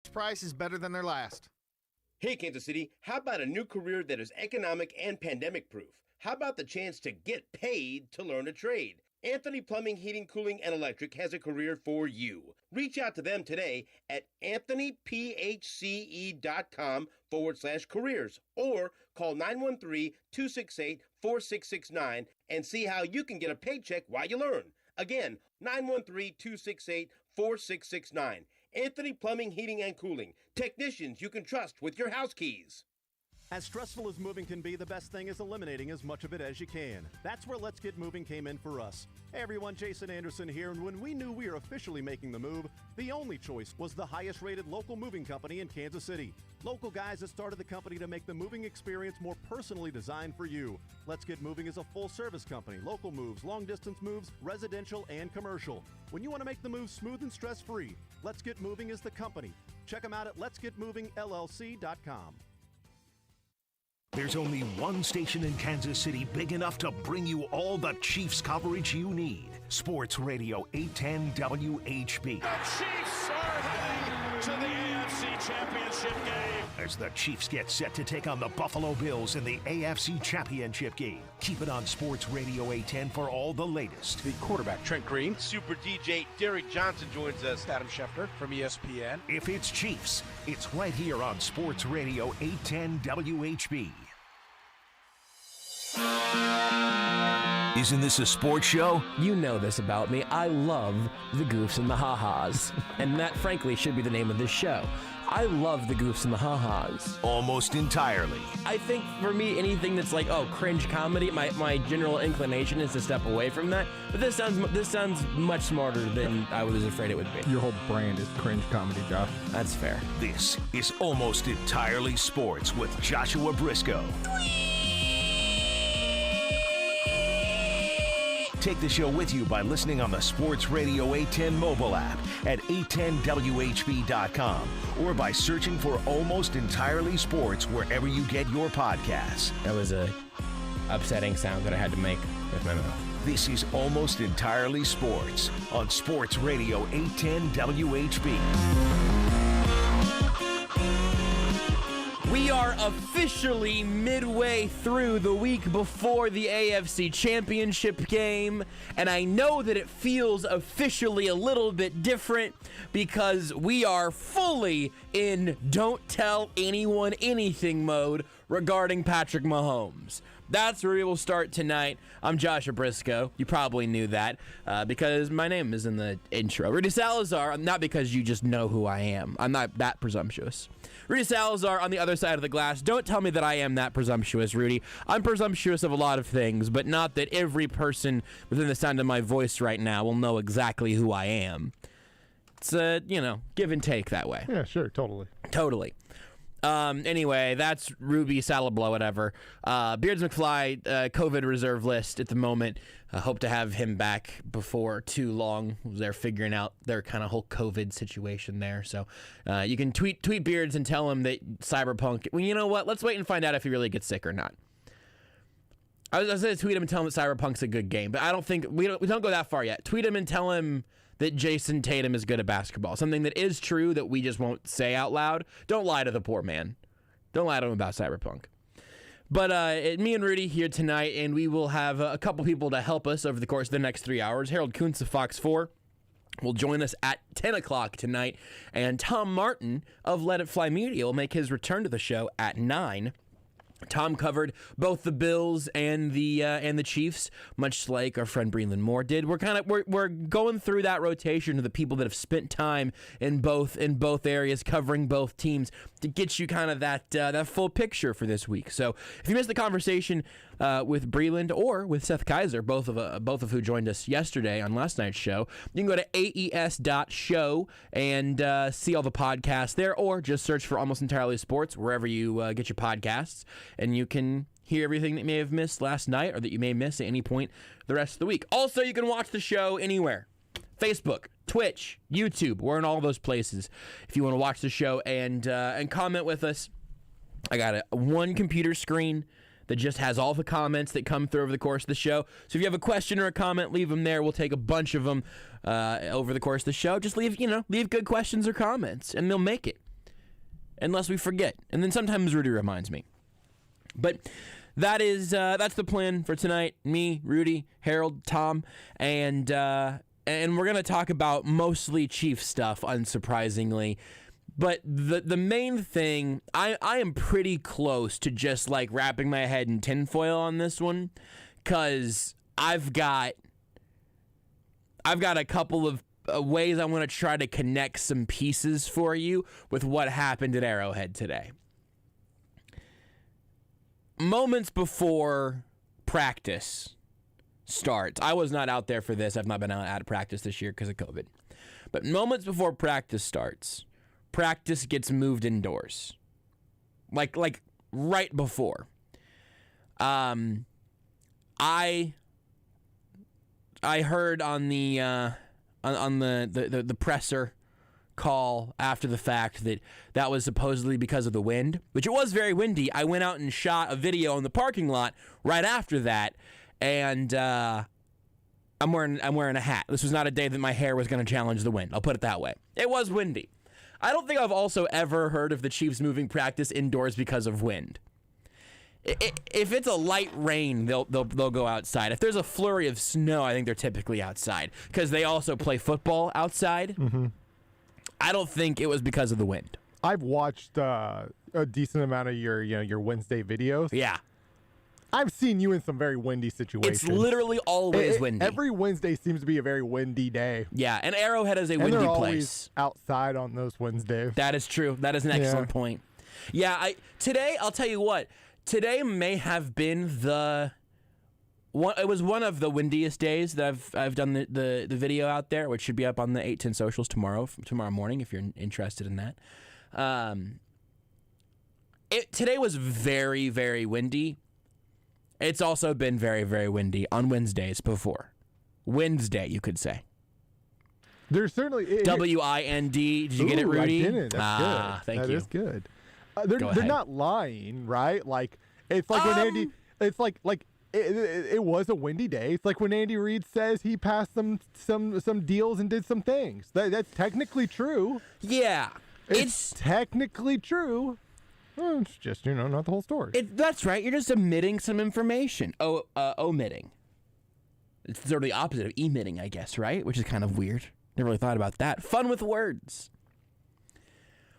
next price is better than their last. Hey, Kansas City, how about a new career that is economic and pandemic-proof? How about the chance to get paid to learn a trade? Anthony Plumbing, Heating, Cooling, and Electric has a career for you. Reach out to them today at anthonyphce.com/careers or call 913-268-4669 and see how you can get a paycheck while you learn. Again, 913-268-4669. Anthony Plumbing, Heating, and Cooling. Technicians you can trust with your house keys. As stressful as moving can be, the best thing is eliminating as much of it as you can. That's where Let's Get Moving came in for us. Hey everyone, Jason Anderson here, and when we knew we were officially making the move, the only choice was the highest rated local moving company in Kansas City. Local guys that started the company to make the moving experience more personally designed for you. Let's Get Moving is a full service company. Local moves, long distance moves, residential and commercial. When you want to make the move smooth and stress free, Let's Get Moving is the company. Check them out at letsgetmovingllc.com. There's only one station in Kansas City big enough to bring you all the Chiefs coverage you need. Sports Radio 810 WHB. The Chiefs are heading to the AFC Championship game. As the Chiefs get set to take on the Buffalo Bills in the AFC Championship game. Keep it on Sports Radio 810 for all the latest. The quarterback, Trent Green. Super DJ Derek Johnson joins us. Adam Schefter from ESPN. If it's Chiefs, it's right here on Sports Radio 810 WHB. Isn't this a sports show? You know this about me. I love the goofs and the ha-has. And that, frankly, should be the name of this show. I love the goofs and the ha-has. Almost entirely. I think for me, anything that's like, cringe comedy, my general inclination is to step away from that. But this sounds much smarter than I was afraid it would be. Your whole brand is cringe comedy, Josh. That's fair. This is Almost Entirely Sports with Joshua Brisco. Take the show with you by listening on the Sports Radio 810 mobile app at 810WHB.com or by searching for Almost Entirely Sports wherever you get your podcasts. That was a upsetting sound that I had to make with my mouth. This is Almost Entirely Sports on Sports Radio 810 WHB. We are officially midway through the week before the AFC Championship game, and I know that it feels officially a little bit different because we are fully in don't tell anyone anything mode regarding Patrick Mahomes. That's where we will start tonight. I'm Joshua Brisco. You probably knew that because my name is in the intro. Rudy Salazar, not because you just know who I am. I'm not that presumptuous. Rudy Salazar on the other side of the glass. Don't tell me that I am that presumptuous, Rudy. I'm presumptuous of a lot of things, but not that every person within the sound of my voice right now will know exactly who I am. It's give and take that way. Yeah, sure, totally. Anyway, that's Ruby Salablo, whatever. Beards McFly, COVID reserve list at the moment. Hope to have him back before too long. They're figuring out their kind of whole COVID situation there. So you can tweet Beards and tell him that Cyberpunk. Well, you know what? Let's wait and find out if he really gets sick or not. I was going to tweet him and tell him that Cyberpunk's a good game, but I don't think we don't go that far yet. Tweet him and tell him that Jason Tatum is good at basketball. Something that is true that we just won't say out loud. Don't lie to the poor man. Don't lie to him about Cyberpunk. But me and Rudy here tonight, and we will have a couple people to help us over the course of the next 3 hours. Harold Kuntz of Fox4 will join us at 10 o'clock tonight, and Tom Martin of Let It Fly Media will make his return to the show at 9. Tom covered both the Bills and the Chiefs, much like our friend Breland Moore did. We're going through that rotation of the people that have spent time in both areas, covering both teams, to get you kind of that full picture for this week. So if you missed the conversation with Breland or with Seth Kaiser, both of who joined us yesterday on last night's show, you can go to aes.show and see all the podcasts there, or just search for Almost Entirely Sports wherever you get your podcasts. And you can hear everything that you may have missed last night or that you may miss at any point the rest of the week. Also, you can watch the show anywhere. Facebook, Twitch, YouTube. We're in all those places. If you want to watch the show and comment with us, I got one computer screen that just has all the comments that come through over the course of the show. So if you have a question or a comment, leave them there. We'll take a bunch of them over the course of the show. Just leave good questions or comments, and they'll make it. unless we forget. And then sometimes Rudy reminds me. But that's the plan for tonight. Me, Rudy, Harold, Tom, and we're going to talk about mostly Chiefs stuff, unsurprisingly. But the main thing, I am pretty close to just like wrapping my head in tinfoil on this one, because I've got a couple of ways I want to try to connect some pieces for you with what happened at Arrowhead today. Moments before practice starts, I was not out there for this. I've not been out at practice this year because of COVID. But moments before practice starts, practice gets moved indoors. Like right before. I heard on the presser call after the fact that was supposedly because of the wind, which it was very windy. I went out and shot a video in the parking lot right after that, and I'm wearing a hat. This was not a day that my hair was going to challenge the wind. I'll put it that way. It was windy. I don't think I've also ever heard of the Chiefs moving practice indoors because of wind. If it's a light rain, they'll go outside. If there's a flurry of snow, I think they're typically outside because they also play football outside. Mm-hmm. I don't think it was because of the wind. I've watched a decent amount of your Wednesday videos. Yeah. I've seen you in some very windy situations. It's literally always windy. Every Wednesday seems to be a very windy day. Yeah, and Arrowhead is a windy they're place. Always outside on those Wednesdays. That is true. That is an excellent point. Yeah, today, I'll tell you what. Today may have been it was one of the windiest days that I've done the video out there, which should be up on the 810 socials tomorrow morning if you're interested in that. Today was very, very windy. It's also been very, very windy on Wednesdays before. Wednesday, you could say. There's certainly WIND. Did you get it, Rudy? I didn't. That's good. Thank you. That is good. They're not lying, right? Like it's like when Andy. It's like it was a windy day. It's like when Andy Reid says he passed some deals and did some things. That's technically true. Yeah, it's technically true. Well, it's just not the whole story. That's right. You're just omitting some information. Omitting. It's sort of the opposite of emitting, I guess, right? Which is kind of weird. Never really thought about that. Fun with words.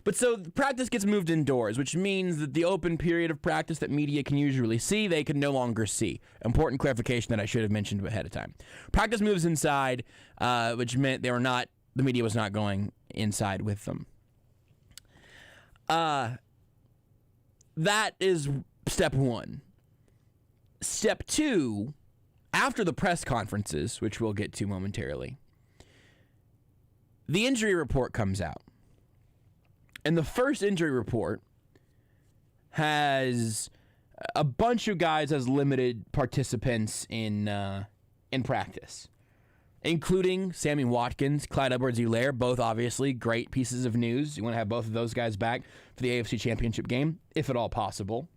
But so practice gets moved indoors, which means that the open period of practice that media can usually see, they can no longer see. Important clarification that I should have mentioned ahead of time. Practice moves inside, which meant the media was not going inside with them. That is step one. Step two, after the press conferences, which we'll get to momentarily, the injury report comes out. And the first injury report has a bunch of guys as limited participants in practice, including Sammy Watkins, Clyde Edwards-Helaire, both obviously great pieces of news. You want to have both of those guys back for the AFC Championship game, if at all possible.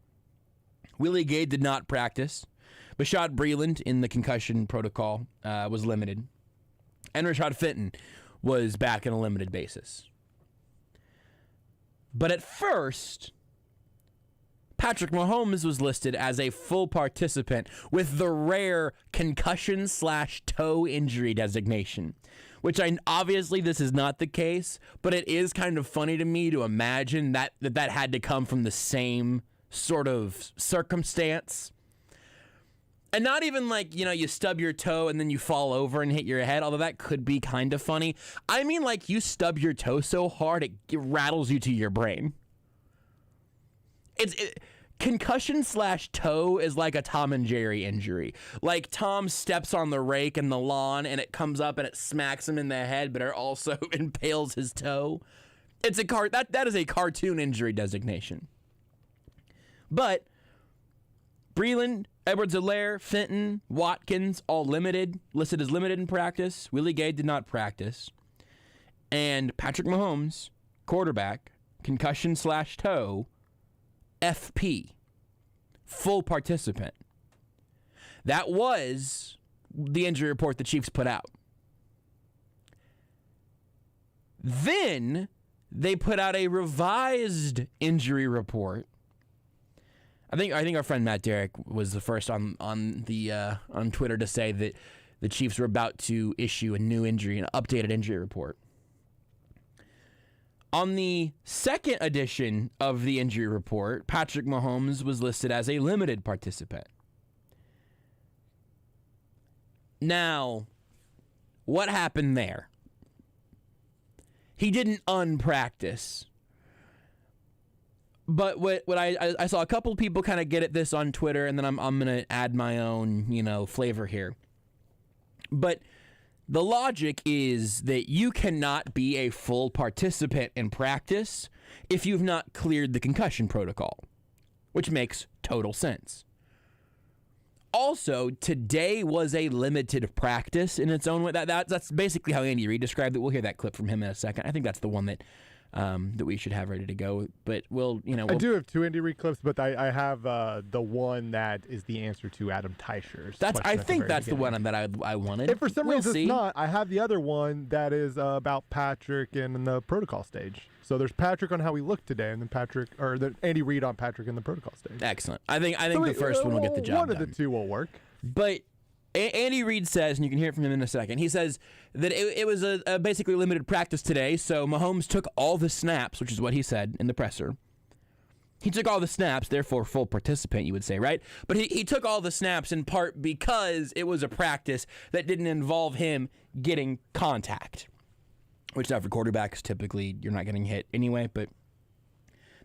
Willie Gay did not practice. Bashaud Breeland in the concussion protocol was limited. And Rashad Fenton was back on a limited basis. But at first, Patrick Mahomes was listed as a full participant with the rare concussion/toe injury designation, which obviously this is not the case, but it is kind of funny to me to imagine that had to come from the same sort of circumstance. And not even like, you stub your toe and then you fall over and hit your head, although that could be kind of funny. I mean, like, you stub your toe so hard it rattles you to your brain. Concussion/toe is like a Tom and Jerry injury. Like, Tom steps on the rake in the lawn and it comes up and it smacks him in the head, but it also impales his toe. That is a cartoon injury designation. But Breeland, Edwards-Helaire, Fenton, Watkins, all listed as limited in practice. Willie Gay did not practice. And Patrick Mahomes, quarterback, concussion/toe, FP, full participant. That was the injury report the Chiefs put out. Then they put out a revised injury report. I think our friend Matt Derrick was the first on Twitter to say that the Chiefs were about to issue an updated injury report. On the second edition of the injury report, Patrick Mahomes was listed as a limited participant. Now, what happened there? He didn't unpractice. But what I saw a couple of people kind of get at this on Twitter, and then I'm going to add my own, flavor here. But the logic is that you cannot be a full participant in practice if you've not cleared the concussion protocol, which makes total sense. Also, today was a limited practice in its own way. That's basically how Andy Reid described it. We'll hear that clip from him in a second. I think that's the one that we should have ready to go. But I do have two Andy Reid clips, but I have the one that is the answer to Adam Teicher's. I think that's the one that I wanted. If for some reason it's not, I have the other one that is about Patrick and in the protocol stage. So there's Patrick on how he looked today, and then Andy Reid on Patrick in the protocol stage. Excellent. I think the first one will get the job done. One of the two will work. But Andy Reid says, and you can hear it from him in a second, he says that it was a basically limited practice today, so Mahomes took all the snaps, which is what he said in the presser. He took all the snaps, therefore full participant, you would say, right? But he took all the snaps in part because it was a practice that didn't involve him getting contact, which now for quarterbacks, typically you're not getting hit anyway. But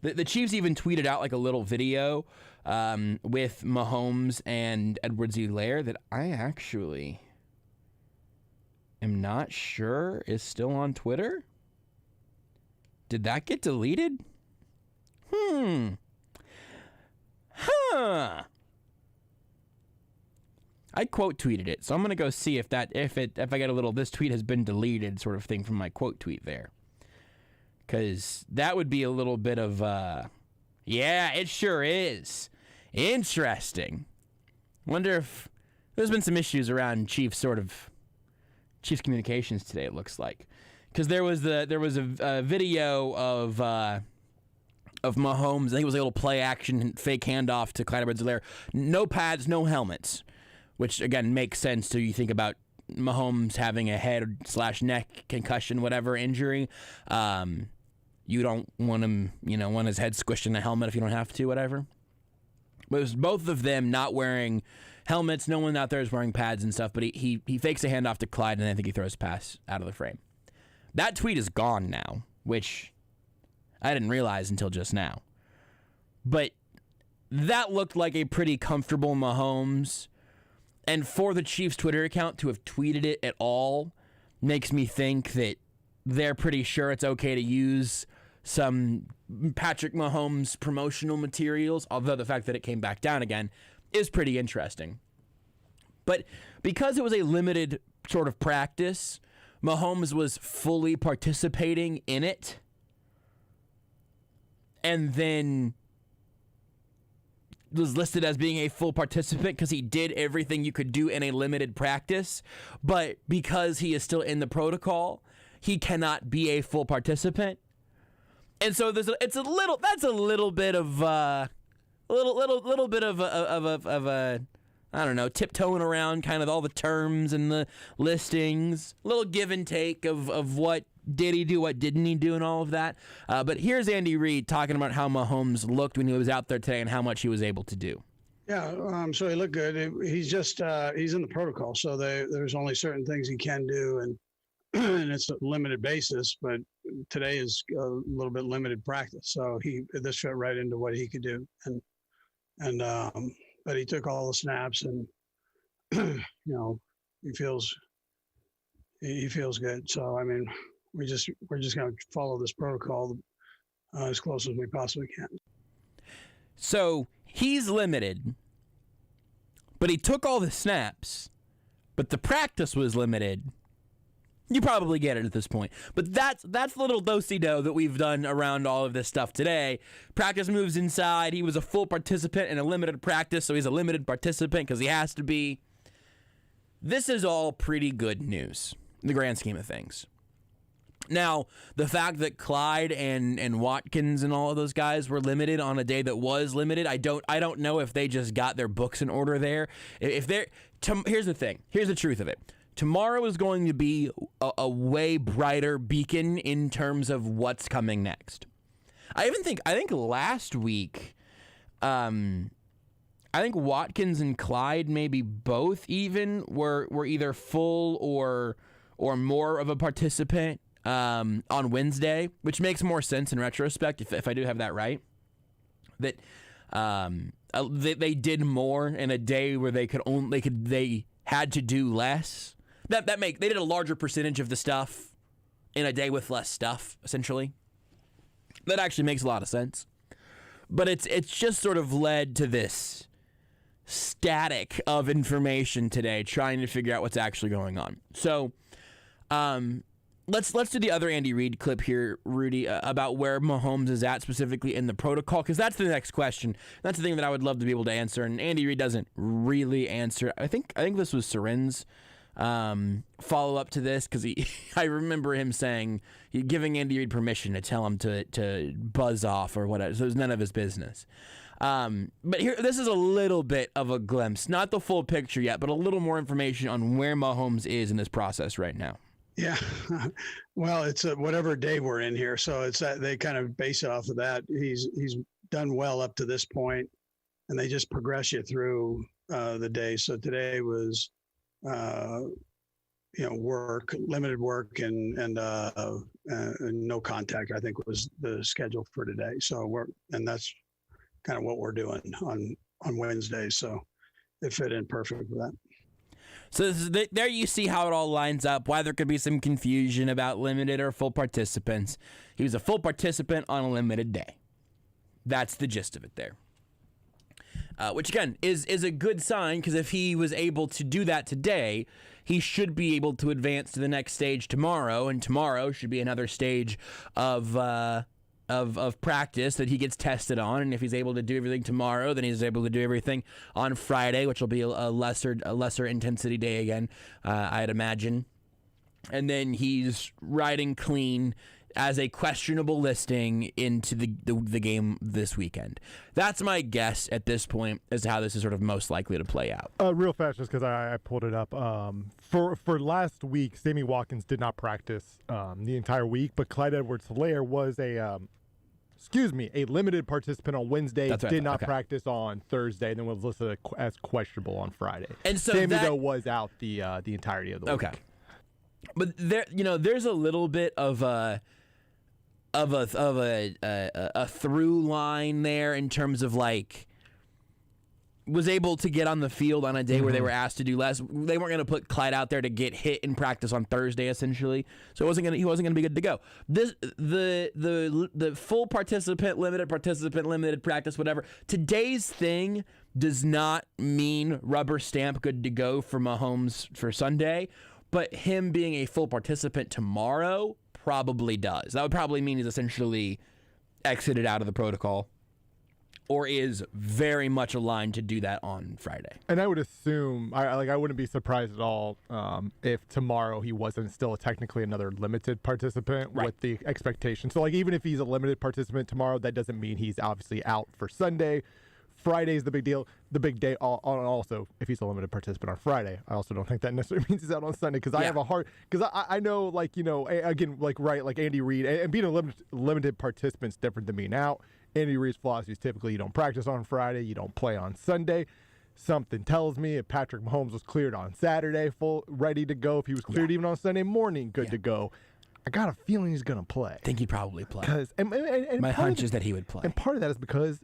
the Chiefs even tweeted out like a little video with Mahomes and Edwards-Helaire that I actually am not sure is still on Twitter. Did that get deleted? I quote tweeted it, so I'm gonna go see if I get a little "this tweet has been deleted" sort of thing from my quote tweet there, because that would be a little bit of yeah, it sure is interesting. Wonder if there's been some issues around Chiefs communications today. It looks like, because there was a video of Mahomes. I think it was a little play action fake handoff to Clyde Edwards-Helaire. No pads, no helmets. Which, again, makes sense to you think about Mahomes having a head/neck concussion, whatever injury. You don't want him, want his head squished in a helmet if you don't have to, whatever. But it was both of them not wearing helmets. No one out there is wearing pads and stuff, but he fakes a handoff to Clyde, and I think he throws a pass out of the frame. That tweet is gone now, which I didn't realize until just now. But that looked like a pretty comfortable Mahomes. And for the Chiefs Twitter account to have tweeted it at all makes me think that they're pretty sure it's okay to use some Patrick Mahomes promotional materials, although the fact that it came back down again is pretty interesting. But because it was a limited sort of practice, Mahomes was fully participating in it, and then was listed as being a full participant because he did everything you could do in a limited practice, but because he is still in the protocol, he cannot be a full participant. And so that's a little bit of a I don't know, tiptoeing around kind of all the terms and the listings, a little give and take of what did he do, what didn't he do, and all of that. But here's Andy Reid talking about how Mahomes looked when he was out there today and how much he was able to do. Yeah, so he looked good. He's just he's in the protocol, so there's only certain things he can do, and it's a limited basis. But today is a little bit limited practice, so this fit right into what he could do, and but he took all the snaps, and he feels good. So I mean, we're just going to follow this protocol as close as we possibly can. So he's limited, but he took all the snaps, but the practice was limited. You probably get it at this point. But that's the little do-si-do that we've done around all of this stuff today. Practice moves inside. He was a full participant in a limited practice, so he's a limited participant because he has to be. This is all pretty good news in the grand scheme of things. Now, the fact that Clyde and Watkins and all of those guys were limited on a day that was limited, I don't know if they just got their books in order there. Here's the thing. Here's the truth of it. Tomorrow is going to be a way brighter beacon in terms of what's coming next. I think last week, I think Watkins and Clyde, maybe both even, were either full or more of a participant on Wednesday, which makes more sense in retrospect if I do have that right. That they did more in a day where they had to do less. They did a larger percentage of the stuff in a day with less stuff, essentially. That actually makes a lot of sense. But it's just sort of led to this static of information today, trying to figure out what's actually going on. So, let's do the other Andy Reid clip here, Rudy, about where Mahomes is at specifically in the protocol, because that's the next question. That's the thing that I would love to be able to answer, and Andy Reid doesn't really answer. I think this was Soren's follow up to this, because I remember him saying, giving Andy Reid permission to tell him to buzz off or whatever. So it was none of his business. But here, this is a little bit of a glimpse, not the full picture yet, but a little more information on where Mahomes is in this process right now. Yeah, well, it's whatever day we're in here, so it's that they kind of base it off of that. He's done well up to this point, and they just progress you through the day. So today was, limited work and no contact, I think, was the schedule for today. So that's kind of what we're doing on Wednesday. So it fit in perfect with that. So there you see how it all lines up, why there could be some confusion about limited or full participants. He was a full participant on a limited day. That's the gist of it there. Which, again, is a good sign, because if he was able to do that today, he should be able to advance to the next stage tomorrow, and tomorrow should be another stage of practice that he gets tested on. And if he's able to do everything tomorrow, then he's able to do everything on Friday, which will be a lesser intensity day again, I'd imagine. And then he's riding clean as a questionable listing into the game this weekend. That's my guess at this point as to how this is sort of most likely to play out. Real fast, just because I pulled it up. For last week, Sammy Watkins did not practice the entire week, but Clyde Edwards-Helaire was a limited participant on Wednesday. That's right. Did not practice on Thursday, and then was listed as questionable on Friday. And so Sammy, though, was out the entirety of the week. Okay. But there's a little bit of a through line there in terms of, like, was able to get on the field on a day where they were asked to do less. They weren't going to put Clyde out there to get hit in practice on Thursday, essentially. So he wasn't going to be good to go. The full participant, limited practice, whatever. Today's thing does not mean rubber stamp good to go for Mahomes for Sunday, but him being a full participant tomorrow probably does. That would probably mean he's essentially exited out of the protocol, or is very much aligned to do that on Friday. And I would assume, I wouldn't be surprised at all if tomorrow he wasn't still technically another limited participant with the expectation. So, like, even if he's a limited participant tomorrow, that doesn't mean he's obviously out for Sunday. Friday's the big deal, the big day. Also, if he's a limited participant on Friday, I also don't think that necessarily means he's out on Sunday, because I have a hard, because I know, like, again, like Andy Reid, and being a limited participant's different than being out. Andy Reid's philosophy is typically you don't practice on Friday, you don't play on Sunday. Something tells me if Patrick Mahomes was cleared on Saturday, full ready to go, if he was cleared even on Sunday morning, good to go, I got a feeling he's going to play. I think he'd probably play. And my hunch is that he would play. And part of that is because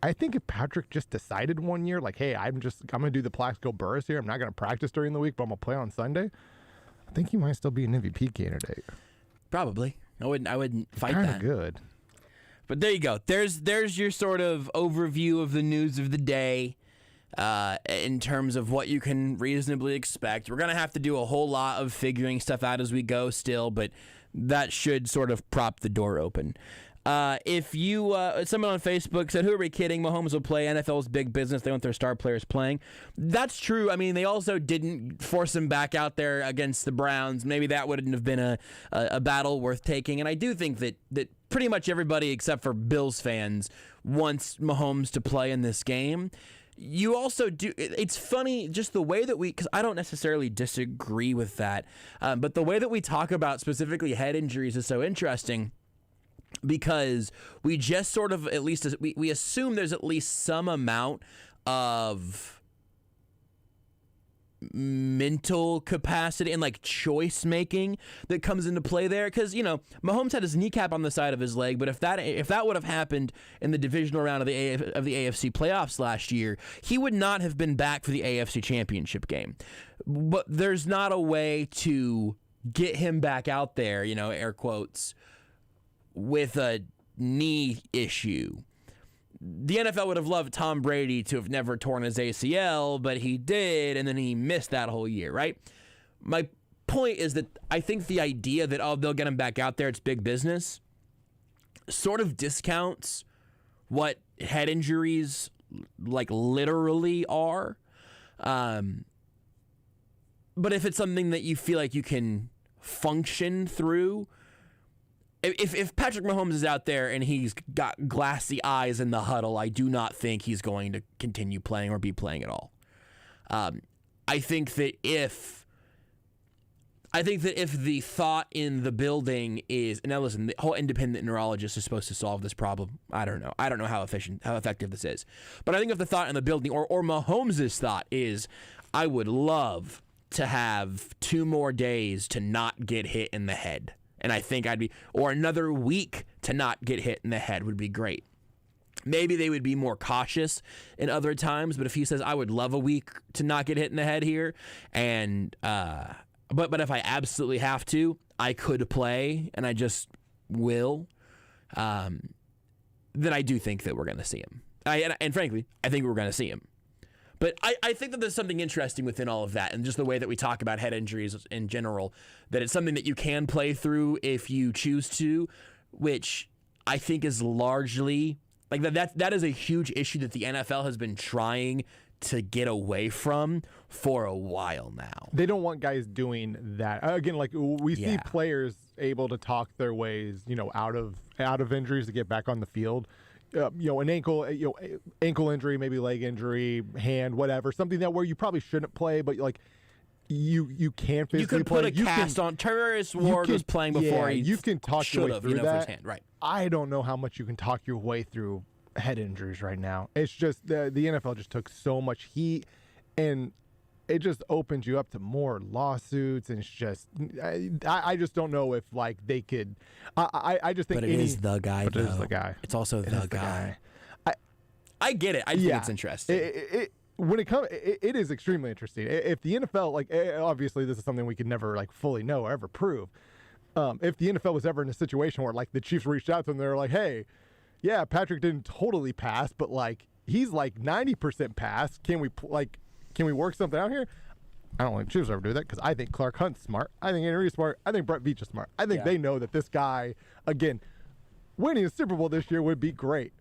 I think if Patrick just decided one year, like, hey, I'm going to do the Plaxico Burress here, I'm not going to practice during the week, but I'm going to play on Sunday, I think he might still be an MVP candidate. Probably. I wouldn't fight Kinda that. Good. But there you go. There's your sort of overview of the news of the day in terms of what you can reasonably expect. We're going to have to do a whole lot of figuring stuff out as we go still, but that should sort of prop the door open. If you, someone on Facebook said, who are we kidding? Mahomes will play. NFL's big business. They want their star players playing. That's true. I mean, they also didn't force him back out there against the Browns. Maybe that wouldn't have been a battle worth taking. And I do think that pretty much everybody except for Bills fans wants Mahomes to play in this game. You also do. It's funny just the way that because I don't necessarily disagree with that, but the way that we talk about specifically head injuries is so interesting because we just sort of at least we assume there's at least some amount of mental capacity and like choice making that comes into play there, because Mahomes had his kneecap on the side of his leg, but if that would have happened in the divisional round of the AFC playoffs last year, he would not have been back for the AFC Championship game. But there's not a way to get him back out there, air quotes, with a knee issue. The NFL would have loved Tom Brady to have never torn his ACL, but he did, and then he missed that whole year, right? My point is that I think the idea that, they'll get him back out there, it's big business, sort of discounts what head injuries, like, literally are. But if it's something that you feel like you can function through, If Patrick Mahomes is out there and he's got glassy eyes in the huddle, I do not think he's going to continue playing or be playing at all. I think that if the thought in the building is, now listen, the whole independent neurologist is supposed to solve this problem. I don't know how effective this is, but I think if the thought in the building or Mahomes' thought is, I would love to have 2 more days to not get hit in the head. And I think or another week to not get hit in the head would be great. Maybe they would be more cautious in other times, but if he says, I would love a week to not get hit in the head here, and but if I absolutely have to, I could play, and I just will, then I do think that we're going to see him. And frankly, I think we're going to see him. But I think that there's something interesting within all of that, and just the way that we talk about head injuries in general, that it's something that you can play through if you choose to, which I think is largely, like that is a huge issue that the NFL has been trying to get away from for a while now. They don't want guys doing that. Again, like we see players able to talk their ways, out of injuries to get back on the field. An ankle injury, maybe leg injury, hand, whatever, something that where you probably shouldn't play, but like you can physically play. You can put a cast on. Terrorist Ward was playing before he you can talk your way through that. For his hand, right? I don't know how much you can talk your way through head injuries right now. It's just the NFL just took so much heat, and it just opens you up to more lawsuits, and it's just I just don't know if like they could. I just think. But it is the guy. But it is the guy. It's also the guy. I get it. I think it's interesting. When it comes, it is extremely interesting. If the NFL, like, obviously this is something we could never like fully know or ever prove. If the NFL was ever in a situation where like the Chiefs reached out to them, they're like, hey, yeah, Patrick didn't totally pass, but like he's like 90% pass. Can we work something out here? I don't think Chiefs ever do that because I think Clark Hunt's smart. I think Andy Reid's smart. I think Brett Veach is smart. I think they know that this guy, again, winning a Super Bowl this year would be great.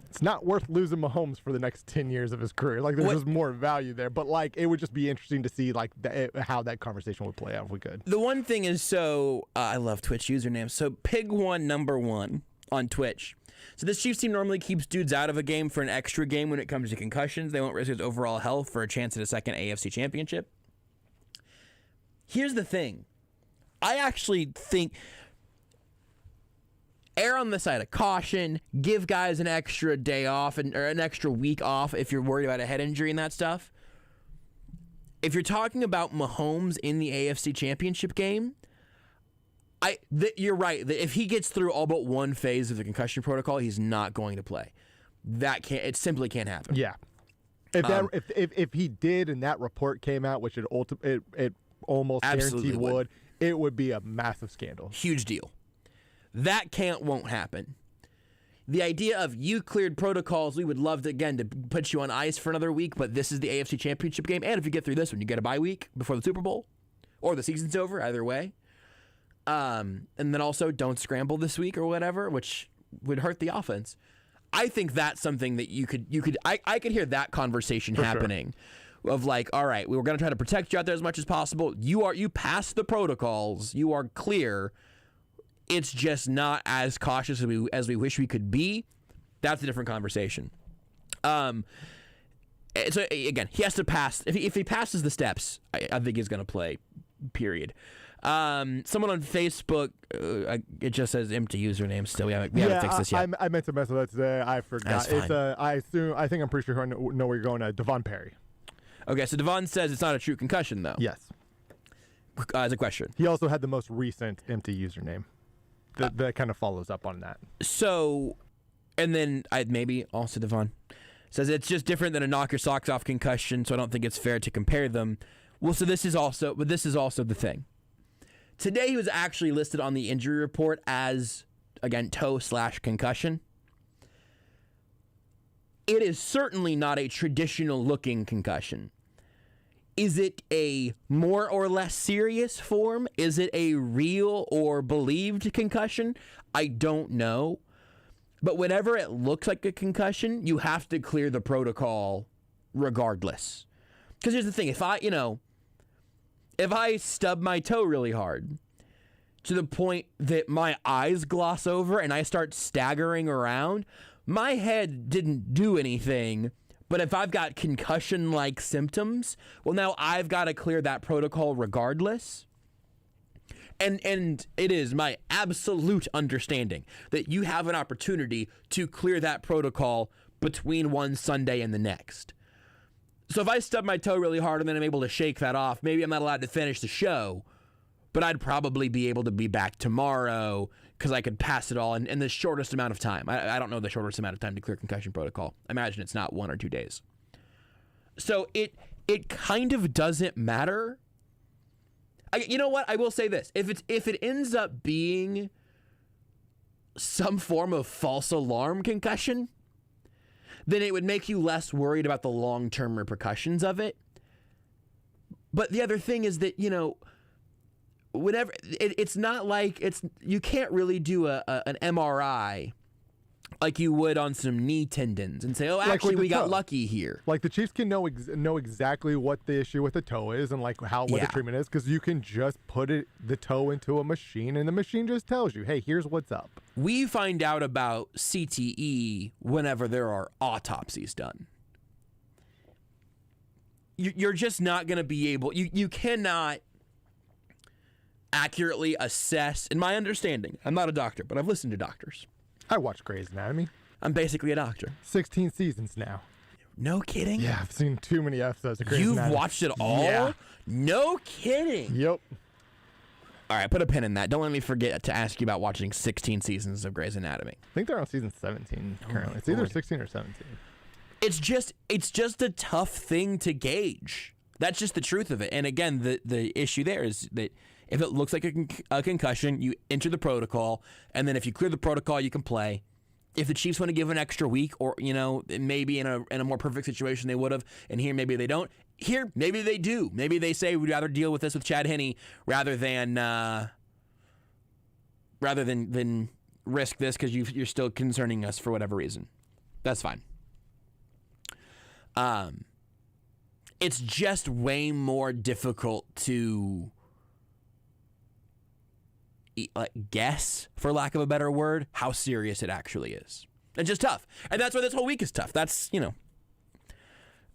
It's not worth losing Mahomes for the next 10 years of his career. Like, there's just more value there. But, like, it would just be interesting to see, like, how that conversation would play out if we could. The one thing is, I love Twitch usernames. So, Pig1 on Twitch. So this Chiefs team normally keeps dudes out of a game for an extra game when it comes to concussions. They won't risk his overall health for a chance at a second AFC Championship. Here's the thing. I actually think err on the side of caution, give guys an extra day off or an extra week off if you're worried about a head injury and that stuff. If you're talking about Mahomes in the AFC Championship game, you're right. If he gets through all but one phase of the concussion protocol, he's not going to play. It simply can't happen. Yeah. If he did and that report came out, which it almost guaranteed would, it would be a massive scandal. Huge deal. That won't happen. The idea of you cleared protocols, we would love to, again, to put you on ice for another week, but this is the AFC Championship game, and if you get through this one, you get a bye week before the Super Bowl, or the season's over, either way. And then also don't scramble this week or whatever, which would hurt the offense. I think that's something that I could hear that conversation happening. Sure. Of like, all right, we were going to try to protect you out there as much as possible. You passed the protocols. You are clear. It's just not as cautious as we wish we could be. That's a different conversation. So again, he has to pass. If he passes the steps, I think he's going to play. Period. Someone on Facebook, it just says empty username still. We haven't fixed this yet. I meant to mess with that today. I forgot. It's I think I'm pretty sure I know where you're going. Devon Perry. Okay, so Devon says it's not a true concussion though. Yes. As a question. He also had the most recent empty username. That kind of follows up on that. So, and then maybe also Devon says it's just different than a knock your socks off concussion, so I don't think it's fair to compare them. Well, so this is also the thing. Today he was actually listed on the injury report as, again, toe/concussion. It is certainly not a traditional looking concussion. Is it a more or less serious form? Is it a real or believed concussion? I don't know. But whenever it looks like a concussion, you have to clear the protocol regardless. Because here's the thing, if I stub my toe really hard to the point that my eyes gloss over and I start staggering around, my head didn't do anything. But if I've got concussion-like symptoms, well, now I've got to clear that protocol regardless. And it is my absolute understanding that you have an opportunity to clear that protocol between one Sunday and the next. So if I stub my toe really hard and then I'm able to shake that off, maybe I'm not allowed to finish the show, but I'd probably be able to be back tomorrow because I could pass it all in the shortest amount of time. I don't know the shortest amount of time to clear concussion protocol. I imagine it's not 1 or 2 days. So it kind of doesn't matter. You know what? I will say this. If it ends up being some form of false alarm concussion, then it would make you less worried about the long-term repercussions of it. But the other thing is that, whenever it's not like you can't really do an MRI like you would on some knee tendons and say, oh, actually, we got lucky here. Like the Chiefs can know exactly what the issue with the toe is and like what the treatment is, because you can just put the toe into a machine and the machine just tells you, hey, here's what's up. We find out about CTE whenever there are autopsies done. You're just not going to be able. You cannot accurately assess. In my understanding, I'm not a doctor, but I've listened to doctors. I watch Grey's Anatomy. I'm basically a doctor. 16 seasons now. No kidding? Yeah, I've seen too many episodes of Grey's Anatomy. You've watched it all? Yeah. No kidding? Yep. All right, put a pin in that. Don't let me forget to ask you about watching 16 seasons of Grey's Anatomy. I think they're on season 17 currently. It's either 16 or 17. It's just a tough thing to gauge. That's just the truth of it. And again, the issue there is that if it looks like a concussion, you enter the protocol, and then if you clear the protocol, you can play. If the Chiefs want to give an extra week, or maybe in a more perfect situation they would have, and here maybe they don't. Here maybe they do. Maybe they say we'd rather deal with this with Chad Henne rather than risk this because you're still concerning us for whatever reason. That's fine. It's just way more difficult to guess, for lack of a better word, how serious it actually is. It's just tough. And that's why this whole week is tough. That's,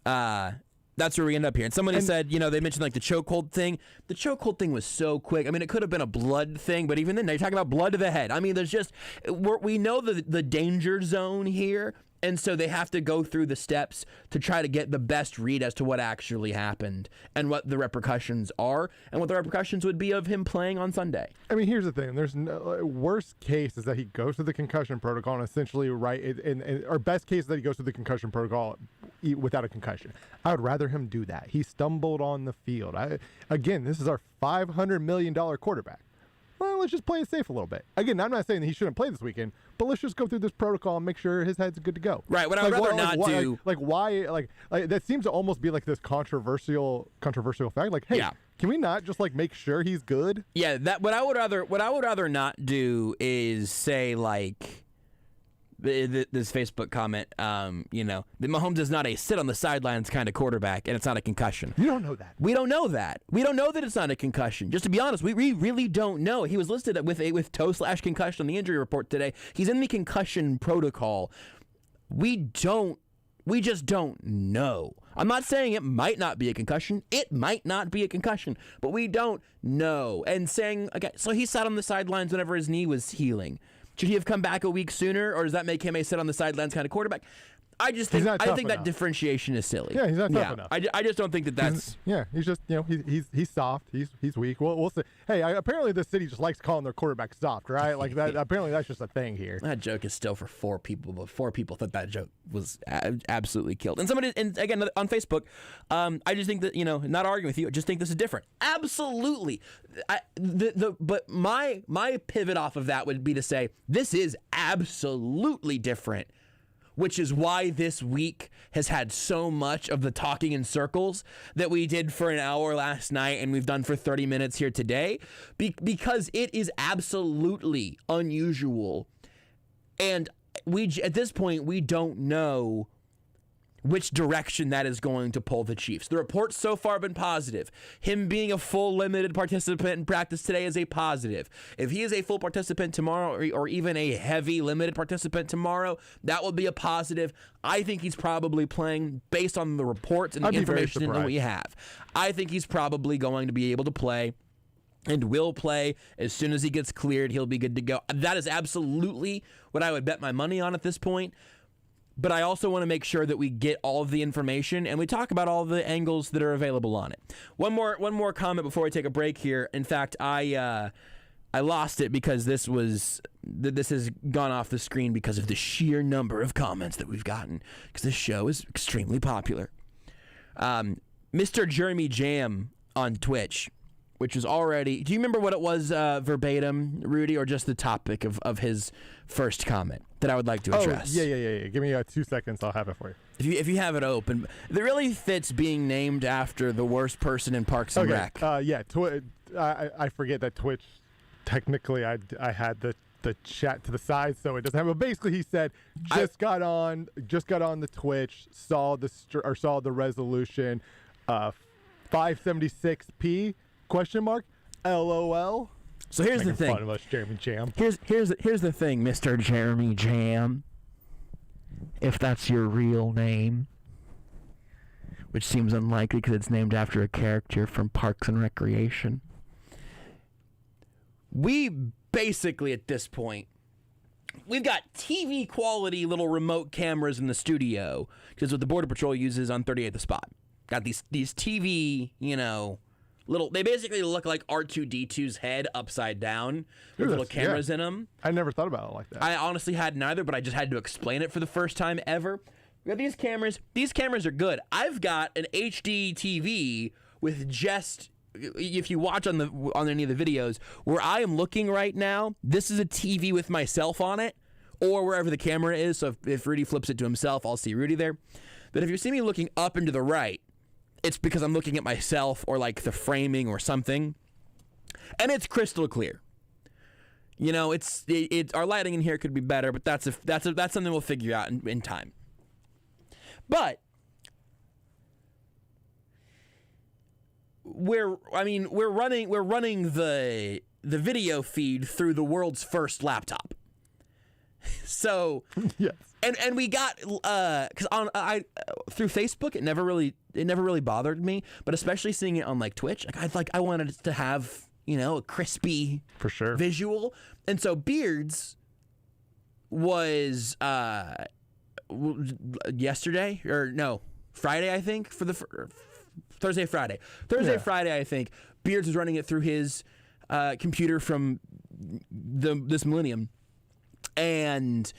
that's where we end up here. And somebody said, they mentioned like the chokehold thing. The chokehold thing was so quick. I mean, it could have been a blood thing, but even then, you're talking about blood to the head. I mean, there's just, we know the danger zone here. And so they have to go through the steps to try to get the best read as to what actually happened and what the repercussions are and what the repercussions would be of him playing on Sunday. I mean, here's the thing. There's worst case is that he goes through the concussion protocol and essentially, or best case is that he goes through the concussion protocol without a concussion. I would rather him do that. He stumbled on the field. Again, this is our $500 million quarterback. Well, let's just play it safe a little bit. Again, I'm not saying that he shouldn't play this weekend, but let's just go through this protocol and make sure his head's good to go. Right. What I would rather not do. Why that seems to almost be like this controversial fact. Like, hey, can we not just make sure he's good? Yeah. What I would rather not do is say this Facebook comment, that Mahomes is not a sit on the sidelines kind of quarterback, and it's not a concussion. You don't know that. We don't know that. We don't know that it's not a concussion. Just to be honest, we really don't know. He was listed with toe/concussion on the injury report today. He's in the concussion protocol. We just don't know. I'm not saying it might not be a concussion. It might not be a concussion, but we don't know. And saying, okay, so he sat on the sidelines whenever his knee was healing. Should he have come back a week sooner, or does that make him a sit on the sidelines kind of quarterback? I think that differentiation is silly. Yeah, he's not tough enough. I just don't think that's. He's just he's soft. He's weak. We'll see. Hey, apparently the city just likes calling their quarterback soft, right? Like that. Apparently that's just a thing here. That joke is still for 4 people, but 4 people thought that joke was absolutely killed. And somebody, and again on Facebook, I just think that not arguing with you, I just think this is different. Absolutely. But my pivot off of that would be to say this is absolutely different. Which is why this week has had so much of the talking in circles that we did for an hour last night and we've done for 30 minutes here today, because it is absolutely unusual. And at this point, we don't know which direction that is going to pull the Chiefs. The reports so far have been positive. Him being a full limited participant in practice today is a positive. If he is a full participant tomorrow, or even a heavy limited participant tomorrow, that will be a positive. I think he's probably playing based on the reports and the information that we have. I think he's probably going to be able to play and will play as soon as he gets cleared. He'll be good to go. That is absolutely what I would bet my money on at this point. But I also want to make sure that we get all of the information and we talk about all the angles that are available on it. One more comment before we take a break here. In fact, I lost it because this has gone off the screen because of the sheer number of comments that we've gotten, because this show is extremely popular. Mr. Jeremy Jam on Twitch, which was already... Do you remember what it was verbatim, Rudy, or just the topic of his first comment that I would like to address? Oh, yeah. Give me 2 seconds. I'll have it for you. If you have it open. It really fits being named after the worst person in Parks and Rec. Yeah. I forget that Twitch, technically, I had the chat to the side, so it doesn't have... But basically, he said, got on the Twitch, saw the resolution, 576p, ? LOL. So here's the thing. Fun of us, Jeremy Jam. Here's the thing, Mr. Jeremy Jam. If that's your real name, which seems unlikely because it's named after a character from Parks and Recreation. We basically, at this point, we've got TV quality little remote cameras in the studio, because what the Border Patrol uses on 38th Spot. Got these TV, they basically look like R2-D2's head upside down with little cameras in them. I never thought about it like that. I honestly hadn't either, but I just had to explain it for the first time ever. We got these cameras. These cameras are good. I've got an HD TV with just... If you watch on any of the videos, where I am looking right now, this is a TV with myself on it, or wherever the camera is. So if Rudy flips it to himself, I'll see Rudy there. But if you see me looking up and to the right, it's because I'm looking at myself or like the framing or something, and it's crystal clear. It's our lighting in here could be better, but that's something we'll figure out in time. But we're running the video feed through the world's first laptop. So yes. And we got because through Facebook it never really bothered me, but especially seeing it on like Twitch, I wanted it to have a crispy for sure visual, and so Beards was yesterday or no Friday I think for the Friday I think Beards was running it through his computer from this millennium, and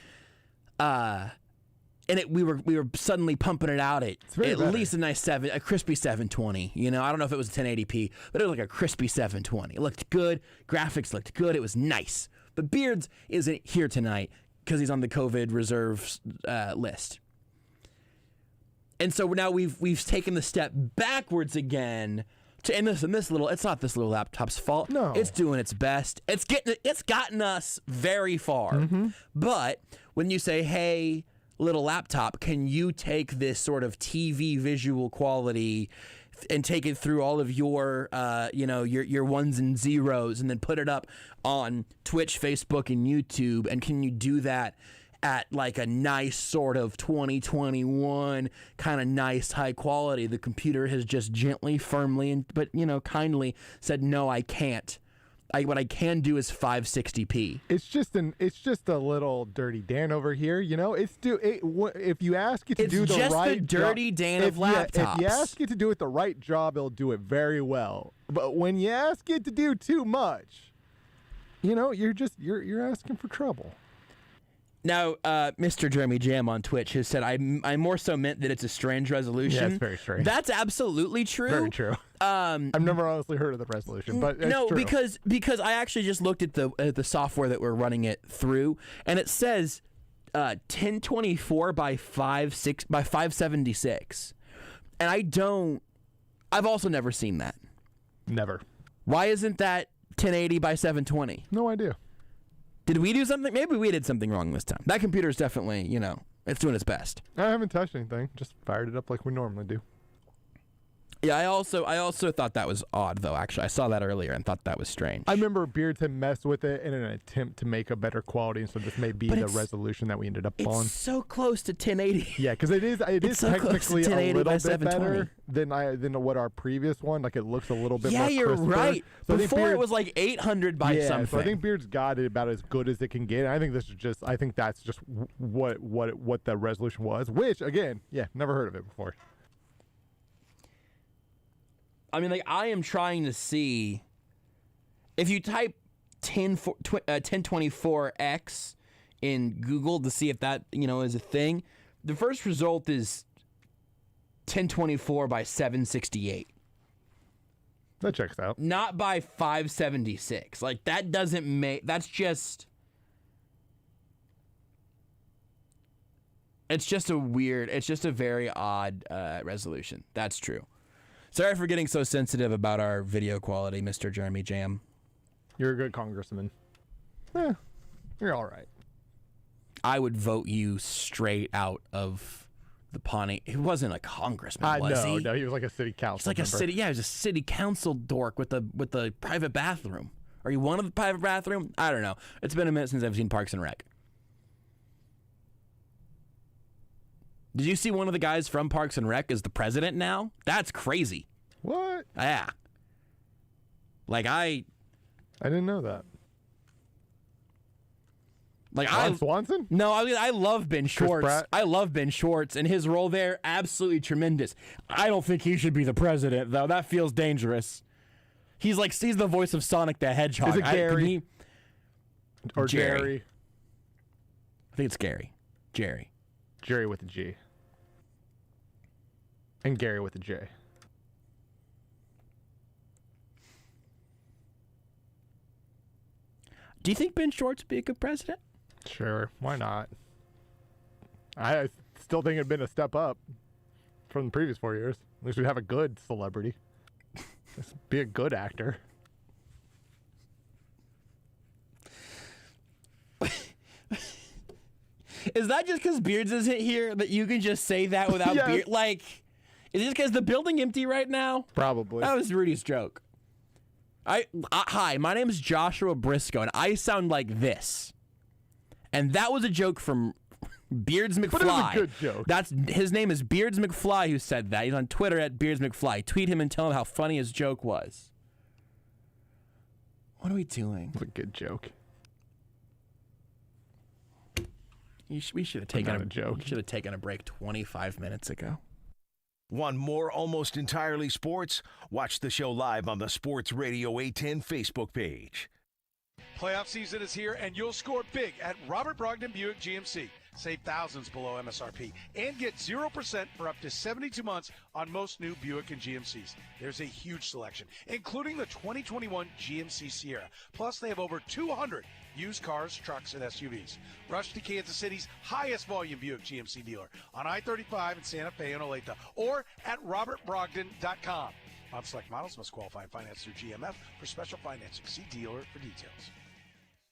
we were suddenly pumping it out at least a crispy 720. I don't know if it was 1080p, but it was like a crispy 720. It looked good. Graphics looked good. It was nice. But Beards isn't here tonight because he's on the COVID reserve list. And so now we've taken the step backwards again And listen, it's not this little laptop's fault. No. It's doing its best. It's gotten us very far. Mm-hmm. But when you say, hey, little laptop, can you take this sort of TV visual quality and take it through all of your your ones and zeros and then put it up on Twitch, Facebook, and YouTube? And can you do that at like a nice sort of 2021 kind of nice high quality? The computer has just gently, firmly, but kindly said, no, I can't. What I can do is 560p. It's just a little dirty Dan over here, if you ask it to do the right job. It's just the dirty Dan of laptops. If you ask it to do it the right job, it'll do it very well. But when you ask it to do too much, you're asking for trouble. Now, Mr. Jeremy Jam on Twitch has said, I more so meant that it's a strange resolution. Yeah, it's very strange. That's absolutely true. Very true. I've never honestly heard of the resolution, but it's no, true. because I actually just looked at the software that we're running it through, and it says 1024 by 576, and I've also never seen that. Never. Why isn't that 1080 by 720? No idea. Did we do something? Maybe we did something wrong this time. That computer's definitely, it's doing its best. I haven't touched anything. Just fired it up like we normally do. Yeah, I also thought that was odd, though, actually. I saw that earlier and thought that was strange. I remember Beards had messed with it in an attempt to make a better quality, and so this may be the resolution that we ended up on. It's so close to 1080. Yeah, because it is so technically a little bit better than what our previous one. Like, it looks a little bit more crisper. Yeah, you're right. So before it was like 800 by something. So I think Beards got it about as good as it can get. And I think that's just what the resolution was, which, again, never heard of it before. I mean, like, I am trying to see if you type 1024X in Google to see if that, is a thing. The first result is 1024 by 768. That checks out. Not by 576. Like, that doesn't make... That's just... It's just a very odd resolution. That's true. Sorry for getting so sensitive about our video quality, Mr. Jeremy Jam. You're a good congressman. You're all right. I would vote you straight out of the Pawnee. He wasn't a congressman, was he? No, he was like a city council member. He was a city council dork with a private bathroom. Are you one of the private bathroom? I don't know. It's been a minute since I've seen Parks and Rec. Did you see one of the guys from Parks and Rec is the president now? That's crazy. What? Yeah. Like, I didn't know that. Like, Ron Swanson? No, I love Ben Schwartz. I love Ben Schwartz, and his role there, absolutely tremendous. I don't think he should be the president, though. That feels dangerous. He's the voice of Sonic the Hedgehog. Is it Gary? Or Jerry? I think it's Gary. Jerry. Jerry with a G. And Gary with a J. Do you think Ben Schwartz would be a good president? Sure. Why not? I still think it'd been a step up from the previous 4 years. At least we'd have a good celebrity. Just be a good actor. Is that just because Beards isn't here that you can just say that without Beard? Like, is it just because the building empty right now? Probably. That was Rudy's joke. Hi, my name is Joshua Brisco, and I sound like this. And that was a joke from Beards McFly. But it was a good joke. His name is Beards McFly who said that. He's on Twitter at Beards McFly. Tweet him and tell him how funny his joke was. What are we doing? It was a good joke. We should have taken a joke. We should have taken a break 25 minutes ago. Want more Almost Entirely Sports? Watch the show live on the Sports Radio 810 Facebook page. Playoff season is here, and you'll score big at Robert Brogdon Buick GMC. Save thousands below MSRP and get 0% for up to 72 months on most new Buick and GMCs. There's a huge selection, including the 2021 GMC Sierra. Plus, they have over 200 used cars, trucks, and SUVs. Rush to Kansas City's highest volume Buick GMC dealer on I-35 in Santa Fe and Olathe, or at robertbrogdon.com. On select models, must qualify and finance through GMF. For special financing, see dealer for details.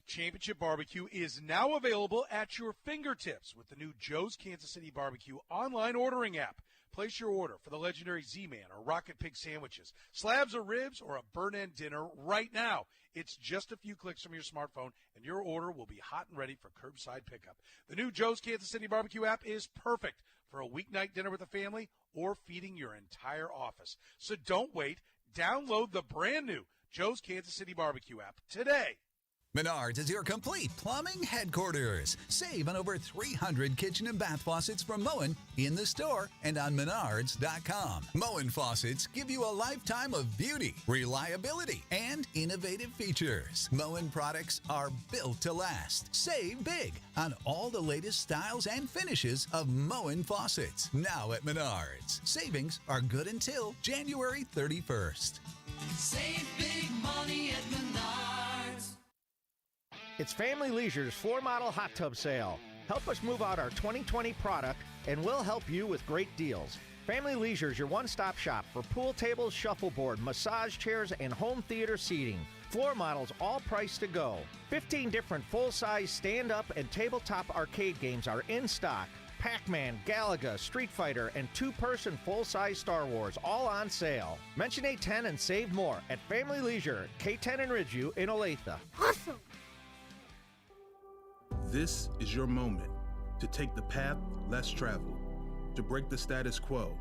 Championship Barbecue is now available at your fingertips with the new Joe's Kansas City Barbecue online ordering app. Place your order for the legendary Z-Man or Rocket Pig sandwiches, slabs of ribs, or a burn-end dinner right now. It's just a few clicks from your smartphone, and your order will be hot and ready for curbside pickup. The new Joe's Kansas City Barbecue app is perfect for a weeknight dinner with a family or feeding your entire office. So don't wait. Download the brand new Joe's Kansas City Barbecue app today. Menards is your complete plumbing headquarters. Save on over 300 kitchen and bath faucets from Moen in the store and on Menards.com. Moen faucets give you a lifetime of beauty, reliability, and innovative features. Moen products are built to last. Save big on all the latest styles and finishes of Moen faucets. Now at Menards. Savings are good until January 31st. Save big money at Menards. It's Family Leisure's floor model hot tub sale. Help us move out our 2020 product, and we'll help you with great deals. Family Leisure is your one-stop shop for pool tables, shuffleboard, massage chairs, and home theater seating. Floor models all priced to go. 15 different full-size stand-up and tabletop arcade games are in stock. Pac-Man, Galaga, Street Fighter, and two-person full-size Star Wars, all on sale. Mention A10 and save more at Family Leisure, K10 and Ridgeview in Olathe. Awesome! This is your moment to take the path less traveled, to break the status quo,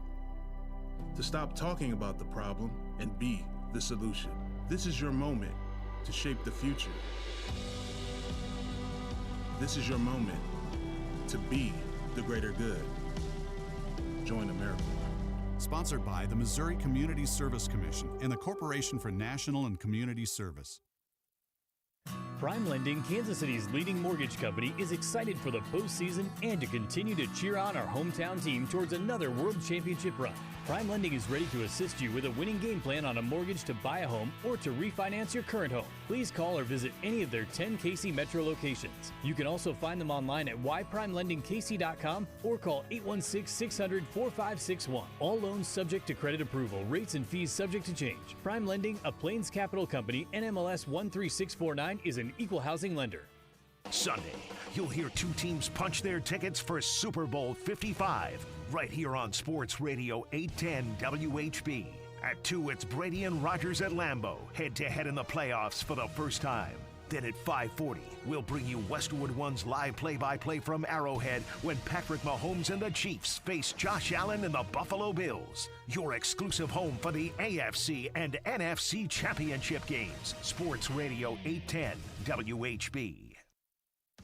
to stop talking about the problem and be the solution. This is your moment to shape the future. This is your moment to be the greater good. Join America. Sponsored by the Missouri Community Service Commission and the Corporation for National and Community Service. Prime Lending, Kansas City's leading mortgage company, is excited for the postseason and to continue to cheer on our hometown team towards another World Championship run. Prime Lending is ready to assist you with a winning game plan on a mortgage to buy a home or to refinance your current home. Please call or visit any of their 10 KC Metro locations. You can also find them online at yprimelendingkc.com or call 816-600-4561. All loans subject to credit approval. Rates and fees subject to change. Prime Lending, a Plains Capital Company, NMLS 13649, is an equal housing lender. Sunday, you'll hear two teams punch their tickets for Super Bowl 55 right here on Sports Radio 810 WHB. At 2, it's Brady and Rodgers at Lambeau, head-to-head in the playoffs for the first time. Then at 5:40, we'll bring you Westwood One's live play-by-play from Arrowhead when Patrick Mahomes and the Chiefs face Josh Allen and the Buffalo Bills. Your exclusive home for the AFC and NFC Championship games. Sports Radio 810 WHB.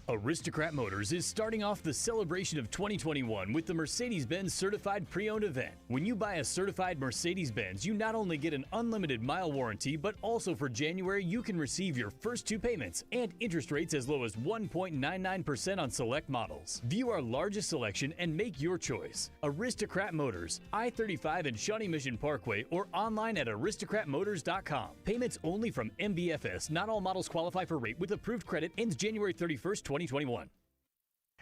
Aristocrat Motors is starting off the celebration of 2021 with the Mercedes-Benz Certified Pre-Owned event. When you buy a certified Mercedes-Benz, you not only get an unlimited mile warranty, but also for January, you can receive your first 2 payments and interest rates as low as 1.99% on select models. View our largest selection and make your choice. Aristocrat Motors, I-35 and Shawnee Mission Parkway, or online at aristocratmotors.com. Payments only from MBFS. Not all models qualify for rate with approved credit. Ends January 31st, 2021.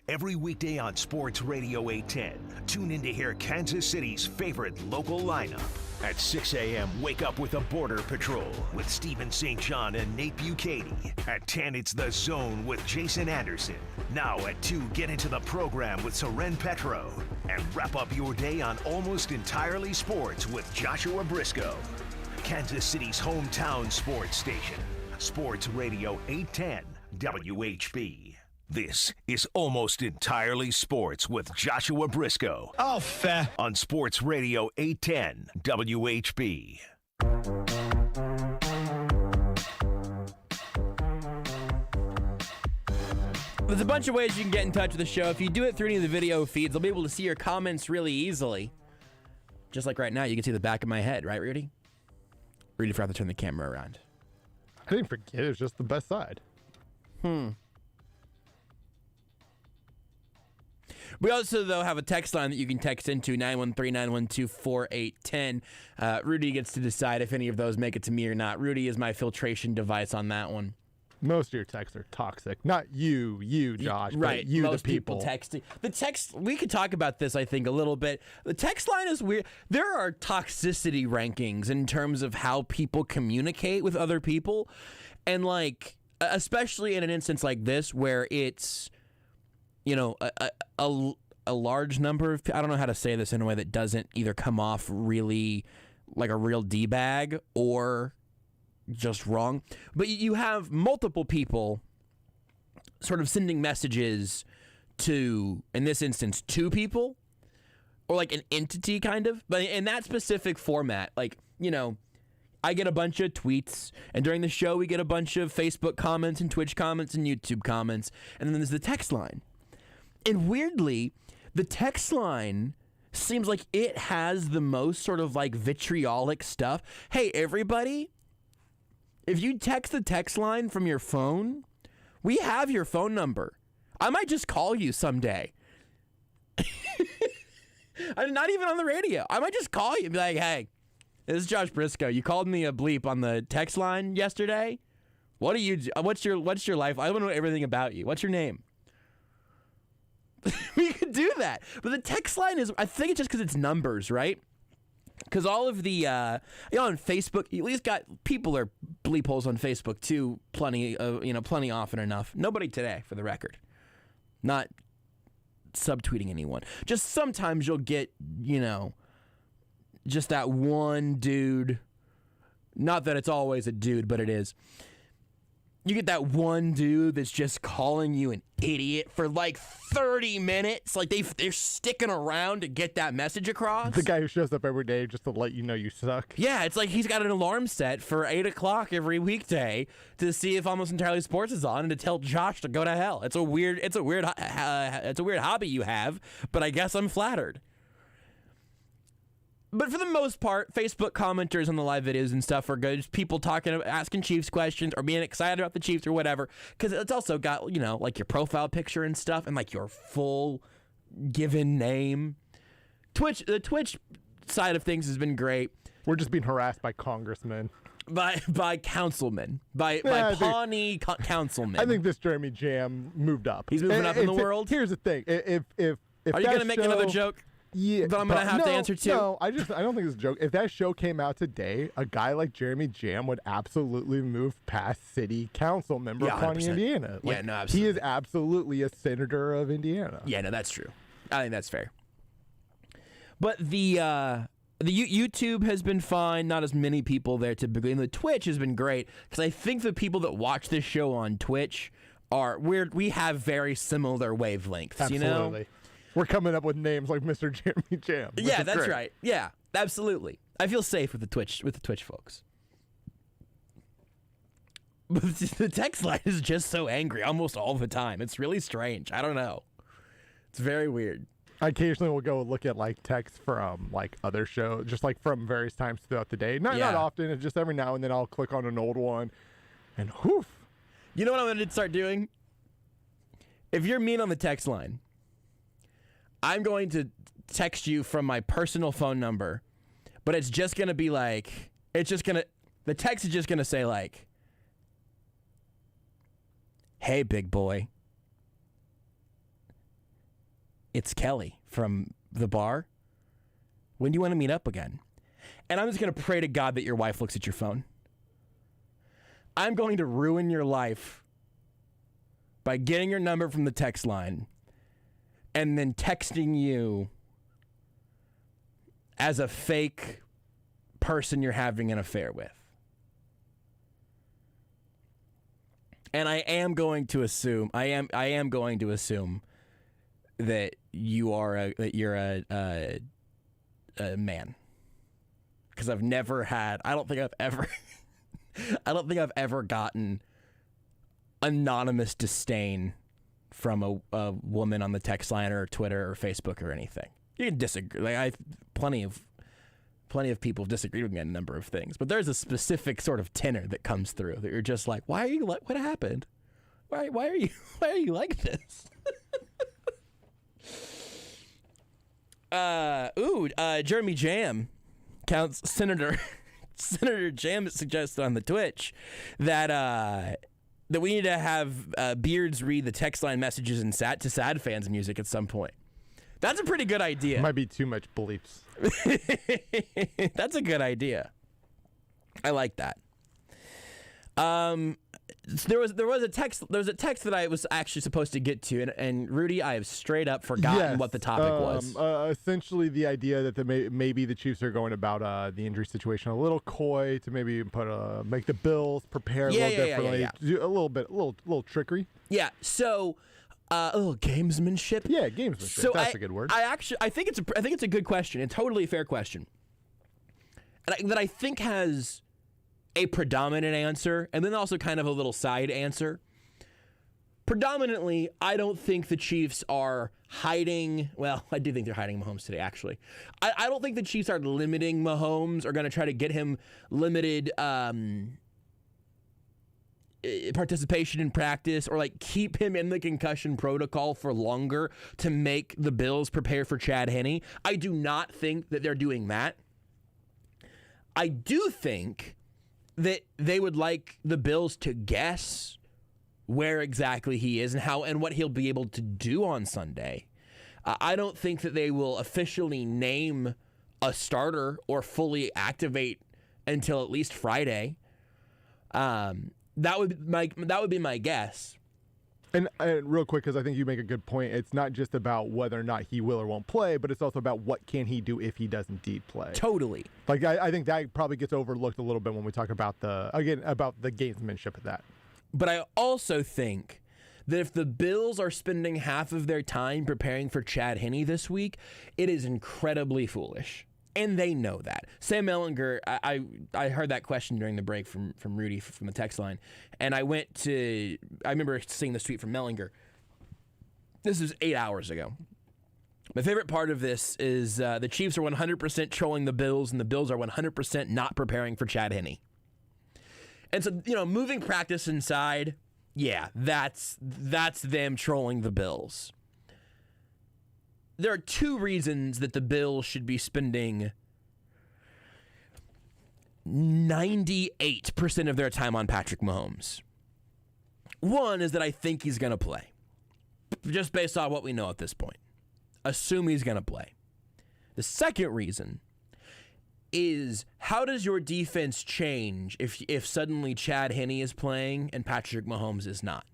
Every weekday on Sports Radio 810, tune in to hear Kansas City's favorite local lineup. At 6 a.m., wake up with the Border Patrol with Stephen St. John and Nate Bucati. At 10, it's The Zone with Jason Anderson. Now at 2, get into the program with Soren Petro. And wrap up your day on Almost Entirely Sports with Joshua Brisco. Kansas City's hometown sports station. Sports Radio 810 WHB. This is Almost Entirely Sports with Joshua Brisco. Oh, fair. On Sports Radio 810 WHB. There's a bunch of ways you can get in touch with the show. If you do it through any of the video feeds, I'll be able to see your comments really easily. Just like right now, you can see the back of my head, right, Rudy? Rudy forgot to turn the camera around. I didn't forget. It was just the best side. We also, though, have a text line that you can text into, 913-912-4810. Rudy gets to decide if any of those make it to me or not. Rudy is my filtration device on that one. Most of your texts are toxic. Not you, Josh, right? But you, most the people. Texting. The text. We could talk about this, I think, a little bit. The text line is weird. There are toxicity rankings in terms of how people communicate with other people, and like, especially in an instance like this where it's, you know, a large number of. I don't know how to say this in a way that doesn't either come off really like a real D-bag or just wrong, but you have multiple people sort of sending messages to, in this instance, two people or like an entity kind of, but in that specific format, like, you know, I get a bunch of tweets, and during the show we get a bunch of Facebook comments and Twitch comments and YouTube comments, and then there's the text line. And weirdly, the text line seems like it has the most sort of like vitriolic stuff. Hey, everybody, if you text the text line from your phone, we have your phone number. I might just call you someday. I'm not even on the radio. I might just call you and be like, hey, this is Josh Brisco. You called me a bleep on the text line yesterday. What do you do? What's your life? I want to know everything about you. What's your name? We could do that. But the text line is, I think it's just because it's numbers, right? Because all of the, you know, on Facebook, you at least got, people are bleep holes on Facebook too, plenty often enough. Nobody today, for the record. Not subtweeting anyone. Just sometimes you'll get, you know, just that one dude. Not that it's always a dude, but it is. You get that one dude that's just calling you an idiot for like 30 minutes. Like they're sticking around to get that message across. The guy who shows up every day just to let you know you suck. Yeah, it's like he's got an alarm set for 8 o'clock every weekday to see if Almost Entirely Sports is on and to tell Josh to go to hell. It's a weird hobby you have, but I guess I'm flattered. But for the most part, Facebook commenters on the live videos and stuff are good. Just people talking, asking Chiefs questions or being excited about the Chiefs or whatever. Because it's also got, you know, like your profile picture and stuff and like your full given name. The Twitch side of things has been great. We're just being harassed by congressmen. By councilmen. By Pawnee councilmen. I think this Jeremy Jam moved up. He's moving up in the world? Here's the thing. If are you going to make another joke? Yeah, but I'm going to have to answer too. No, I don't think it's a joke. If that show came out today, a guy like Jeremy Jam would absolutely move past city council member of Pawnee, Indiana. Like, yeah, no, absolutely. He is absolutely a senator of Indiana. Yeah, no, that's true. I think that's fair. But the YouTube has been fine. Not as many people there typically. And the Twitch has been great because I think the people that watch this show on Twitch we have very similar wavelengths. Absolutely. You know? We're coming up with names like Mr. Jeremy Jam. Yeah, that's right. Yeah, absolutely. I feel safe with the Twitch folks. But the text line is just so angry almost all the time. It's really strange. I don't know. It's very weird. I occasionally will go look at like texts from like other shows, just like from various times throughout the day. Not often. It's just every now and then I'll click on an old one, and whoof. You know what I'm going to start doing? If you're mean on the text line, I'm going to text you from my personal phone number, but it's just going to be like, the text is just going to say like, hey, big boy, it's Kelly from the bar. When do you want to meet up again? And I'm just going to pray to God that your wife looks at your phone. I'm going to ruin your life by getting your number from the text line and then texting you as a fake person you're having an affair with. And I am going to assume that you're a man. Because I've never had, I don't think I've ever gotten anonymous disdain from a woman on the text line or Twitter or Facebook or anything. You can disagree. Like plenty of people have disagreed with me on a number of things, but there's a specific sort of tenor that comes through that you're just like, why are you what happened? Why are you like this? Jeremy Jam counts Senator Jam suggested on the Twitch that that we need to have Beards read the text line messages and to Sad Fans music at some point. That's a pretty good idea. Might be too much bleeps. That's a good idea. I like that. There was a text that I was actually supposed to get to, and Rudy, I have straight up forgotten what the topic was. Essentially, the idea that maybe the Chiefs are going about the injury situation a little coy to maybe make the Bills prepare a little differently, a little trickery. Yeah. So, a little gamesmanship. Yeah, gamesmanship. So that's a good word. I think it's a good question, a totally fair question, and that I think has a predominant answer, and then also kind of a little side answer. Predominantly, I don't think the Chiefs are hiding. Well, I do think they're hiding Mahomes today, actually. I don't think the Chiefs are limiting Mahomes or going to try to get him limited participation in practice or like keep him in the concussion protocol for longer to make the Bills prepare for Chad Henne. I do not think that they're doing that. I do think that they would like the Bills to guess where exactly he is and what he'll be able to do on Sunday. I don't think that they will officially name a starter or fully activate until at least Friday. That would be my guess. And real quick, because I think you make a good point, it's not just about whether or not he will or won't play, but it's also about what can he do if he does indeed play. Totally. Like I think that probably gets overlooked a little bit when we talk about the gamesmanship of that. But I also think that if the Bills are spending half of their time preparing for Chad Henne this week, it is incredibly foolish. And they know that. Sam Ellinger, I heard that question during the break from Rudy from the text line, and I remember seeing this tweet from Mellinger. This was 8 hours ago. My favorite part of this is the Chiefs are 100% trolling the Bills, and the Bills are 100% not preparing for Chad Henne. And so, moving practice inside, yeah, that's them trolling the Bills. There are two reasons that the Bills should be spending 98% of their time on Patrick Mahomes. One is that I think he's going to play, just based on what we know at this point. Assume he's going to play. The second reason is, how does your defense change if suddenly Chad Henne is playing and Patrick Mahomes is not?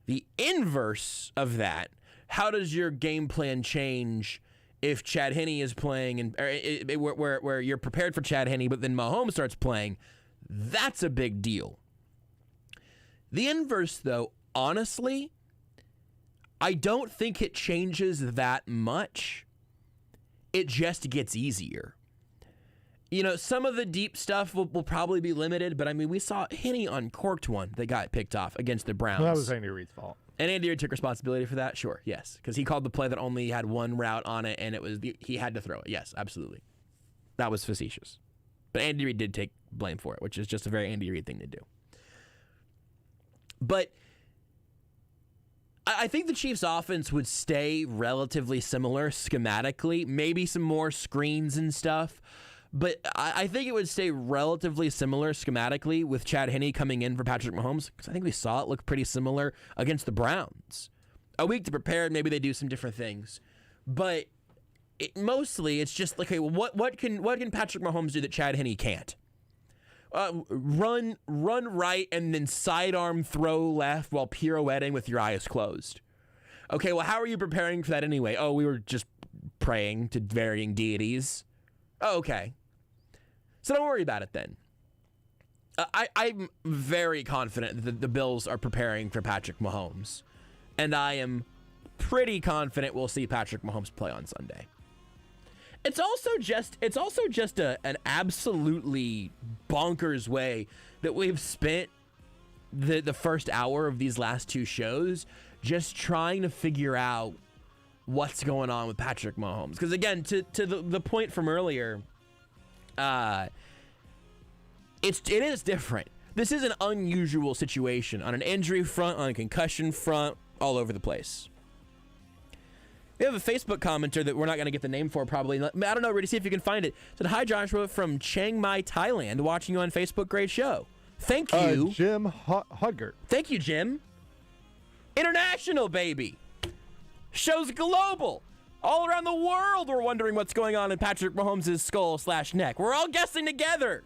The inverse of that, how does your game plan change if Chad Henne is playing where you're prepared for Chad Henne, but then Mahomes starts playing? That's a big deal. The inverse, though, honestly, I don't think it changes that much. It just gets easier. Some of the deep stuff will probably be limited, but we saw Henne uncorked one that got picked off against the Browns. Well, that was Andy Reid's fault. And Andy Reid took responsibility for that? Sure, yes. Because he called the play that only had one route on it, and he had to throw it. Yes, absolutely. That was facetious. But Andy Reid did take blame for it, which is just a very Andy Reid thing to do. But I think the Chiefs' offense would stay relatively similar schematically, maybe some more screens and stuff. But I think it would stay relatively similar schematically with Chad Henne coming in for Patrick Mahomes, because I think we saw it look pretty similar against the Browns. A week to prepare, maybe they do some different things. But mostly it's just like, okay, what can Patrick Mahomes do that Chad Henne can't? Run right and then sidearm throw left while pirouetting with your eyes closed. Okay, well, how are you preparing for that anyway? Oh, we were just praying to varying deities. Oh, okay. So don't worry about it then. I'm very confident that the Bills are preparing for Patrick Mahomes. And I am pretty confident we'll see Patrick Mahomes play on Sunday. It's also just an absolutely bonkers way that we've spent the first hour of these last two shows just trying to figure out what's going on with Patrick Mahomes. Because again, to the point from earlier, it is different. This is an unusual situation on an injury front, on a concussion front, all over the place. We have a Facebook commenter that we're not going to get the name for probably. I don't know, Rudy, see if you can find it. It said, "Hi, Joshua from Chiang Mai, Thailand, watching you on Facebook. Great show. Thank you. Jim Huggert. Thank you, Jim. International, baby. Show's global. All around the world, we're wondering what's going on in Patrick Mahomes' skull/neck. We're all guessing together.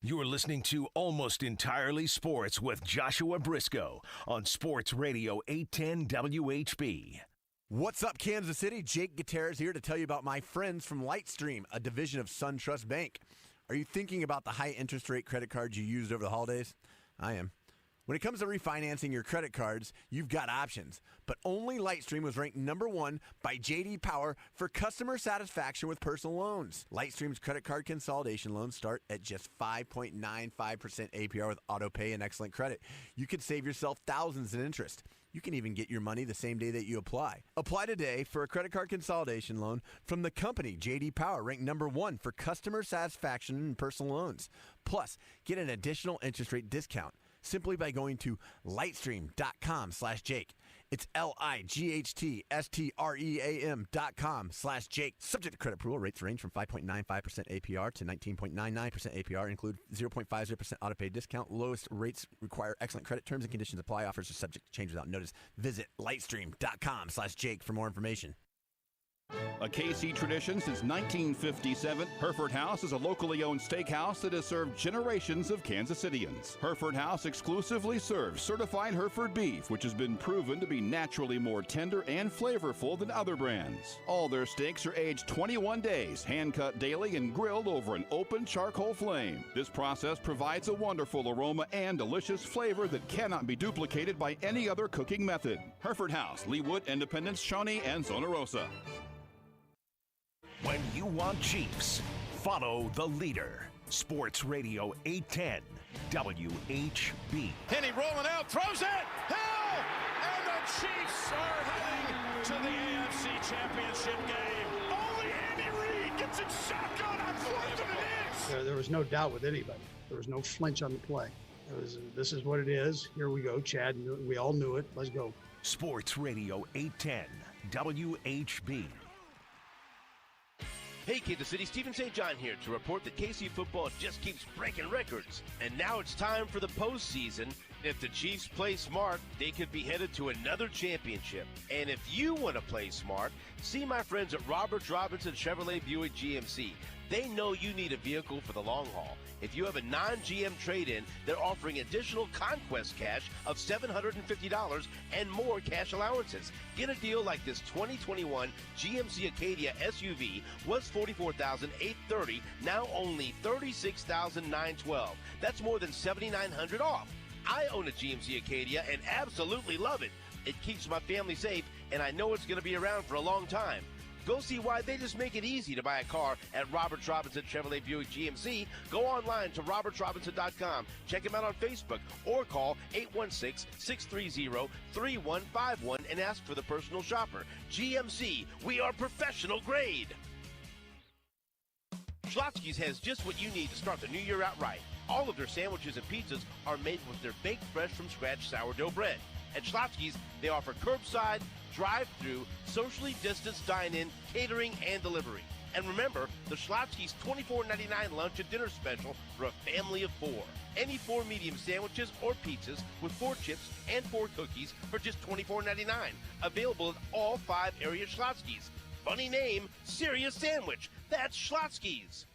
You're listening to Almost Entirely Sports with Joshua Brisco on Sports Radio 810 WHB. What's up, Kansas City? Jake Gutierrez here to tell you about my friends from Lightstream, a division of SunTrust Bank. Are you thinking about the high interest rate credit cards you used over the holidays? I am. When it comes to refinancing your credit cards, you've got options. But only Lightstream was ranked #1 by J.D. Power for customer satisfaction with personal loans. Lightstream's credit card consolidation loans start at just 5.95% APR with autopay and excellent credit. You could save yourself thousands in interest. You can even get your money the same day that you apply. Apply today for a credit card consolidation loan from the company J.D. Power, ranked #1 for customer satisfaction and personal loans. Plus, get an additional interest rate discount simply by going to lightstream.com/Jake. It's lightstream.com/Jake. Subject to credit approval, rates range from 5.95% APR to 19.99% APR. Include 0.50% autopay discount. Lowest rates require excellent credit. Terms and conditions apply. Offers are subject to change without notice. Visit lightstream.com/Jake for more information. A KC tradition since 1957, Hereford House is a locally owned steakhouse that has served generations of Kansas Cityans. Hereford House exclusively serves certified Hereford beef, which has been proven to be naturally more tender and flavorful than other brands. All their steaks are aged 21 days, hand-cut daily, and grilled over an open charcoal flame. This process provides a wonderful aroma and delicious flavor that cannot be duplicated by any other cooking method. Hereford House, Leawood, Independence, Shawnee, and Zona Rosa. When you want Chiefs, follow the leader. Sports Radio 810 WHB. Henny rolling out, throws it, Hill, and the Chiefs are heading to the AFC Championship game. Only Andy Reid gets it shotgun on 4th and an inch. There was no doubt with anybody. There was no flinch on the play. This is what it is. Here we go, Chad. We all knew it. Let's go. Sports Radio 810 WHB. Hey, Kansas City, Stephen St. John here to report that KC football just keeps breaking records. And now it's time for the postseason. If the Chiefs play smart, they could be headed to another championship. And if you want to play smart, see my friends at Roberts Robinson Chevrolet Buick GMC. They know you need a vehicle for the long haul. If you have a non-GM trade-in, they're offering additional conquest cash of $750 and more cash allowances. Get a deal like this 2021 GMC Acadia SUV was $44,830, now only $36,912. That's more than $7,900 off. I own a GMC Acadia and absolutely love it. It keeps my family safe, and I know it's going to be around for a long time. Go see why they just make it easy to buy a car at Roberts Robinson Chevrolet Buick GMC. Go online to robertsrobinson.com. Check them out on Facebook or call 816-630-3151 and ask for the personal shopper. GMC, we are professional grade. Schlotzsky's has just what you need to start the new year out right. All of their sandwiches and pizzas are made with their baked fresh from scratch sourdough bread. At Schlotzsky's, they offer curbside, drive-through, socially distanced dine-in, catering, and delivery. And remember, the Schlotzsky's $24.99 lunch and dinner special for a family of 4. Any 4 medium sandwiches or pizzas with 4 chips and 4 cookies for just $24.99. Available at all 5 area Schlotzsky's. Funny name, serious sandwich. That's Schlotzsky's.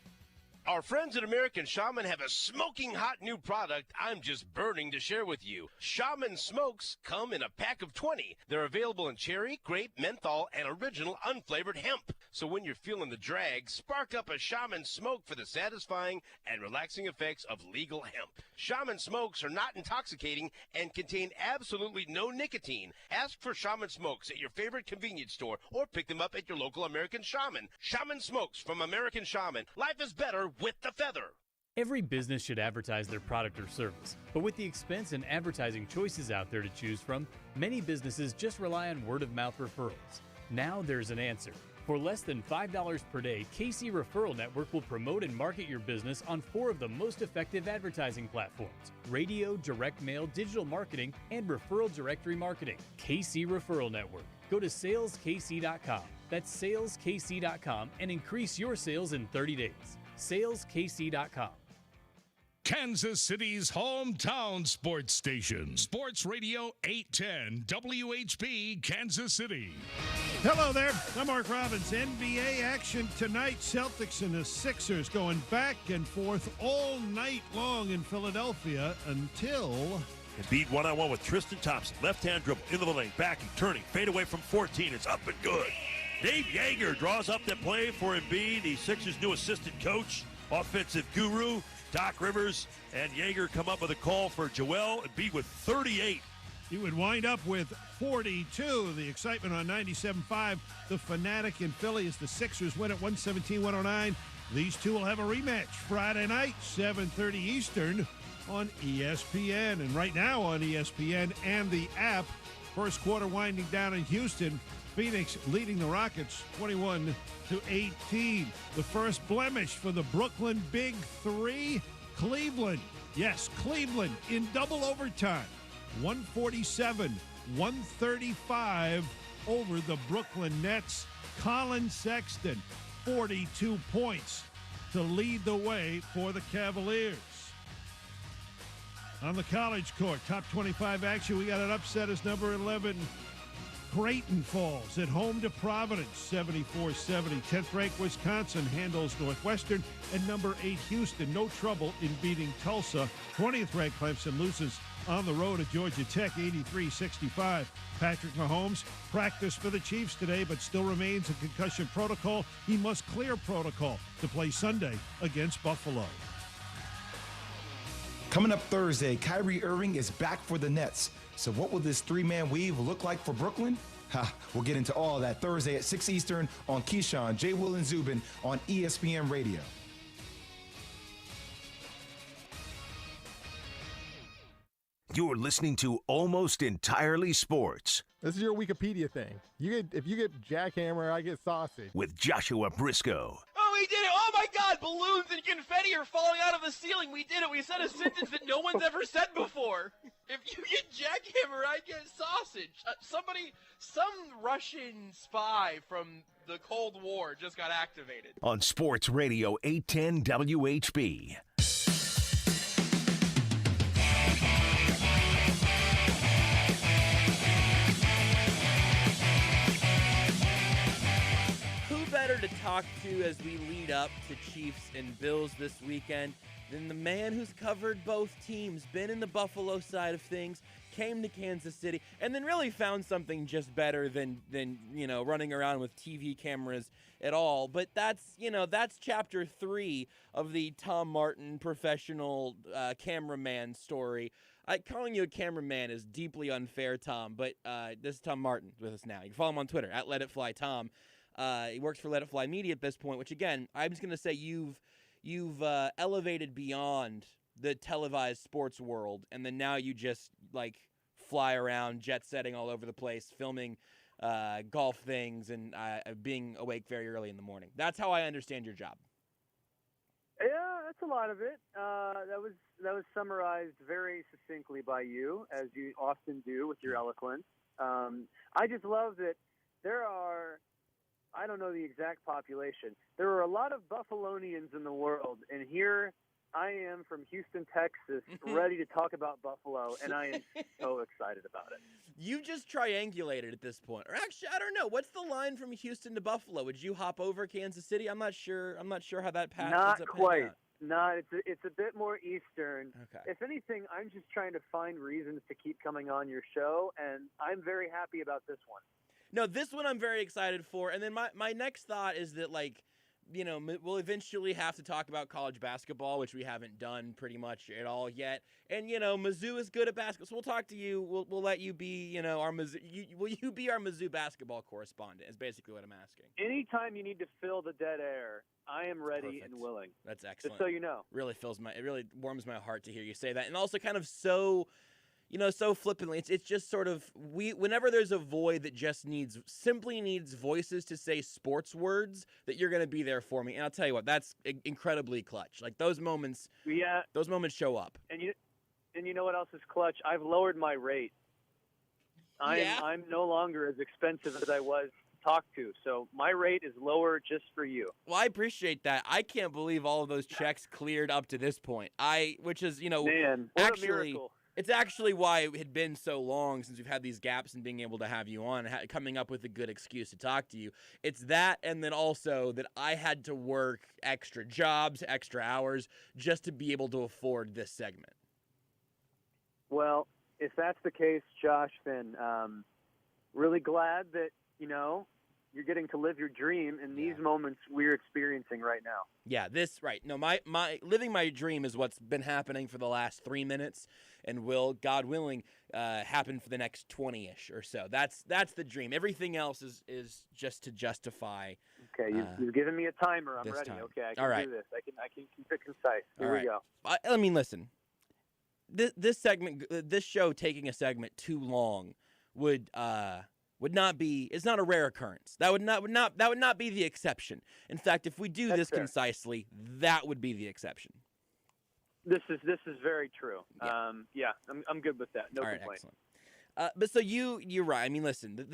Our friends at American Shaman have a smoking hot new product I'm just burning to share with you. Shaman Smokes come in a pack of 20. They're available in cherry, grape, menthol, and original unflavored hemp. So when you're feeling the drag, spark up a Shaman Smoke for the satisfying and relaxing effects of legal hemp. Shaman Smokes are not intoxicating and contain absolutely no nicotine. Ask for Shaman Smokes at your favorite convenience store or pick them up at your local American Shaman. Shaman Smokes from American Shaman. Life is better with the feather. Every business should advertise their product or service, but with the expense and advertising choices out there to choose from, many businesses just rely on word-of-mouth referrals. Now there's an answer. For less than $5 per day, KC Referral Network will promote and market your business on 4 of the most effective advertising platforms: radio, direct mail, digital marketing, and referral directory marketing. KC Referral Network. Go to saleskc.com. That's saleskc.com and increase your sales in 30 days. saleskc.com. Kansas City's hometown sports station. Sports Radio 810 WHB Kansas City. Hello there. I'm Mark Robbins. NBA action tonight. Celtics and the Sixers going back and forth all night long in Philadelphia until... Embiid one-on-one with Tristan Thompson. Left-hand dribble into the lane. Backing, turning. Fade away from 14. It's up and good. Dave Yeager draws up the play for Embiid. The Sixers' new assistant coach, offensive guru. Doc Rivers and Yeager come up with a call for Joel Embiid with 38. He would wind up with 42. The excitement on 97.5. The Fanatic in Philly as the Sixers win at 117-109. These two will have a rematch Friday night, 7:30 Eastern on ESPN. And right now on ESPN and the app, first quarter winding down in Houston. Phoenix leading the Rockets 21-18. The first blemish for the Brooklyn Big Three, Cleveland. Yes, Cleveland in double overtime. 147-135 over the Brooklyn Nets. Colin Sexton, 42 points to lead the way for the Cavaliers. On the college court, top 25 action, we got an upset as number 11. Creighton falls at home to Providence, 74-70. 10th ranked Wisconsin handles Northwestern, and number 8 Houston, no trouble in beating Tulsa. 20th ranked Clemson loses on the road at Georgia Tech, 83-65. Patrick Mahomes practiced for the Chiefs today, but still remains in concussion protocol. He must clear protocol to play Sunday against Buffalo. Coming up Thursday, Kyrie Irving is back for the Nets. So what will this three-man weave look like for Brooklyn? We'll get into all that Thursday at 6 Eastern on Keyshawn, J. Will, and Zubin on ESPN Radio. You're listening to Almost Entirely Sports. This is your Wikipedia thing. If you get jackhammer, I get sausage. With Joshua Brisco. Oh, we did it! Oh my God! Balloons and confetti are falling out of the ceiling. We did it. We said a sentence that no one's ever said before. If you get jackhammer, I get sausage. Some Russian spy from the Cold War just got activated. On Sports Radio 810 WHB. To talk to as we lead up to Chiefs and Bills this weekend than the man who's covered both teams, been in the Buffalo side of things, came to Kansas City, and then really found something just better than running around with TV cameras at all. But that's chapter 3 of the Tom Martin professional cameraman story. Calling you a cameraman is deeply unfair, Tom, but this is Tom Martin with us now. You can follow him on Twitter at LetItFlyTom. He works for Let It Fly Media at this point, which, again, I'm just going to say you've elevated beyond the televised sports world, and then now you just, fly around, jet-setting all over the place, filming golf things, and being awake very early in the morning. That's how I understand your job. Yeah, that's a lot of it. That was summarized very succinctly by you, as you often do with your eloquence. I just love that there are... I don't know the exact population. There are a lot of Buffalonians in the world, and here I am from Houston, Texas, ready to talk about Buffalo, and I am so excited about it. You just triangulated at this point. Or actually, I don't know. What's the line from Houston to Buffalo? Would you hop over Kansas City? I'm not sure how that path Not quite. No, it's a bit more eastern. Okay. If anything, I'm just trying to find reasons to keep coming on your show, and I'm very happy about this one. No, this one I'm very excited for. And then my next thought is that, we'll eventually have to talk about college basketball, which we haven't done pretty much at all yet. And, Mizzou is good at basketball. So we'll talk to you. We'll let you be, our Mizzou. Will you be our Mizzou basketball correspondent is basically what I'm asking. Anytime you need to fill the dead air, I am ready Perfect. And willing. That's excellent. Just so you know. It really warms my heart to hear you say that. And also kind of so flippantly, it's just sort of, whenever there's a void that just simply needs voices to say sports words, that you're going to be there for me. And I'll tell you what, that's incredibly clutch. Those moments, those moments show up. And you know what else is clutch? I've lowered my rate. I'm no longer as expensive as I was talk to. So my rate is lower just for you. Well, I appreciate that. I can't believe all of those checks cleared up to this point. Which is, Man, what actually, a miracle. It's actually why it had been so long since we've had these gaps in being able to have you on, coming up with a good excuse to talk to you. It's that, and then also that I had to work extra jobs, extra hours, just to be able to afford this segment. Well, if that's the case, Josh, then really glad that, you're getting to live your dream in these moments we're experiencing right now. Yeah, right. No, my living my dream is what's been happening for the last 3 minutes and will, God willing, happen for the next 20-ish or so. That's the dream. Everything else is just to justify. Okay, you've given me a timer. I'm ready. Time. Okay, I can All right. do this. I can keep it concise. Here we go. I mean, listen. This segment, this show taking a segment too long would not be. It's not a rare occurrence. That would not be the exception. In fact, if we do this concisely, that would be the exception. This is very true. Yeah, I'm good with that. No complaint. Excellent. But so you're right. I mean, listen,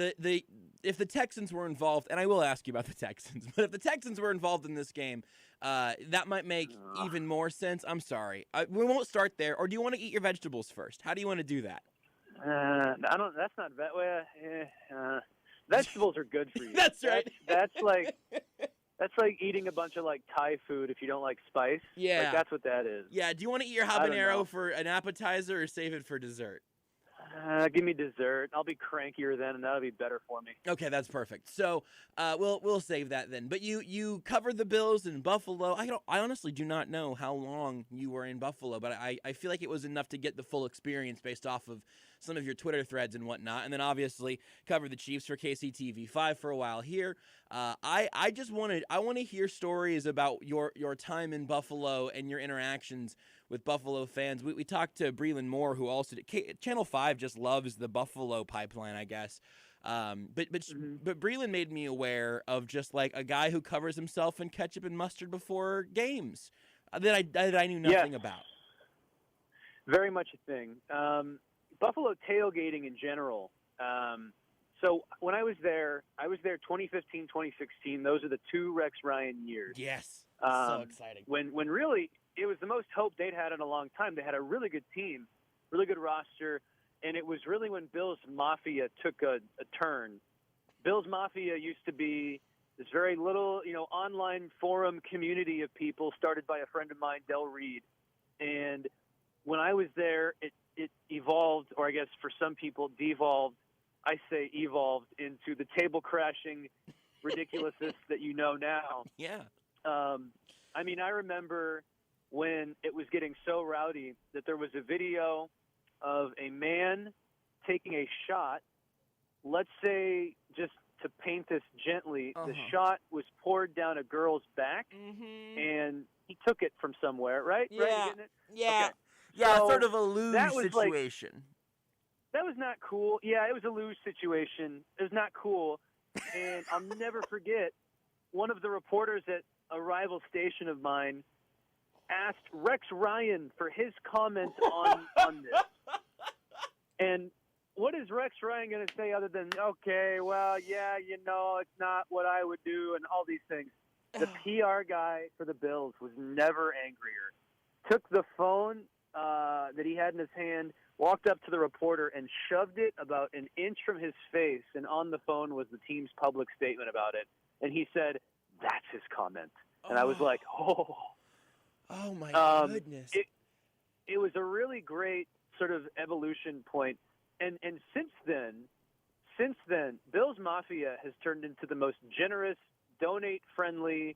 if the Texans were involved, and I will ask you about the Texans, but if the Texans were involved in this game, that might make even more sense. I'm sorry. We won't start there. Or do you want to eat your vegetables first? How do you want to do that? I don't. That's not vegetables are good for you. That's right. That's like eating a bunch of Thai food if you don't like spice. Yeah, that's what that is. Yeah. Do you want to eat your habanero for an appetizer or save it for dessert? Give me dessert. I'll be crankier then, and that'll be better for me. Okay, that's perfect. So, we'll save that then. But you covered the Bills in Buffalo. I honestly do not know how long you were in Buffalo, but I feel like it was enough to get the full experience based off of some of your Twitter threads and whatnot. And then obviously covered the Chiefs for KCTV5 for a while here. I want to hear stories about your time in Buffalo and your interactions with Buffalo fans. We talked to Breland Moore, who also Channel 5 just loves the Buffalo pipeline, I guess. But Breland made me aware of just like a guy who covers himself in ketchup and mustard before games that I knew nothing about. Very much a thing. Buffalo tailgating in general. So when I was there 2015, 2016. Those are the two Rex Ryan years. Yes, so exciting. When really it was the most hope they'd had in a long time. They had a really good team, really good roster, and it was really when Bills Mafia took a turn. Bills Mafia used to be this very little, online forum community of people started by a friend of mine, Del Reid. And when I was there, it evolved, or I guess for some people devolved. I say evolved into the table crashing ridiculousness that you know now. Yeah. I mean, I remember when it was getting so rowdy that there was a video of a man taking a shot. Let's say, just to paint this gently, the shot was poured down a girl's back, and he took it from somewhere, right? Yeah. Right? Isn't it? Yeah. Okay. Yeah, So sort of a lose that was situation. That was not cool. Yeah, it was a lose situation. It was not cool. And I'll never forget, one of the reporters at a rival station of mine asked Rex Ryan for his comments on this. And what is Rex Ryan going to say other than, okay, well, yeah, it's not what I would do and all these things. The PR guy for the Bills was never angrier. Took the phone that he had in his hand, walked up to the reporter and shoved it about an inch from his face, and on the phone was the team's public statement about it. And he said, that's his comment. And I was like, oh. Oh, my goodness. It was a really great sort of evolution point. And since then, Bills Mafia has turned into the most generous, donate-friendly,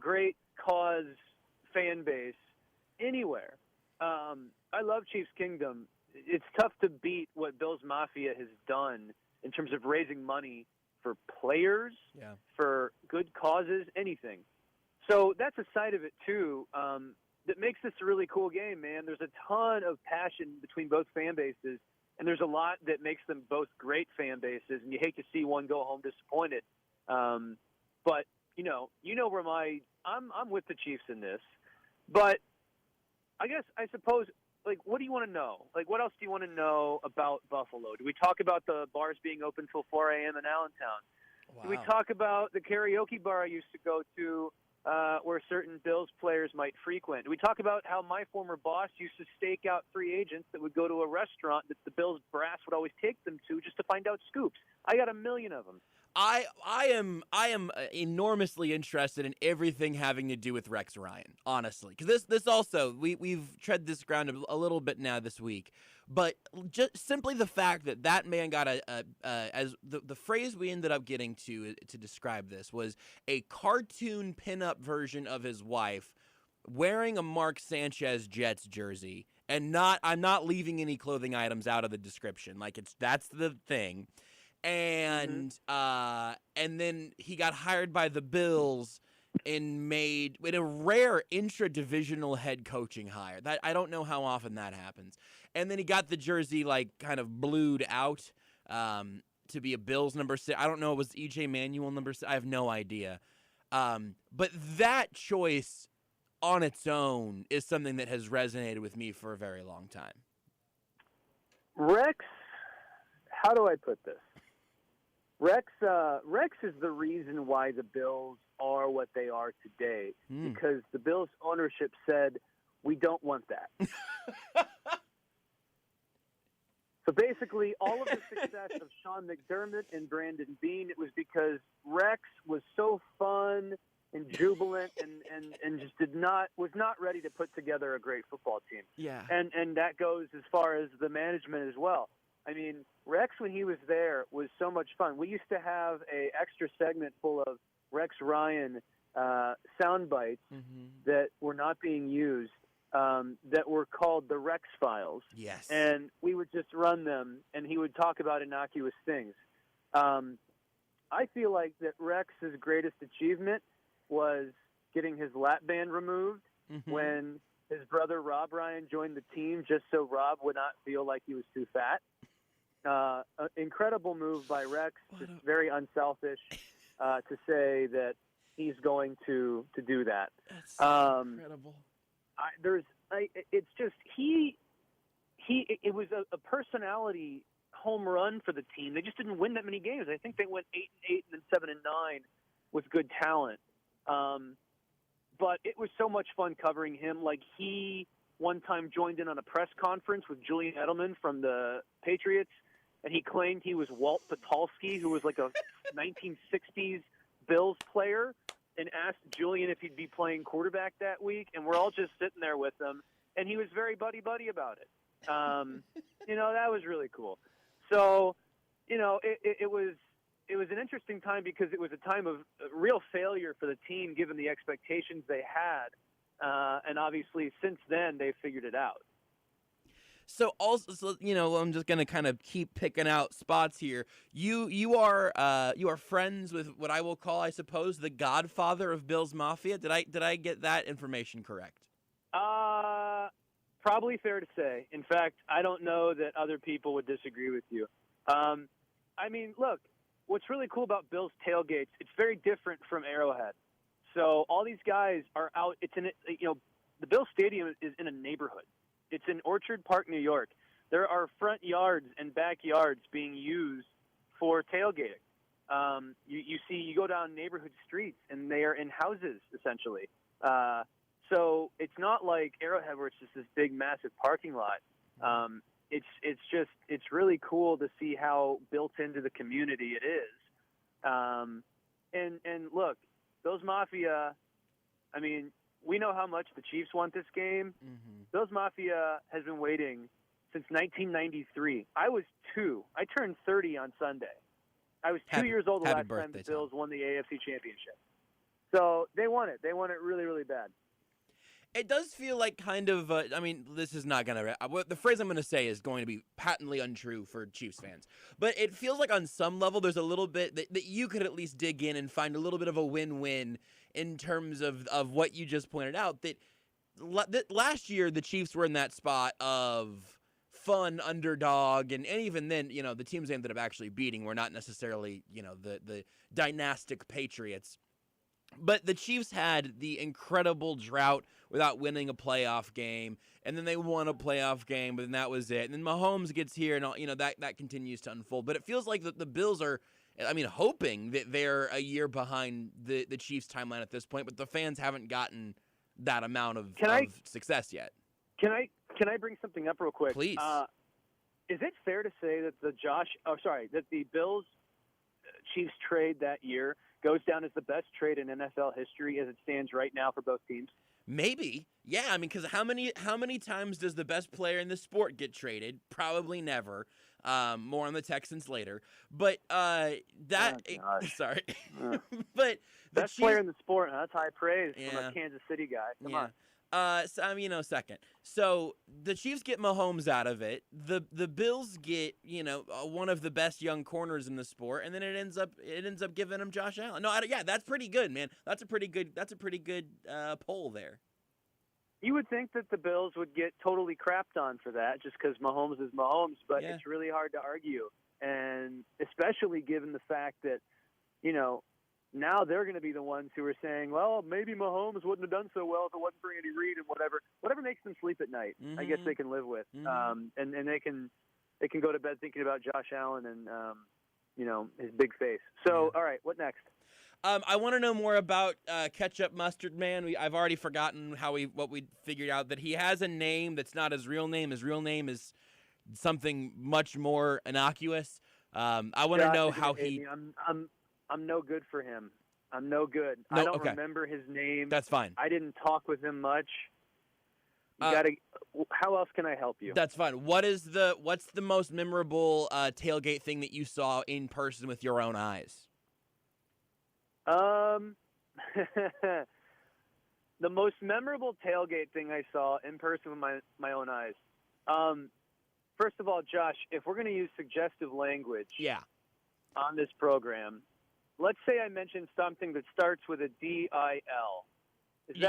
great cause fan base anywhere. I love Chiefs Kingdom. It's tough to beat what Bills Mafia has done in terms of raising money for players, for good causes, anything. So that's a side of it, too, that makes this a really cool game, man. There's a ton of passion between both fan bases, and there's a lot that makes them both great fan bases, and you hate to see one go home disappointed. But, where I'm with the Chiefs in this. But I suppose, what do you want to know? What else do you want to know about Buffalo? Do we talk about the bars being open till 4 a.m. in Allentown? We talk about the karaoke bar I used to go to where certain Bills players might frequent. We talk about how my former boss used to stake out free agents that would go to a restaurant that the Bills brass would always take them to just to find out scoops. I got a million of them. I am enormously interested in everything having to do with Rex Ryan, honestly, because this also we've tread this ground a little bit now this week, but just simply the fact that man got as the phrase we ended up getting to describe this was a cartoon pinup version of his wife wearing a Mark Sanchez Jets jersey, and I'm not leaving any clothing items out of the description, like that's the thing. And and then he got hired by the Bills and made a rare intra-divisional head coaching hire. That I don't know how often that happens. And then he got the jersey like kind of blued out to be a Bills number 6. I don't know. It was E.J. Manuel number 6. I have no idea. But that choice on its own is something that has resonated with me for a very long time. Rex, how do I put this? Rex is the reason why the Bills are what they are today, because the Bills ownership said, we don't want that. So basically, all of the success of Sean McDermott and Brandon Beane, it was because Rex was so fun and jubilant and just was not ready to put together a great football team. Yeah. And that goes as far as the management as well. I mean, Rex, when he was there, was so much fun. We used to have a extra segment full of Rex Ryan sound bites that were not being used that were called the Rex Files. Yes. And we would just run them, and he would talk about innocuous things. I feel like that Rex's greatest achievement was getting his lap band removed when his brother Rob Ryan joined the team just so Rob would not feel like he was too fat. Incredible move by Rex, just very unselfish to say that he's going to do that. That's so incredible. It's just it was a personality home run for the team. They just didn't win that many games. I think they went 8-8 and then 7-9 with good talent. But it was so much fun covering him. Like, he one time joined in on a press conference with Julian Edelman from the Patriots, and he claimed he was Walt Patulski, who was like a 1960s Bills player, and asked Julian if he'd be playing quarterback that week. And we're all just sitting there with him, and he was very buddy-buddy about it. That was really cool. So, it was an interesting time because it was a time of real failure for the team given the expectations they had. And obviously since then they've figured it out. So also, I'm just going to kind of keep picking out spots here. You are friends with what I will call, I suppose, the godfather of Bills Mafia. Did I get that information correct? Probably fair to say. In fact, I don't know that other people would disagree with you. I mean, look, what's really cool about Bills tailgates, it's very different from Arrowhead. So all these guys are out. It's in the Bills Stadium is in a neighborhood. It's in Orchard Park, New York. There are front yards and backyards being used for tailgating. You go down neighborhood streets and they are in houses essentially. So it's not like Arrowhead where it's just this big, massive parking lot. It's really cool to see how built into the community it is. And look, those Mafia, I mean, we know how much the Chiefs want this game. Those Mafia has been waiting since 1993. I was 2. I turned 30 on Sunday. I was 2 years old the last time the Bills won the AFC Championship. So they won it. They won it really, really bad. It does feel like kind of, this is not going to, the phrase I'm going to say is going to be patently untrue for Chiefs fans. But it feels like on some level there's a little bit that you could at least dig in and find a little bit of a win-win in terms of what you just pointed out. That last year the Chiefs were in that spot of fun underdog, and even then, the teams they ended up actually beating were not necessarily, the dynastic Patriots. But the Chiefs had the incredible drought without winning a playoff game, and then they won a playoff game, but then that was it. And then Mahomes gets here, and that continues to unfold. But it feels like the Bills are I mean, hoping that they're a year behind the Chiefs' timeline at this point, but the fans haven't gotten that amount of success yet. Can I bring something up real quick? Please. Is it fair to say that that the Bills Chiefs trade that year goes down as the best trade in NFL history as it stands right now for both teams? Maybe. Yeah, I mean, because how many times does the best player in the sport get traded? Probably never. More on the Texans later. But sorry. But the best player in the sport, that's high praise from a Kansas City guy. Come on. So, I mean, second. So the Chiefs get Mahomes out of it. The Bills get, one of the best young corners in the sport, and then it ends up giving them Josh Allen. No, that's pretty good, man. That's a pretty good poll there. You would think that the Bills would get totally crapped on for that just because Mahomes is Mahomes, but it's really hard to argue, and especially given the fact that, now they're going to be the ones who are saying, well, maybe Mahomes wouldn't have done so well if it wasn't for Andy Reid and whatever makes them sleep at night. I guess they can live with, and they can go to bed thinking about Josh Allen and his big face. So, all right, what next? I want to know more about Ketchup Mustard Man. I've already forgotten what we figured out, that he has a name that's not his real name. His real name is something much more innocuous. I want to know how he. I'm no good for him. I'm no good. I don't remember his name. That's fine. I didn't talk with him much. How else can I help you? That's fine. What's the most memorable tailgate thing that you saw in person with your own eyes? The most memorable tailgate thing I saw in person with my own eyes. First of all, Josh, if we're going to use suggestive language on this program, let's say I mentioned something that starts with a D-I-L. Do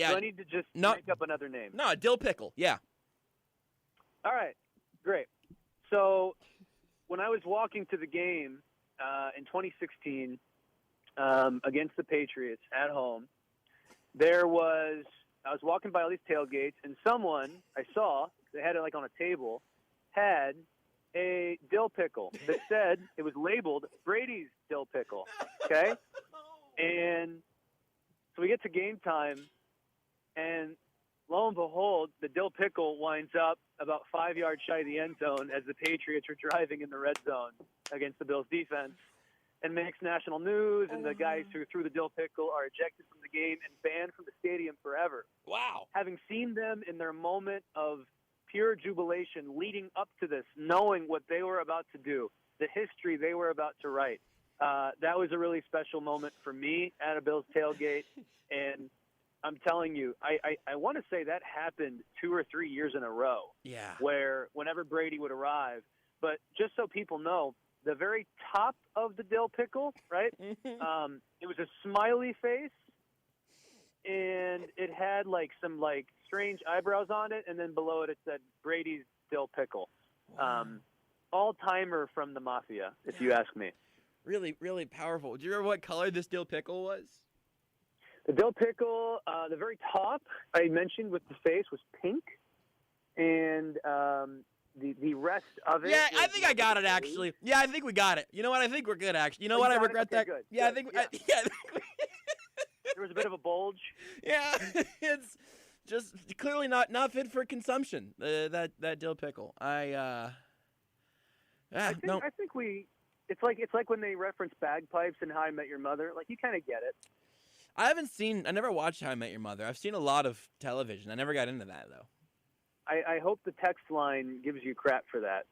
I need to just make up another name? No, dill pickle, yeah. All right, great. So when I was walking to the game in 2016 against the Patriots at home, I was walking by all these tailgates, and someone I saw, they had it like on a table, had a dill pickle that said, it was labeled Brady's dill pickle, okay? And so we get to game time, and lo and behold, the dill pickle winds up about 5 yards shy of the end zone as the Patriots are driving in the red zone against the Bills defense, and makes national news, and the guys who threw the dill pickle are ejected from the game and banned from the stadium forever. Wow. Having seen them in their moment of pure jubilation leading up to this, knowing what they were about to do, the history they were about to write, that was a really special moment for me at a Bills tailgate. And I'm telling you, I want to say that happened 2 or 3 years in a row. Yeah. Where whenever Brady would arrive, but just so people know, the very top of the dill pickle, right? It was a smiley face, and it had some strange eyebrows on it, and then below it said Brady's dill pickle. Wow. All-timer from the Mafia, if you ask me. Really, really powerful. Do you remember what color this dill pickle was? The dill pickle, the very top I mentioned with the face was pink, and the rest of it. Yeah, I think I got it actually. Yeah, I think we got it. You know what? I think we're good actually. You know what? I regret that. Good. Yeah, Good. I think. There was a bit of a bulge. Yeah, it's just clearly not fit for consumption. That dill pickle. I think we. It's like when they reference bagpipes in How I Met Your Mother. Like, you kind of get it. I never watched How I Met Your Mother. I've seen a lot of television. I never got into that though. I hope the text line gives you crap for that.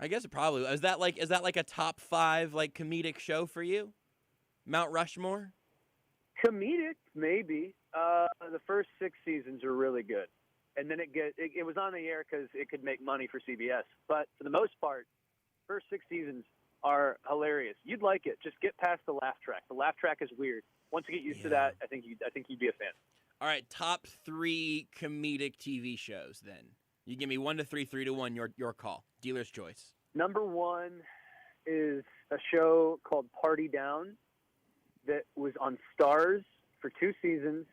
I guess it probably is. That like a top 5 comedic show for you? Mount Rushmore? Comedic, maybe. The first 6 seasons are really good, and then it was on the air because it could make money for CBS. But for the most part, first 6 seasons are hilarious. You'd like it. Just get past the laugh track. The laugh track is weird. Once you get used to that, I think you'd be a fan. All right, top 3 comedic TV shows then. You give me 1 to 3, 3 to 1, your call. Dealer's choice. Number 1 is a show called Party Down that was on Starz for 2 seasons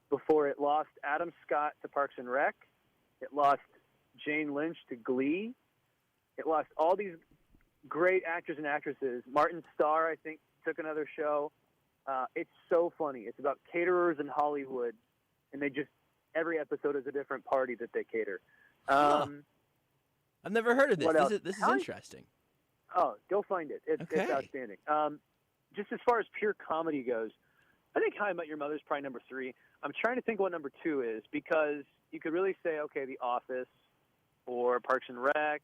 before it lost Adam Scott to Parks and Rec. It lost Jane Lynch to Glee. It lost all these great actors and actresses. Martin Starr, I think, took another show. It's so funny. It's about caterers in Hollywood, and every episode is a different party that they cater. I've never heard of this. This is interesting. Oh, go find it. It's outstanding. Just as far as pure comedy goes, I think How I Met Your Mother is probably number 3. I'm trying to think what number 2 is, because you could really say, okay, The Office or Parks and Rec.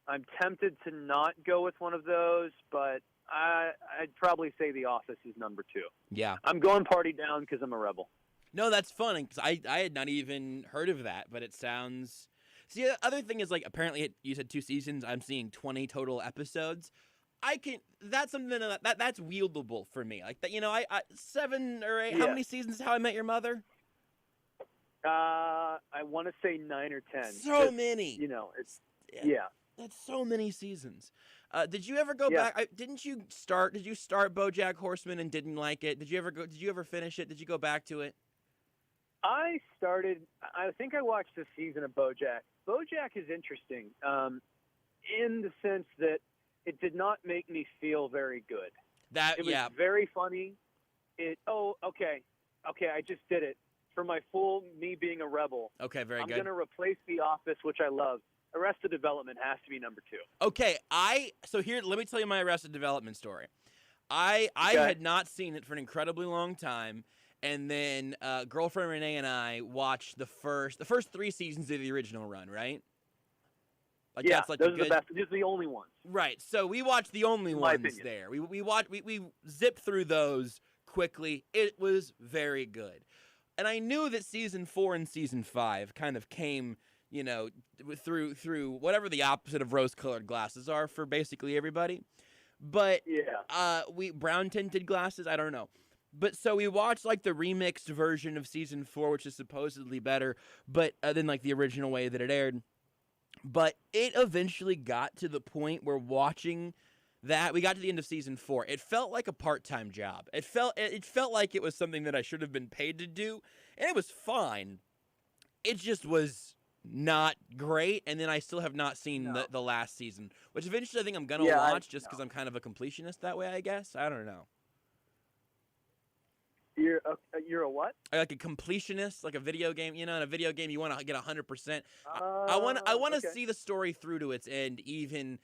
I'm tempted to not go with one of those, but I'd probably say The Office is number 2. Yeah. I'm going party down because I'm a rebel. No, that's fun, because I had not even heard of that, but it sounds... See, the other thing is, like, apparently you said 2 seasons. I'm seeing 20 total episodes. That's something that's wieldable for me. Like, that, 7 or 8. Yeah. How many seasons is How I Met Your Mother? I want to say 9 or 10. So many. It's yeah. That's so many seasons. Did you ever go back? Did you start BoJack Horseman and didn't like it? Did you ever finish it? Did you go back to it? I think I watched a season of BoJack. BoJack is interesting in the sense that it did not make me feel very good. It was very funny. Okay, I just did it. For my full me being a rebel. Okay, very good. I'm going to replace The Office, which I love. Arrested Development has to be number 2. Okay, so here, let me tell you my Arrested Development story. I had not seen it for an incredibly long time, and then girlfriend Renee and I watched the first 3 seasons of the original run, right? Like, yeah, that's like those are the best. These are the only ones. Right. So we watched the only ones there. We zipped through those quickly. It was very good. And I knew that season 4 and season 5 kind of came, through whatever the opposite of rose-colored glasses are for basically everybody. But brown tinted glasses, I don't know. But so we watched like the remixed version of season 4, which is supposedly better, but than like the original way that it aired. But it eventually got to the point where watching that, we got to the end of season 4. It felt like a part-time job. It felt like it was something that I should have been paid to do, and it was fine. It just was not great, and then I still have not seen the last season, which eventually I think I'm going to watch just because I'm kind of a completionist that way, I guess. I don't know. You're a what? Like a completionist, like a video game. In a video game, you want to get 100%. I want to see the story through to its end, even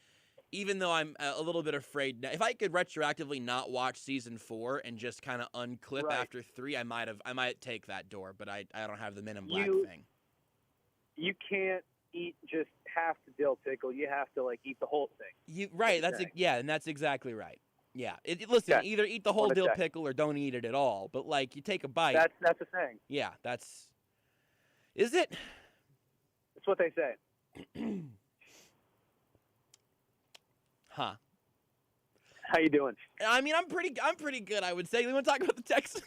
though I'm a little bit afraid now. If I could retroactively not watch season 4 and just kind of unclip after 3, I might take that door, but I don't have the Men in Black thing. You can't eat just half the dill pickle. You have to eat the whole thing. And that's exactly right. Yeah. Listen, either eat the whole dill pickle or don't eat it at all. But you take a bite. That's the thing. Yeah, is it? That's what they say. Huh. How you doing? I mean, I'm pretty good, I would say. You want to talk about the Texans?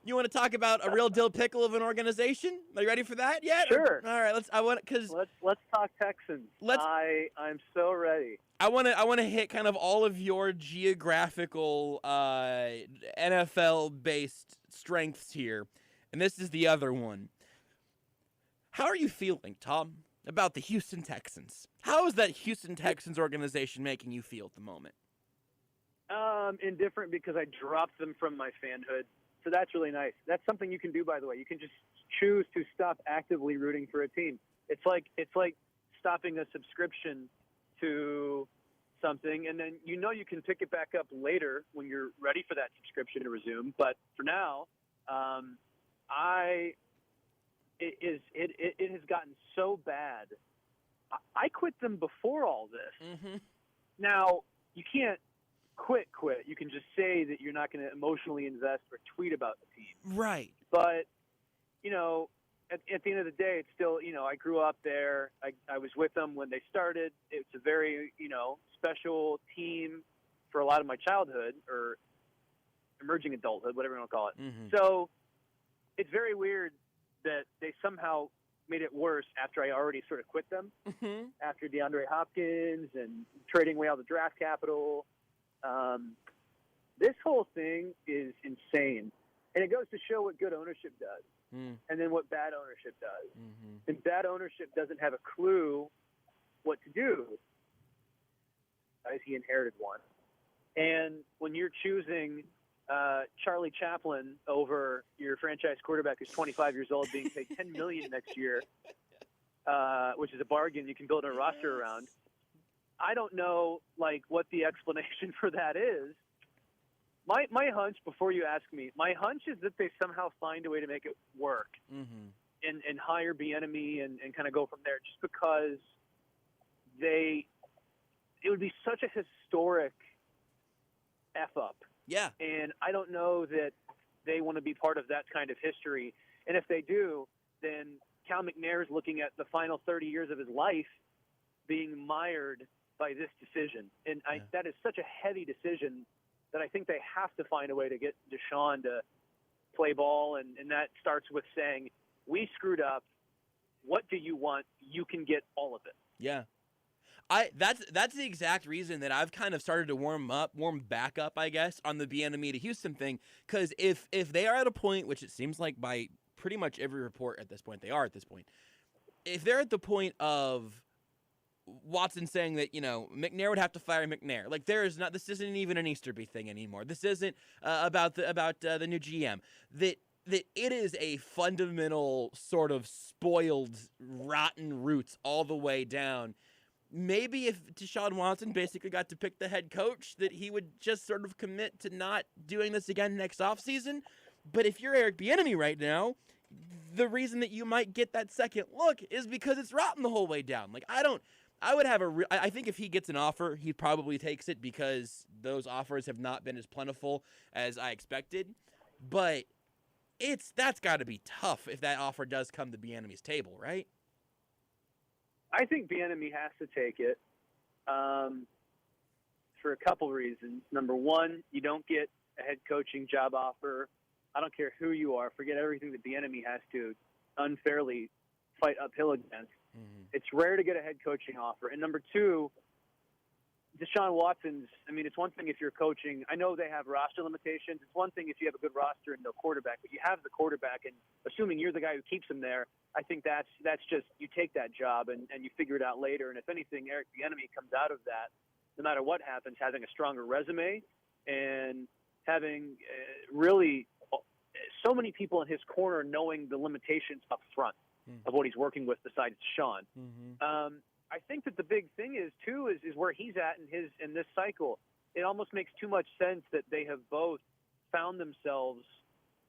You want to talk about a real dill pickle of an organization? Are you ready for that yet? Sure. All right. Let's talk Texans. I'm so ready. I want to hit kind of all of your geographical NFL based strengths here, and this is the other one. How are you feeling, Tom, about the Houston Texans? How is that Houston Texans organization making you feel at the moment? Indifferent, because I dropped them from my fanhood. So that's really nice. That's something you can do, by the way. You can just choose to stop actively rooting for a team. It's like stopping a subscription to something, and then you can pick it back up later when you're ready for that subscription to resume. But for now, it has gotten so bad. I quit them before all this. Mm-hmm. Now, you can't quit. You can just say that you're not going to emotionally invest or tweet about the team. Right. But, at the end of the day, it's still, I grew up there. I was with them when they started. It's a very, special team for a lot of my childhood or emerging adulthood, whatever you want to call it. Mm-hmm. So it's very weird that they somehow made it worse after I already sort of quit them, after DeAndre Hopkins and trading away all the draft capital. This whole thing is insane. And it goes to show what good ownership does and then what bad ownership does. Mm-hmm. And bad ownership doesn't have a clue what to do. He inherited one. And when you're choosing Charlie Chaplin over your franchise quarterback who's 25 years old being paid $10 million next year, which is a bargain you can build a roster around, I don't know, what the explanation for that is. My hunch, before you ask me, my hunch is that they somehow find a way to make it work and hire Bieniemy and kind of go from there, just because it would be such a historic F-up. Yeah. And I don't know that they want to be part of that kind of history. And if they do, then Cal McNair is looking at the final 30 years of his life being mired by this decision. And that is such a heavy decision that I think they have to find a way to get Deshaun to play ball. And that starts with saying, we screwed up. What do you want? You can get all of it. Yeah. That's the exact reason that I've kind of started to warm back up, I guess, on the Bieniemy to Houston thing. Because if they are at a point, which it seems like by pretty much every report at this point, they are at this point. If they're at the point of Watson saying that, McNair would have to fire McNair, this isn't even an Easterby thing anymore. This isn't about the new GM. That it is a fundamental sort of spoiled, rotten roots all the way down. Maybe if Deshaun Watson basically got to pick the head coach, that he would just sort of commit to not doing this again next offseason. But if you're Eric Bieniemy right now, the reason that you might get that second look is because it's rotten the whole way down. I think if he gets an offer, he probably takes it, because those offers have not been as plentiful as I expected. But that's got to be tough if that offer does come to Bieniemy's table, right? I think Bieniemy has to take it for a couple reasons. Number one, you don't get a head coaching job offer. I don't care who you are. Forget everything that Bieniemy has to unfairly fight uphill against. It's rare to get a head coaching offer. And number two, Deshaun Watson's, it's one thing if you're coaching. I know they have roster limitations. It's one thing if you have a good roster and no quarterback, but you have the quarterback, and assuming you're the guy who keeps him there, I think that's just, you take that job and you figure it out later. And if anything, Eric Bieniemy comes out of that, no matter what happens, having a stronger resume and having really so many people in his corner knowing the limitations up front of what he's working with besides Deshaun. I think that the big thing is where he's at in this cycle. It almost makes too much sense that they have both found themselves,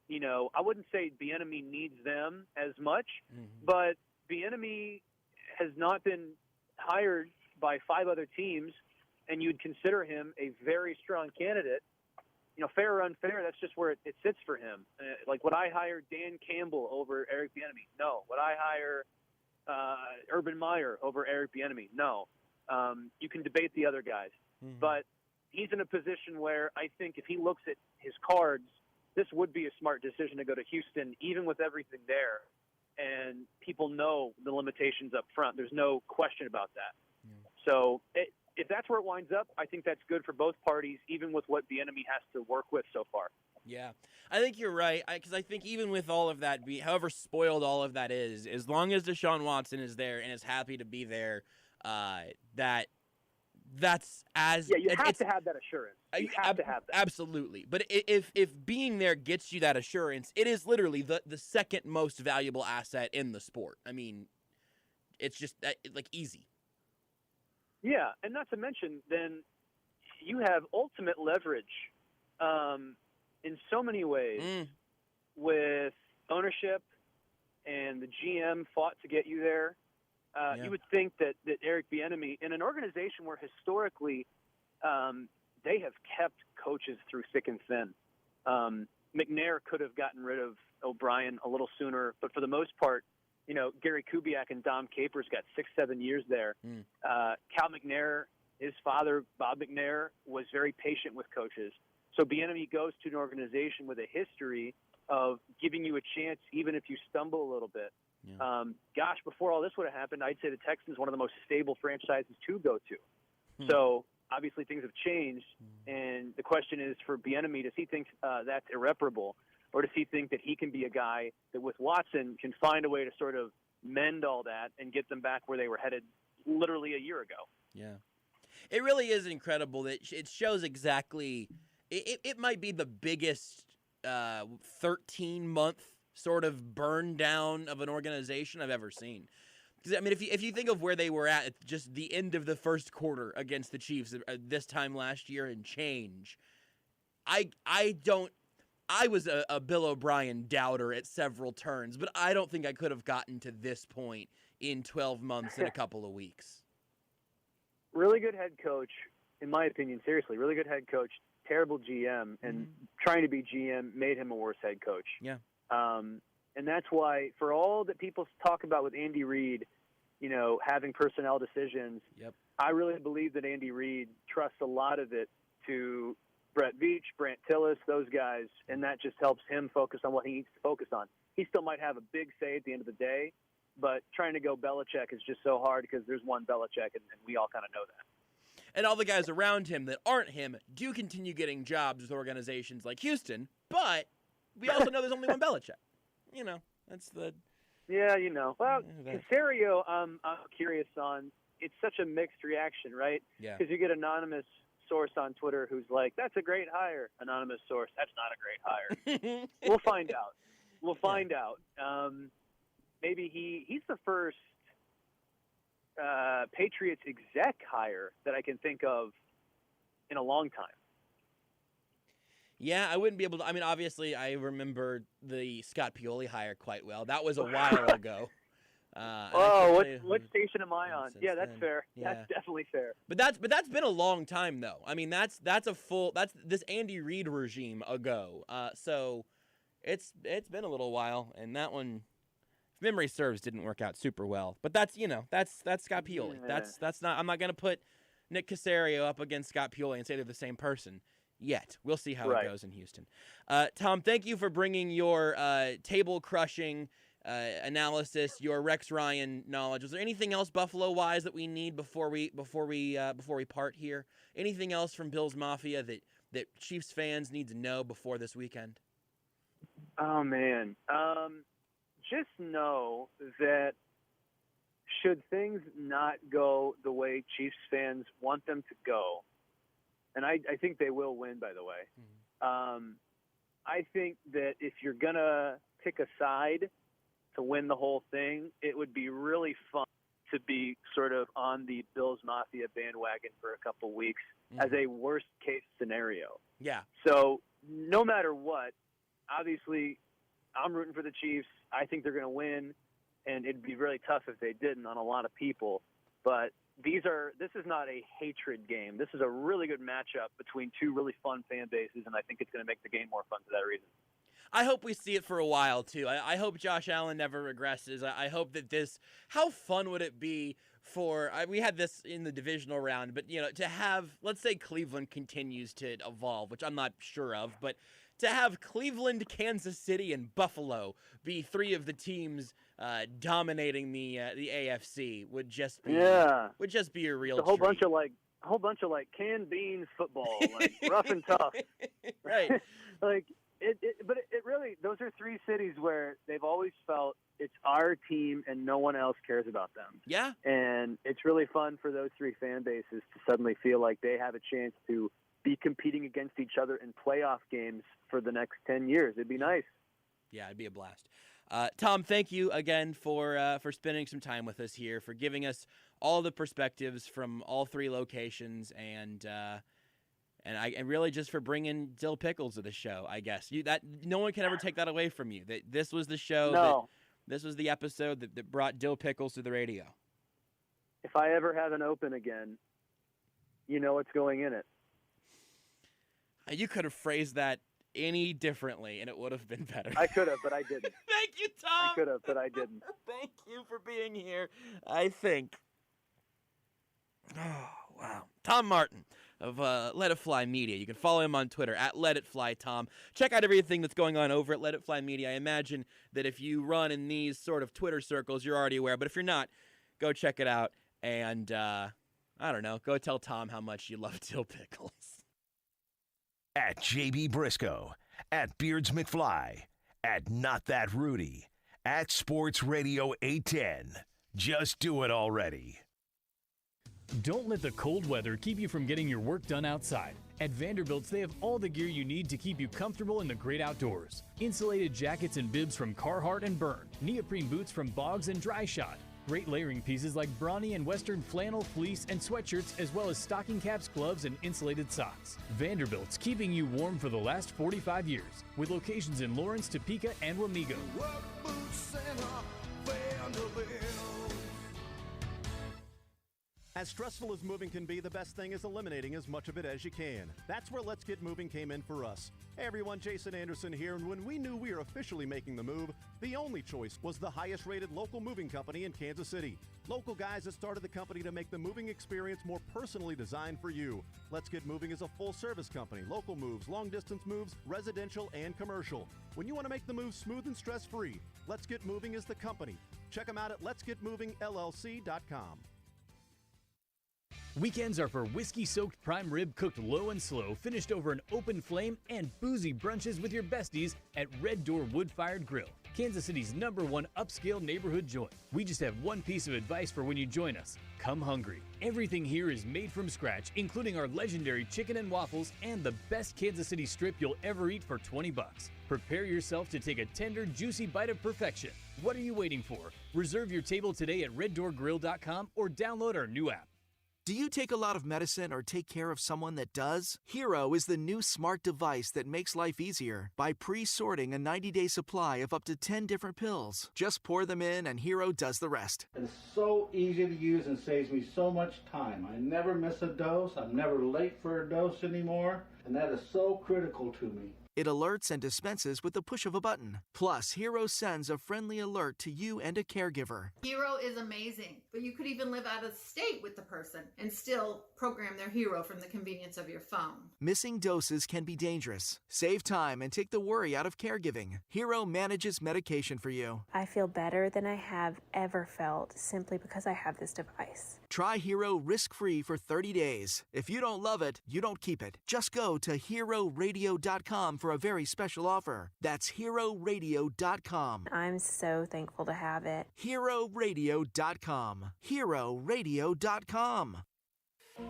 I wouldn't say Bieniemy needs them as much, but Bieniemy has not been hired by 5 other teams, and you'd consider him a very strong candidate. Fair or unfair, that's just where it sits for him. Would I hire Dan Campbell over Eric Bieniemy? No. Would I hire Urban Meyer over Eric Bieniemy? No. You can debate the other guys. But he's in a position where I think if he looks at his cards, this would be a smart decision to go to Houston, even with everything there. And people know the limitations up front. There's no question about that. So if that's where it winds up, I think that's good for both parties, even with what Bieniemy has to work with so far. Yeah, I think you're right, because I think even with all of that, however spoiled all of that is, as long as Deshaun Watson is there and is happy to be there, that's as... Yeah, you have to have that assurance. You have to have that. Absolutely. But if being there gets you that assurance, it is literally the second most valuable asset in the sport. It's just easy. Yeah, and not to mention, then you have ultimate leverage in so many ways with ownership, and the GM fought to get you there. You would think that Eric Bieniemy, in an organization where historically they have kept coaches through thick and thin. McNair could have gotten rid of O'Brien a little sooner, but for the most part, Gary Kubiak and Dom Capers got 6-7 years there. Cal McNair, his father, Bob McNair, was very patient with coaches. So Bieniemy goes to an organization with a history of giving you a chance even if you stumble a little bit. Before all this would have happened, I'd say the Texans one of the most stable franchises to go to. So obviously things have changed, and the question is for Bieniemy, does he think that's irreparable? Or does he think that he can be a guy that with Watson can find a way to sort of mend all that and get them back where they were headed literally a year ago. Yeah. It really is incredible that it shows exactly it might be the biggest 13-month sort of burn down of an organization I've ever seen. Because I mean, if you think of where they were at just the end of the first quarter against the Chiefs this time last year and change, I was a Bill O'Brien doubter at several turns, but I don't think I could have gotten to this point in 12 months and a couple of weeks. Really good head coach, in my opinion, seriously, really good head coach, terrible GM, and trying to be GM made him a worse head coach. Yeah. And that's why, for all that people talk about with Andy Reid, you know, having personnel decisions, I really believe that Andy Reid trusts a lot of it to Brett Veach, Brant Tillis, those guys, and that just helps him focus on what he needs to focus on. He still might have a big say at the end of the day, but trying to go Belichick is just so hard because there's one Belichick, and we all kind of know that. And all the guys around him that aren't him do continue getting jobs with organizations like Houston, but we also know there's only one Belichick. You know, that's the... Yeah, you know. Well, Caserio, I'm curious on. It's such a mixed reaction, right? Yeah. Because you get anonymous source on Twitter who's like, that's a great hire. Anonymous source, that's not a great hire. We'll find out. We'll find out. Maybe he's the first Patriots exec hire that I can think of in a long time. Yeah, I wouldn't be able to. I mean, obviously, I remember the Scott Pioli hire quite well. That was a while ago. What station am I on? Yeah, that's fair. Yeah. That's definitely fair. But that's been a long time, though. I mean, that's this Andy Reid regime ago. So it's been a little while, and that one, if memory serves, didn't work out super well. But that's Scott Pioli. Yeah. That's not. I'm not gonna put Nick Caserio up against Scott Pioli and say they're the same person. Yet. We'll see how it goes in Houston. Tom, thank you for bringing your table-crushing analysis, your Rex Ryan knowledge. Was there anything else Buffalo-wise that we need before we part here? Anything else from Bills Mafia that Chiefs fans need to know before this weekend? Oh, man. Just know that should things not go the way Chiefs fans want them to go, and I think they will win, by the way. I think that if you're going to pick a side to win the whole thing, it would be really fun to be sort of on the Bills Mafia bandwagon for a couple weeks as a worst-case scenario. Yeah. So no matter what, obviously I'm rooting for the Chiefs. I think they're going to win, and it'd be really tough if they didn't on a lot of people. But this is not a hatred game. This is a really good matchup between two really fun fan bases, and I think it's going to make the game more fun for that reason. I hope we see it for a while, too. I hope Josh Allen never regresses. I hope that how fun would it be we had this in the divisional round, but, you know, to have, let's say Cleveland continues to evolve, which I'm not sure of, but to have Cleveland, Kansas City, and Buffalo be three of the teams dominating the AFC would just be a real it's a whole bunch of canned beans football, like rough and tough. Right. But it really, those are three cities where they've always felt it's our team and no one else cares about them. Yeah. And it's really fun for those three fan bases to suddenly feel like they have a chance to be competing against each other in playoff games for the next 10 years. It'd be nice. Yeah, it'd be a blast. Tom, thank you again for spending some time with us here, for giving us all the perspectives from all three locations, and really just for bringing Dill Pickles to the show. I guess no one can ever take that away from you. That this was the show. No. This was the episode that brought Dill Pickles to the radio. If I ever have an open again, you know what's going in it. You could have phrased that any differently, and it would have been better. I could have, but I didn't. Thank you, Tom. I could have, but I didn't. Thank you for being here. I think. Oh, wow. Tom Martin of Let It Fly Media. You can follow him on Twitter at Let It Fly Tom. Check out everything that's going on over at Let It Fly Media. I imagine that if you run in these sort of Twitter circles, you're already aware. But if you're not, go check it out. And, I don't know, go tell Tom how much you love Dill Pickles. At JB Briscoe, at Beards McFly, at Not That Rudy, at Sports Radio 810. Just do it already. Don't let the cold weather keep you from getting your work done outside. At Vanderbilt's, they have all the gear you need to keep you comfortable in the great outdoors. Insulated jackets and bibs from Carhartt and Byrne, neoprene boots from Boggs and Dry Shot, great layering pieces like Brawny and Western flannel, fleece, and sweatshirts, as well as stocking caps, gloves, and insulated socks. Vanderbilt's, keeping you warm for the last 45 years, with locations in Lawrence, Topeka, and Wamego. As stressful as moving can be, the best thing is eliminating as much of it as you can. That's where Let's Get Moving came in for us. Hey everyone, Jason Anderson here, and when we knew we were officially making the move, the only choice was the highest rated local moving company in Kansas City. Local guys that started the company to make the moving experience more personally designed for you. Let's Get Moving is a full service company. Local moves, long distance moves, residential and commercial. When you want to make the move smooth and stress free, Let's Get Moving is the company. Check them out at letsgetmovingllc.com. Weekends are for whiskey-soaked prime rib cooked low and slow, finished over an open flame, and boozy brunches with your besties at Red Door Wood-Fired Grill, Kansas City's #1 upscale neighborhood joint. We just have one piece of advice for when you join us. Come hungry. Everything here is made from scratch, including our legendary chicken and waffles and the best Kansas City strip you'll ever eat for $20. Prepare yourself to take a tender, juicy bite of perfection. What are you waiting for? Reserve your table today at reddoorgrill.com or download our new app. Do you take a lot of medicine or take care of someone that does? Hero is the new smart device that makes life easier by pre-sorting a 90-day supply of up to 10 different pills. Just pour them in and Hero does the rest. It's so easy to use and saves me so much time. I never miss a dose. I'm never late for a dose anymore. And that is so critical to me. It alerts and dispenses with the push of a button. Plus, Hero sends a friendly alert to you and a caregiver. Hero is amazing, but you could even live out of state with the person and still program their Hero from the convenience of your phone. Missing doses can be dangerous. Save time and take the worry out of caregiving. Hero manages medication for you. I feel better than I have ever felt simply because I have this device. Try Hero risk-free for 30 days. If you don't love it, you don't keep it. Just go to HeroRadio.com for a very special offer. That's HeroRadio.com. I'm so thankful to have it. HeroRadio.com. HeroRadio.com.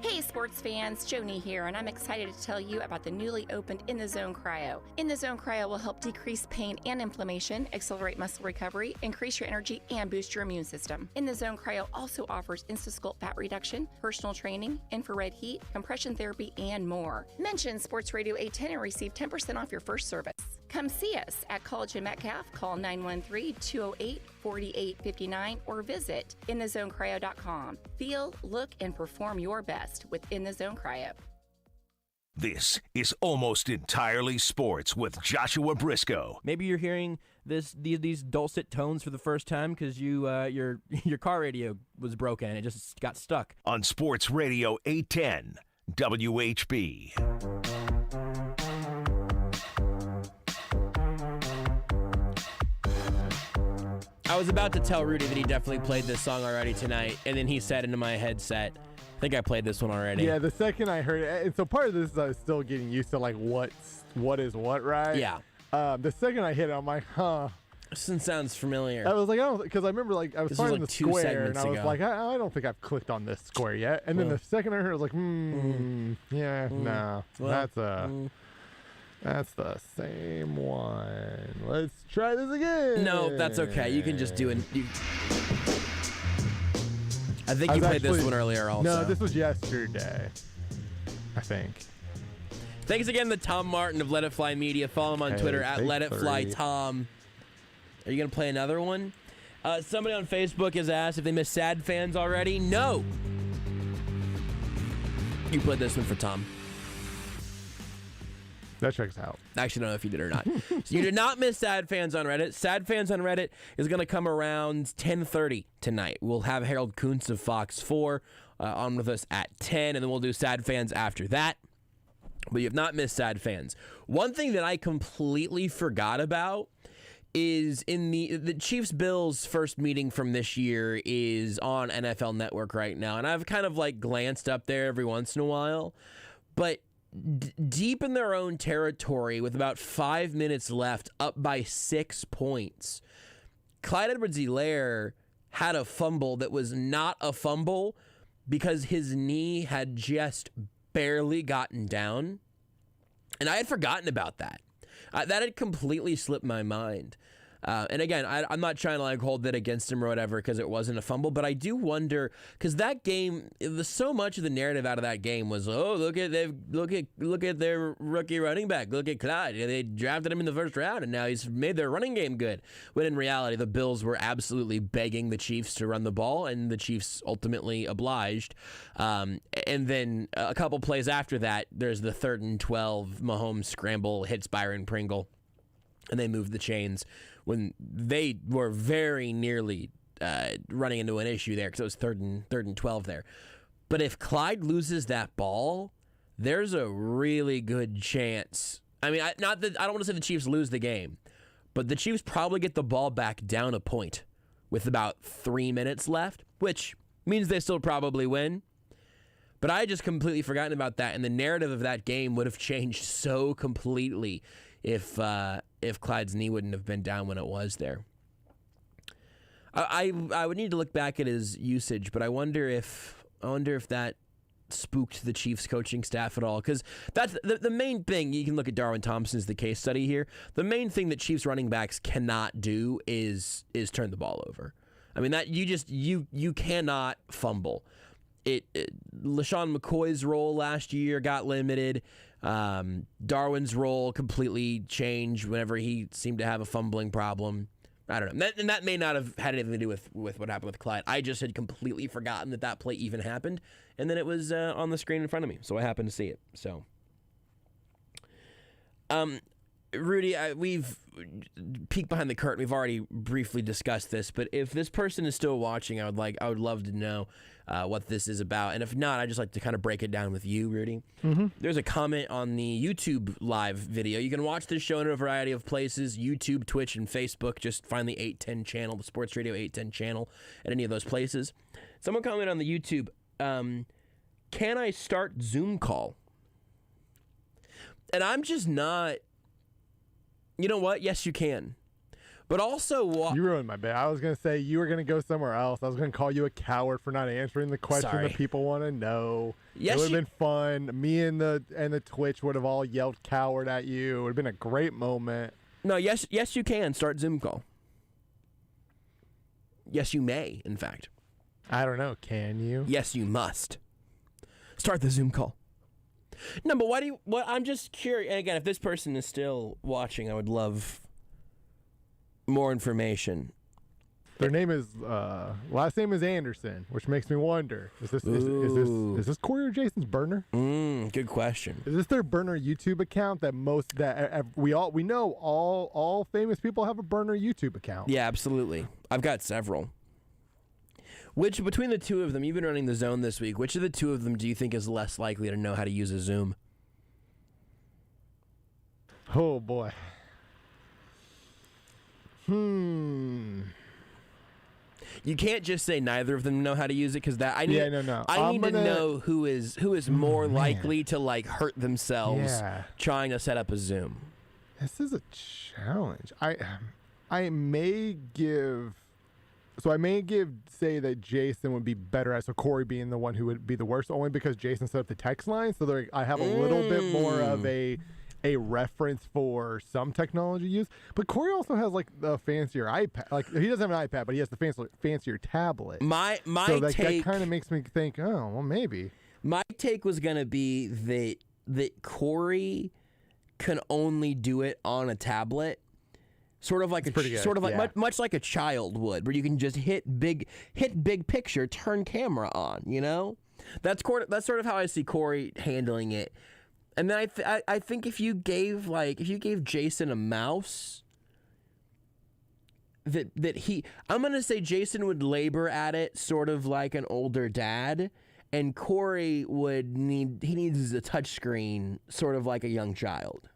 Hey sports fans, Joni here, and I'm excited to tell you about the newly opened In the Zone Cryo. In the Zone Cryo will help decrease pain and inflammation, accelerate muscle recovery, increase your energy, and boost your immune system. In the Zone Cryo also offers Instasculpt fat reduction, personal training, infrared heat, compression therapy, and more. Mention Sports Radio 810 and receive 10% off your first service. Come see us at College and Metcalf. Call 913-208-4859 or visit inthezonecryo.com. Feel, look, and perform your best with In the Zone Cryo. This is Almost Entirely Sports with Joshua Brisco. Maybe you're hearing these dulcet tones for the first time because your car radio was broken and it just got stuck. On Sports Radio 810 WHB. I was about to tell Rudy that he definitely played this song already tonight, and then he said into my headset, I think I played this one already. Yeah, the second I heard it, and so part of this is I was still getting used to, like, what is what, right? Yeah. The second I hit it, I'm like, huh. This one sounds familiar. I was like, I don't, because I remember, like, I was This finding was the like 2 square, and segments I was ago. like, I don't think I've clicked on this square yet. And then the second I heard it, I was like, no, that's the same one. Let's try this again. No, that's okay. You can just do it. I think you played this one earlier also. No, this was yesterday, I think. Thanks again to Tom Martin of Let It Fly Media. Follow him on Twitter at Let It Fly Tom. Are you going to play another one? Somebody on Facebook has asked if they missed Sad Fans already. No. You played this one for Tom. That checks out. I actually don't know if you did or not. So you did not miss Sad Fans on Reddit. Sad Fans on Reddit is going to come around 10:30 tonight. We'll have Harold Kuntz of Fox4 on with us at 10, and then we'll do Sad Fans after that. But you have not missed Sad Fans. One thing that I completely forgot about is in the Chiefs-Bills first meeting from this year is on NFL Network right now, and I've kind of like glanced up there every once in a while, but deep in their own territory with about 5 minutes left, up by 6 points, Clyde Edwards-Helaire had a fumble that was not a fumble, because his knee had just barely gotten down. And I had forgotten about that. That had completely slipped my mind. And again, I'm not trying to like hold that against him or whatever because it wasn't a fumble, but I do wonder because that game, so much of the narrative out of that game was, oh, look at their rookie running back, look at Clyde. They drafted him in the first round, and now he's made their running game good. When in reality, the Bills were absolutely begging the Chiefs to run the ball, and the Chiefs ultimately obliged. And then a couple plays after that, there's the 3rd and 12 Mahomes scramble hits Byron Pringle, and they moved the chains when they were very nearly running into an issue there because it was 3rd and 12 there. But if Clyde loses that ball, there's a really good chance. I mean, I don't want to say the Chiefs lose the game, but the Chiefs probably get the ball back down a point with about 3 minutes left, which means they still probably win. But I had just completely forgotten about that, and the narrative of that game would have changed so completely if Clyde's knee wouldn't have been down when it was there. I would need to look back at his usage, but I wonder if that spooked the Chiefs coaching staff at all, because that's the main thing. You can look at Darwin Thompson as the case study here. The main thing that Chiefs running backs cannot do is turn the ball over. I mean, that you cannot fumble. LaShawn McCoy's role last year got limited. Darwin's role completely changed whenever he seemed to have a fumbling problem. I don't know. And that may not have had anything to do with what happened with Clyde. I just had completely forgotten that play even happened. And then it was on the screen in front of me, so I happened to see it. So, Rudy, we've peeked behind the curtain. We've already briefly discussed this, but if this person is still watching, I would love to know what this is about. And if not, I'd just like to kind of break it down with you, Rudy. Mm-hmm. There's a comment on the YouTube live video. You can watch this show in a variety of places: YouTube, Twitch, and Facebook. Just find the 810 channel, the Sports Radio 810 channel, at any of those places. Someone commented on the YouTube, can I start Zoom call? And I'm just not... You know what? Yes, you can. But also... You ruined my bit. I was going to say you were going to go somewhere else. I was going to call you a coward for not answering the question that people want to know. Yes, it would have been fun. Me and the Twitch would have all yelled coward at you. It would have been a great moment. No, yes, you can start Zoom call. Yes, you may, in fact. I don't know. Can you? Yes, you must. Start the Zoom call. No, but I'm just curious. And again, if this person is still watching, I would love more information. Their name is, last name is Anderson, which makes me wonder, is this Corey or Jason's burner? Good question. Is this their burner YouTube account that we know all famous people have a burner YouTube account? Yeah, absolutely. I've got several. Which, between the two of them, you've been running the Zone this week, which of the two of them do you think is less likely to know how to use a Zoom? Oh, boy. You can't just say neither of them know how to use it, because I need to know who is more likely to like hurt themselves trying to set up a Zoom. This is a challenge. I may say that Jason would be better at, so Corey being the one who would be the worst, only because Jason set up the text line, so I have a little bit more of a reference for some technology use. But Corey also has like the fancier iPad. Like, he doesn't have an iPad, but he has the fancier tablet. My take, that kind of makes me think, oh, well, maybe. My take was gonna be that Corey can only do it on a tablet. Sort of like much like a child would, where you can just hit big picture, turn camera on. You know, that's sort of how I see Corey handling it. And then I think if you gave Jason a mouse, I'm gonna say Jason would labor at it, sort of like an older dad, and Corey needs a touchscreen, sort of like a young child.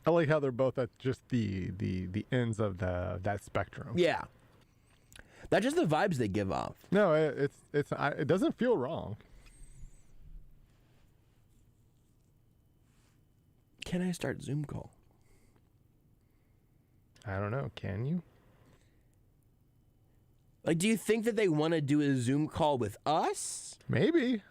I like how they're both at just the ends of that spectrum. Yeah, that's just the vibes they give off. No, it doesn't feel wrong. Can I start Zoom call? I don't know. Can you? Like, do you think that they want to do a Zoom call with us? Maybe.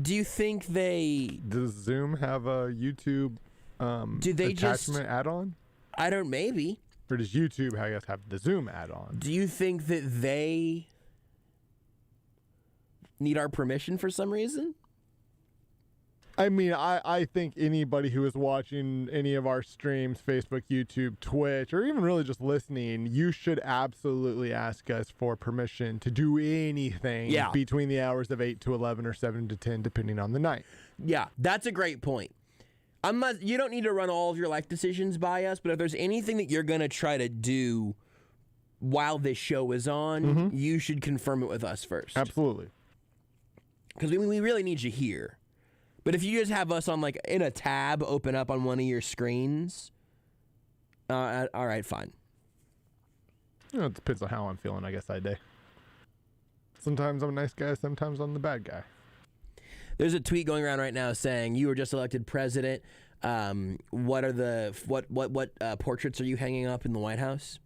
Do you think Does Zoom have a YouTube attachment add-on? I don't. Maybe. Or does YouTube, I guess, have the Zoom add-on? Do you think that they need our permission for some reason? I mean, I think anybody who is watching any of our streams, Facebook, YouTube, Twitch, or even really just listening, you should absolutely ask us for permission to do anything between the hours of 8 to 11 or 7 to 10, depending on the night. Yeah, that's a great point. You don't need to run all of your life decisions by us, but if there's anything that you're going to try to do while this show is on, you should confirm it with us first. Absolutely. Because we really need you here. But if you just have us on, like, in a tab open up on one of your screens, all right, fine. It depends on how I'm feeling, I guess, that day. Sometimes I'm a nice guy, sometimes I'm the bad guy. There's a tweet going around right now saying, you were just elected president. What portraits are you hanging up in the White House?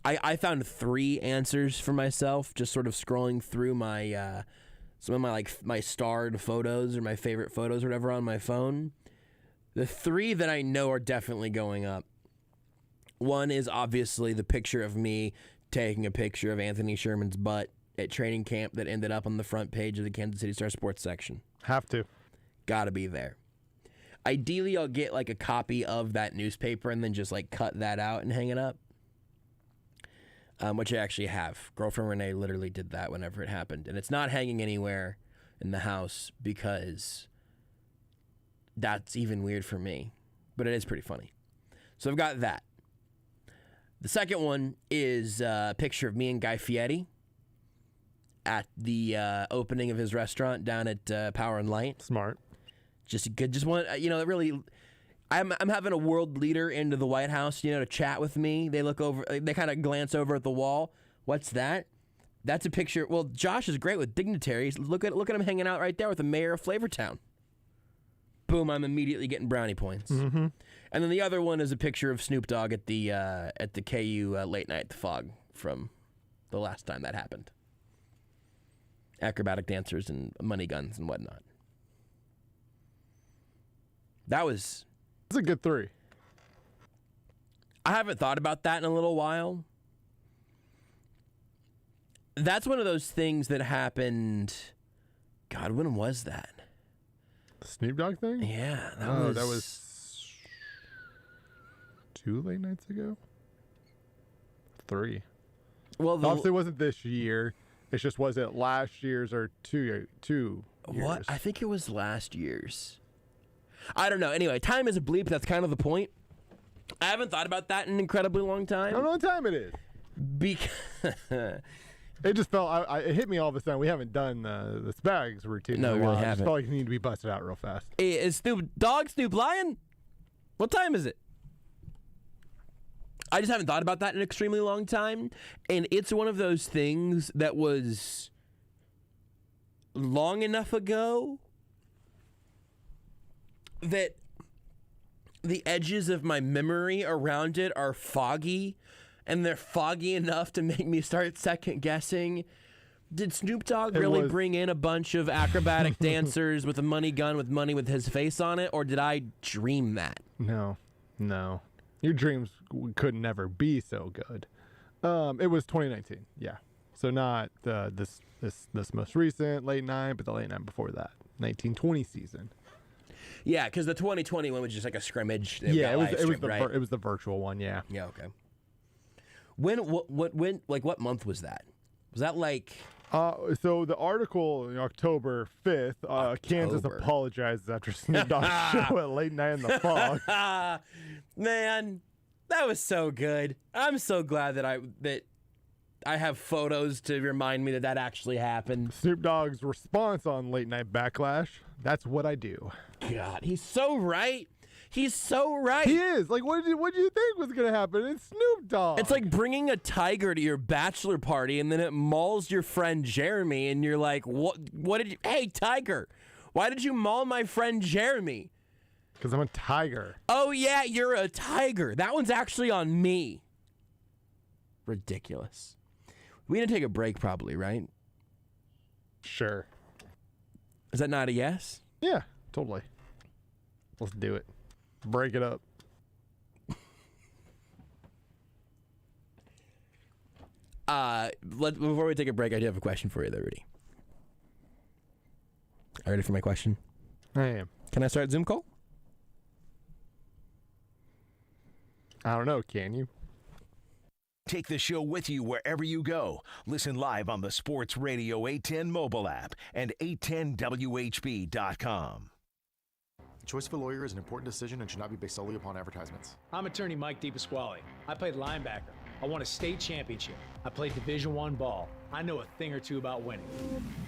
I found 3 answers for myself, just sort of scrolling through my... some of my starred photos or my favorite photos or whatever on my phone. The 3 that I know are definitely going up. One is obviously the picture of me taking a picture of Anthony Sherman's butt at training camp that ended up on the front page of the Kansas City Star Sports section. Have to. Gotta be there. Ideally, I'll get like a copy of that newspaper and then just like cut that out and hang it up. Which I actually have. Girlfriend Renee literally did that whenever it happened. And it's not hanging anywhere in the house because that's even weird for me. But it is pretty funny. So I've got that. The second one is a picture of me and Guy Fieri at the opening of his restaurant down at Power and Light. Smart. Just good. Just one, really... I'm having a world leader into the White House, to chat with me. They look over, they kind of glance over at the wall. What's that? That's a picture. Well, Josh is great with dignitaries. Look at him hanging out right there with the mayor of Flavortown. Boom! I'm immediately getting brownie points. Mm-hmm. And then the other one is a picture of Snoop Dogg at the KU late night at the Fog from the last time that happened. Acrobatic dancers and money guns and whatnot. That's a good 3. I haven't thought about that in a little while. That's one of those things that happened. God, when was that? The Snoop Dogg thing? Yeah. That was 2 late nights ago? 3. Well, obviously it wasn't this year. It just wasn't last year's or 2 years. What? I think it was last year's. I don't know. Anyway, time is a bleep. That's kind of the point. I haven't thought about that in an incredibly long time. I don't know what time it is. Because it just felt. It hit me all of a sudden. We haven't done the Spags routine. No, we really haven't. I just felt like you need to be busted out real fast. Is Snoop Lion? What time is it? I just haven't thought about that in an extremely long time, and it's one of those things that was long enough ago that the edges of my memory around it are foggy, and they're foggy enough to make me start second guessing. Did Snoop Dogg really bring in a bunch of acrobatic dancers with a money gun with money with his face on it, or did I dream that? No. Your dreams could never be so good. It was 2019, yeah. So not this most recent late night, but the late night before that, 1920 season. Yeah, because the 2020 one was just like a scrimmage. Yeah, it was the virtual one. Yeah. Yeah. Okay. When what month was that? Was that like? So the article, October 5th, Kansas apologizes after Snoop Dogg's show at late night in the Fog. Man, that was so good. I'm so glad that I have photos to remind me that actually happened. Snoop Dogg's response on Late Night Backlash, that's what I do. God, he's so right. He's so right. He is. Like, what did you think was going to happen? It's Snoop Dogg. It's like bringing a tiger to your bachelor party and then it mauls your friend Jeremy and you're like, what did you... Hey, tiger, why did you maul my friend Jeremy? Because I'm a tiger. Oh, yeah, you're a tiger. That one's actually on me. Ridiculous. We need to take a break probably, right? Sure. Is that not a yes? Yeah, totally. Let's do it. Break it up. Before we take a break, I do have a question for you, though, Rudy. Are you ready for my question? I am. Can I start Zoom call? I don't know. Can you? Take the show with you wherever you go. Listen live on the Sports Radio 810 mobile app and 810WHB.com. The choice of a lawyer is an important decision and should not be based solely upon advertisements. I'm attorney Mike DePasquale. I played linebacker. I won a state championship. I played Division I ball. I know a thing or two about winning.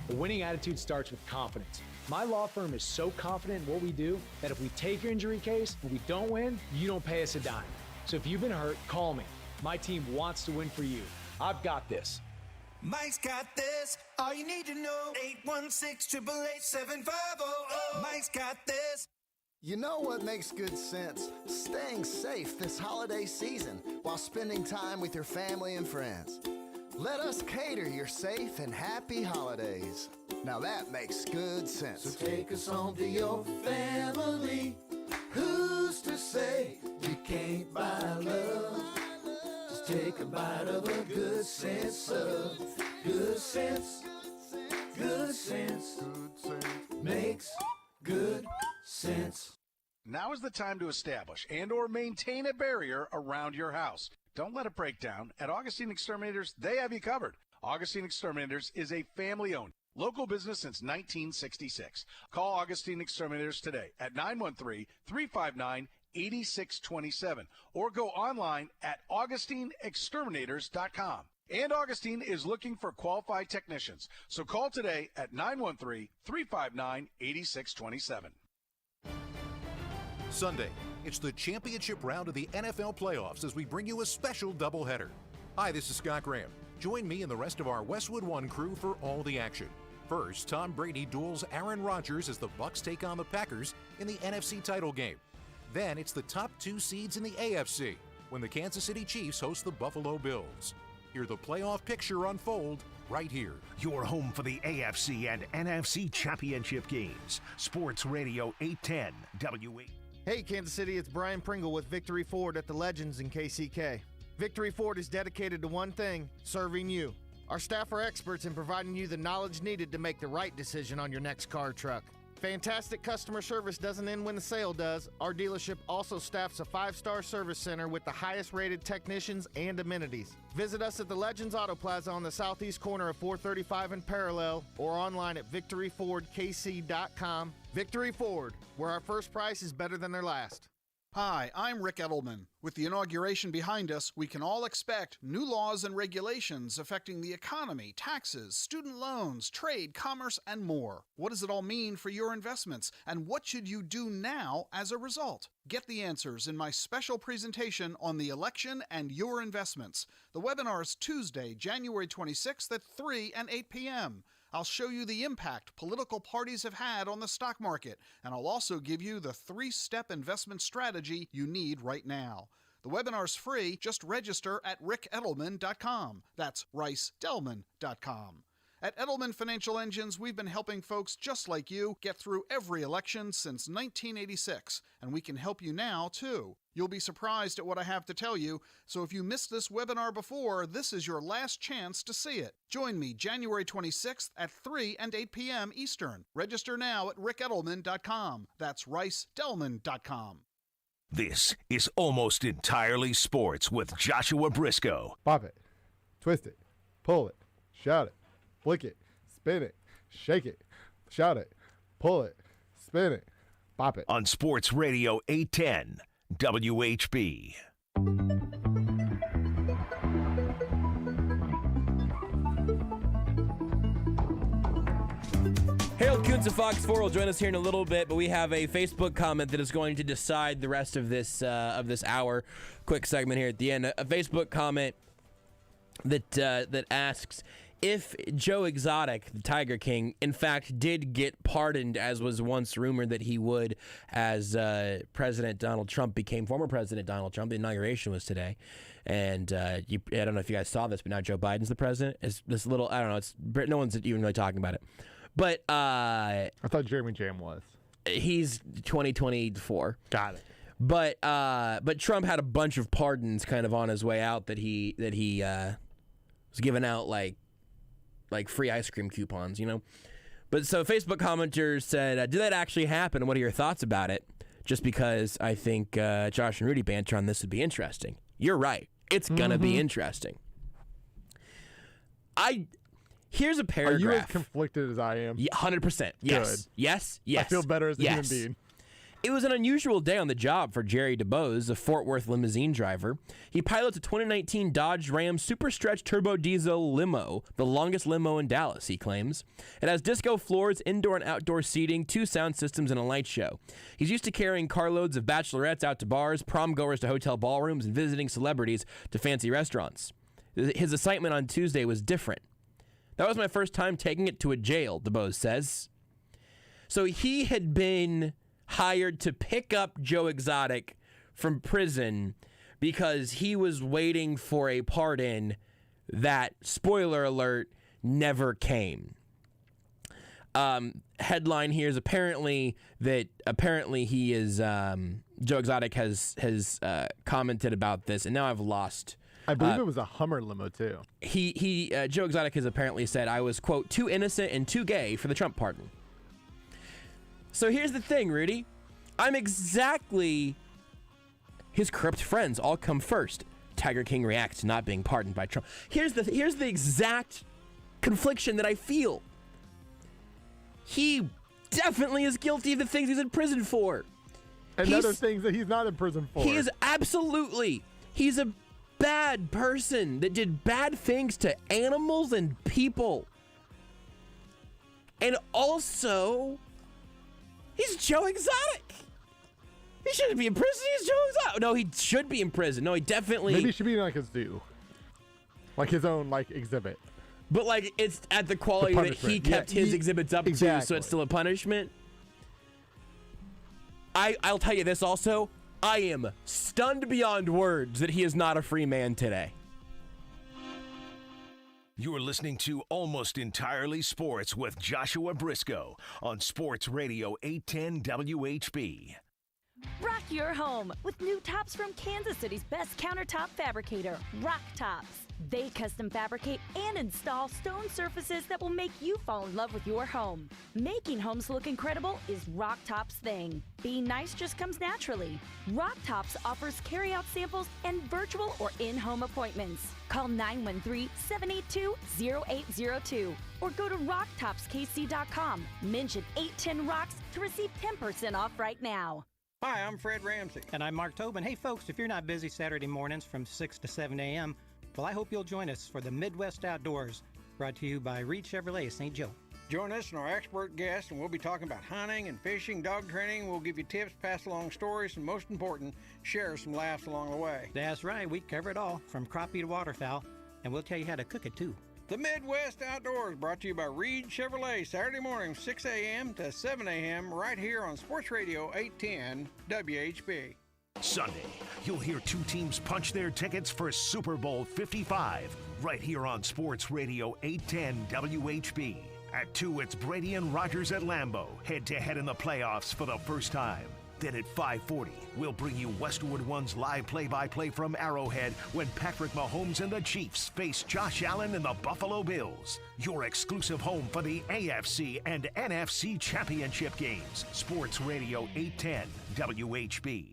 A winning attitude starts with confidence. My law firm is so confident in what we do that if we take your injury case and we don't win, you don't pay us a dime. So if you've been hurt, call me. My team wants to win for you. I've got this. Mike's got this. All you need to know. 816-888-7500. Mike's got this. You know what makes good sense? Staying safe this holiday season while spending time with your family and friends. Let us cater your safe and happy holidays. Now that makes good sense. So take us home to your family. Who's to say you can't buy love? Just take a bite of a good sense of good sense. Good sense makes good sense. Now is the time to establish and or maintain a barrier around your house. Don't let it break down. At Augustine Exterminators, they have you covered. Augustine Exterminators is a family-owned local business since 1966. Call Augustine Exterminators today at 913-359-8627 or go online at AugustineExterminators.com. And Augustine is looking for qualified technicians. So call today at 913-359-8627. Sunday, it's the championship round of the NFL playoffs as we bring you a special doubleheader. Hi, this is Scott Graham. Join me and the rest of our Westwood One crew for all the action. First, Tom Brady duels Aaron Rodgers as the Bucs take on the Packers in the NFC title game. Then it's the top two seeds in the AFC when the Kansas City Chiefs host the Buffalo Bills. Hear the playoff picture unfold right here. Your home for the AFC and NFC Championship games. Sports Radio 810 WE. Hey, Kansas City, it's Brian Pringle with Victory Ford at the Legends in KCK. Victory Ford is dedicated to one thing, serving you. Our staff are experts in providing you the knowledge needed to make the right decision on your next car or truck. Fantastic customer service doesn't end when the sale does. Our dealership also staffs a 5-star service center with the highest rated technicians and amenities. Visit us at the Legends Auto Plaza on the southeast corner of 435 and Parallel or online at victoryfordkc.com. Victory Ford, where our first price is better than their last. Hi, I'm Rick Edelman. With the inauguration behind us, we can all expect new laws and regulations affecting the economy, taxes, student loans, trade, commerce, and more. What does it all mean for your investments, and what should you do now as a result? Get the answers in my special presentation on the election and your investments. The webinar is Tuesday, January 26th at 3 and 8 p.m. I'll show you the impact political parties have had on the stock market, and I'll also give you the 3-step investment strategy you need right now. The webinar's free. Just register at rickedelman.com. That's ricedelman.com. At Edelman Financial Engines, we've been helping folks just like you get through every election since 1986, and we can help you now, too. You'll be surprised at what I have to tell you, so if you missed this webinar before, this is your last chance to see it. Join me January 26th at 3 and 8 p.m. Eastern. Register now at rickedelman.com. That's ricedelman.com. This is Almost Entirely Sports with Joshua Brisco. Pop it, twist it, pull it, shout it, flick it, spin it, shake it, shout it, pull it, spin it, pop it. On Sports Radio 810 WHB. Harold Kuntz of Fox4 will join us here in a little bit, but we have a Facebook comment that is going to decide the rest of this hour. Quick segment here at the end. A Facebook comment that asks, if Joe Exotic, the Tiger King, in fact did get pardoned, as was once rumored that he would, as President Donald Trump became former President Donald Trump. The inauguration was today. And I don't know if you guys saw this, but now Joe Biden's the president. It's this little, I don't know, no one's even really talking about it. But I thought Jeremy Jam was. He's 2024. Got it. But Trump had a bunch of pardons kind of on his way out that he was giving out like free ice cream coupons, you know. But so Facebook commenters said, did that actually happen? What are your thoughts about it? Just because I think Josh and Rudy banter on this would be interesting. You're right. It's gonna be interesting. Here's a paragraph. Are you as conflicted as I am? 100%. Yes. Good. Yes. I feel better as a human being. It was an unusual day on the job for Jerry DuBose, a Fort Worth limousine driver. He pilots a 2019 Dodge Ram Superstretch Turbo Diesel limo, the longest limo in Dallas, he claims. It has disco floors, indoor and outdoor seating, 2 sound systems, and a light show. He's used to carrying carloads of bachelorettes out to bars, prom goers to hotel ballrooms, and visiting celebrities to fancy restaurants. His assignment on Tuesday was different. That was my first time taking it to a jail, DuBose says. So he had been hired to pick up Joe Exotic from prison because he was waiting for a pardon that, spoiler alert, never came. Headline here is apparently he is Joe Exotic has commented about this, and now I've lost. I believe it was a Hummer limo too. Joe Exotic has apparently said, I was, quote, too innocent and too gay for the Trump pardon. So here's the thing, Rudy. I'm exactly his corrupt friends all come first. Tiger King reacts to not being pardoned by Trump. Here's the exact confliction that I feel. He definitely is guilty of the things he's in prison for. And other things that he's not in prison for. He is absolutely. He's a bad person that did bad things to animals and people. And also, he's Joe Exotic. He shouldn't be in prison. He's Joe Exotic. No, he should be in prison. No, he definitely. Maybe he should be in like a zoo, like his own exhibit. But it's at the quality that he kept his exhibits up to, so it's still a punishment. I'll tell you this also. I am stunned beyond words that he is not a free man today. You're listening to Almost Entirely Sports with Joshua Brisco on Sports Radio 810 WHB. Rock your home with new tops from Kansas City's best countertop fabricator, Rock Tops. They custom fabricate and install stone surfaces that will make you fall in love with your home. Making homes look incredible is Rock Tops' thing. Being nice just comes naturally. Rock Tops offers carry-out samples and virtual or in-home appointments. Call 913-782-0802 or go to rocktopskc.com. Mention 810 Rocks to receive 10% off right now. Hi, I'm Fred Ramsey. And I'm Mark Tobin. Hey, folks, if you're not busy Saturday mornings from 6 to 7 a.m., well, I hope you'll join us for the Midwest Outdoors, brought to you by Reed Chevrolet, St. Joe. Join us and our expert guests, and we'll be talking about hunting and fishing, dog training. We'll give you tips, pass along stories, and most important, share some laughs along the way. That's right. We cover it all, from crappie to waterfowl, and we'll tell you how to cook it, too. The Midwest Outdoors, brought to you by Reed Chevrolet, Saturday morning, 6 a.m. to 7 a.m., right here on Sports Radio 810 WHB. Sunday, you'll hear 2 teams punch their tickets for Super Bowl 55, right here on Sports Radio 810 WHB. At 2, it's Brady and Rodgers at Lambeau, head-to-head in the playoffs for the first time. Then at 5:40, we'll bring you Westwood One's live play-by-play from Arrowhead when Patrick Mahomes and the Chiefs face Josh Allen and the Buffalo Bills. Your exclusive home for the AFC and NFC Championship games. Sports Radio 810 WHB.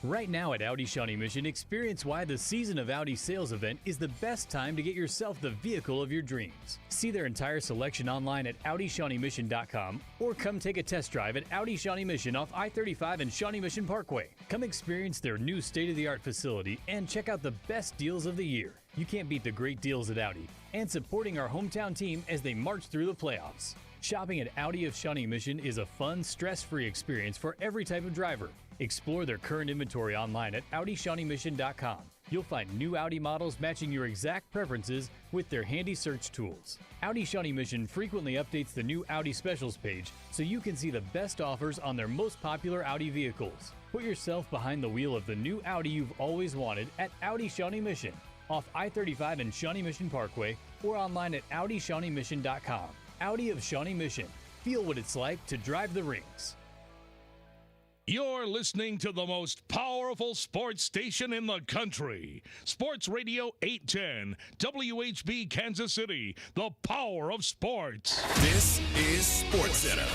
Right now at Audi Shawnee Mission, experience why the Season of Audi sales event is the best time to get yourself the vehicle of your dreams. See their entire selection online at AudiShawneeMission.com or come take a test drive at Audi Shawnee Mission off I-35 and Shawnee Mission Parkway. Come experience their new state-of-the-art facility and check out the best deals of the year. You can't beat the great deals at Audi and supporting our hometown team as they march through the playoffs. Shopping at Audi of Shawnee Mission is a fun, stress-free experience for every type of driver. Explore their current inventory online at AudiShawneeMission.com. You'll find new Audi models matching your exact preferences with their handy search tools. Audi Shawnee Mission frequently updates the new Audi specials page so you can see the best offers on their most popular Audi vehicles. Put yourself behind the wheel of the new Audi you've always wanted at Audi Shawnee Mission, off I-35 and Shawnee Mission Parkway, or online at AudiShawneeMission.com. Audi of Shawnee Mission. Feel what it's like to drive the rings. You're listening to the most powerful sports station in the country. Sports Radio 810, WHB Kansas City, the power of sports. This is SportsCenter.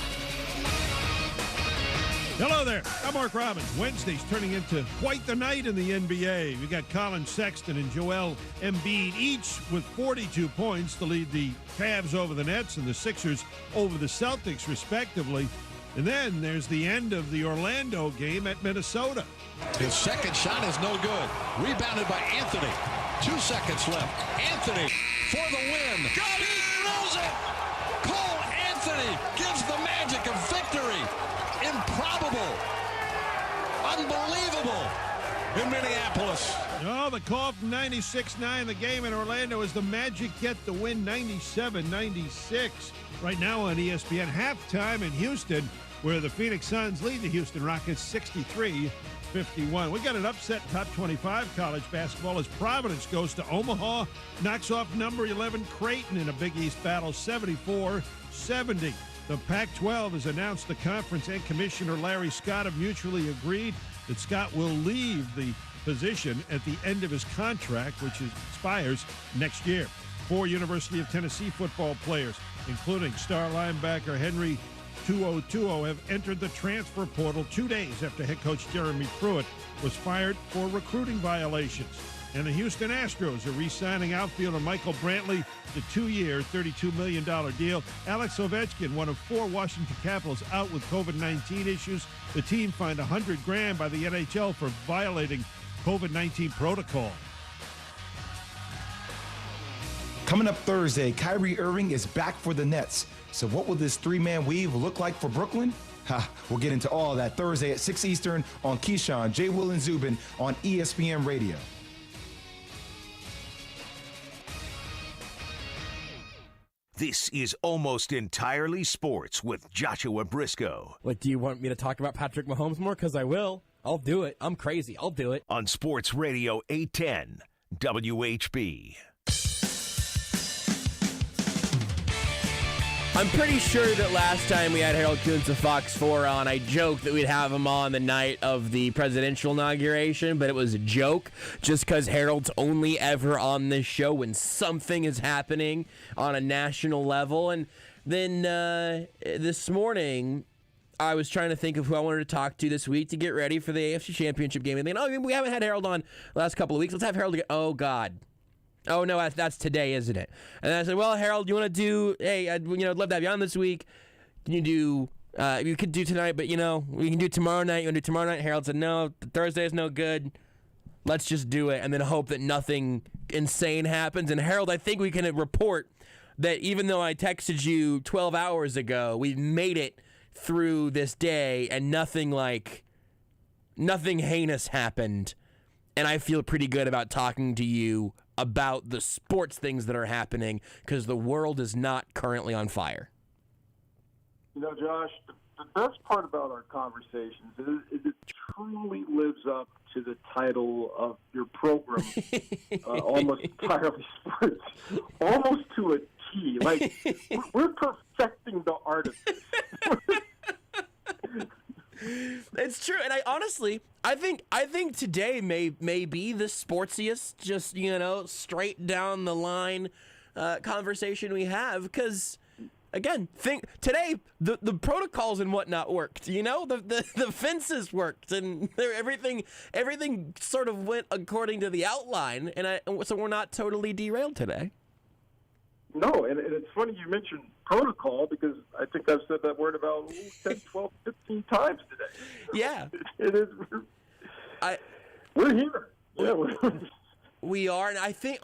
Hello there, I'm Mark Robbins. Wednesday's turning into quite the night in the NBA. We got Colin Sexton and Joel Embiid, each with 42 points to lead the Cavs over the Nets and the Sixers over the Celtics, respectively. And then there's the end of the Orlando game at Minnesota. His second shot is no good. Rebounded by Anthony. 2 seconds left. Anthony for the win. Got it! Rolls it! Cole Anthony gives the Magic a victory. Improbable. Unbelievable in Minneapolis. Oh, the call from 96-9, the game in Orlando, as the Magic get the win 97-96. Right now on ESPN, halftime in Houston, where the Phoenix Suns lead the Houston Rockets 63-51. We got an upset in top 25 college basketball as Providence goes to Omaha, knocks off number 11 Creighton in a Big East battle 74-70. The Pac-12 has announced the conference and Commissioner Larry Scott have mutually agreed that Scott will leave the position at the end of his contract, which expires next year. 4 University of Tennessee football players, including star linebacker Henry TuoTuo, have entered the transfer portal 2 days after head coach Jeremy Pruitt was fired for recruiting violations. And the Houston Astros are re-signing outfielder Michael Brantley to 2-year, $32 million deal. Alex Ovechkin, one of 4 Washington Capitals out with COVID-19 issues. The team fined $100,000 by the NHL for violating COVID-19 protocol. Coming up Thursday, Kyrie Irving is back for the Nets. So what will this 3-man weave look like for Brooklyn? We'll get into all that Thursday at 6 Eastern on Keyshawn, J. Will, and Zubin on ESPN Radio. This is Almost Entirely Sports with Joshua Brisco. What, do you want me to talk about Patrick Mahomes more? Because I will. I'll do it. I'm crazy. I'll do it. On Sports Radio 810, WHB. I'm pretty sure that last time we had Harold Kuntz of Fox4 on, I joked that we'd have him on the night of the presidential inauguration, but it was a joke just because Harold's only ever on this show when something is happening on a national level. And then this morning, I was trying to think of who I wanted to talk to this week to get ready for the AFC Championship game. And then, we haven't had Harold on the last couple of weeks. Let's have Harold again. Oh, God. Oh, no, that's today, isn't it? And then I said, well, Harold, you want to do, hey, I'd love to have you on this week. Can you do, you could do tonight, but, we can do tomorrow night. You want to do tomorrow night? Harold said, no, Thursday is no good. Let's just do it and then hope that nothing insane happens. And, Harold, I think we can report that even though I texted you 12 hours ago, we made it through this day and nothing heinous happened. And I feel pretty good about talking to you about the sports things that are happening because the world is not currently on fire. Josh, the best part about our conversations is it truly lives up to the title of your program, Almost Entirely Sports, almost to a T. Like, we're perfecting the art of this. It's true, and I think today may be the sportsiest, just straight down the line conversation we have. Because again, today the protocols and whatnot worked. The fences worked, and everything sort of went according to the outline, and so we're not totally derailed today. No, and it's funny you mentioned protocol because I think I've said that word about 10, 12, 15 times today. Yeah. It is. We're here. Yeah, we are, and I think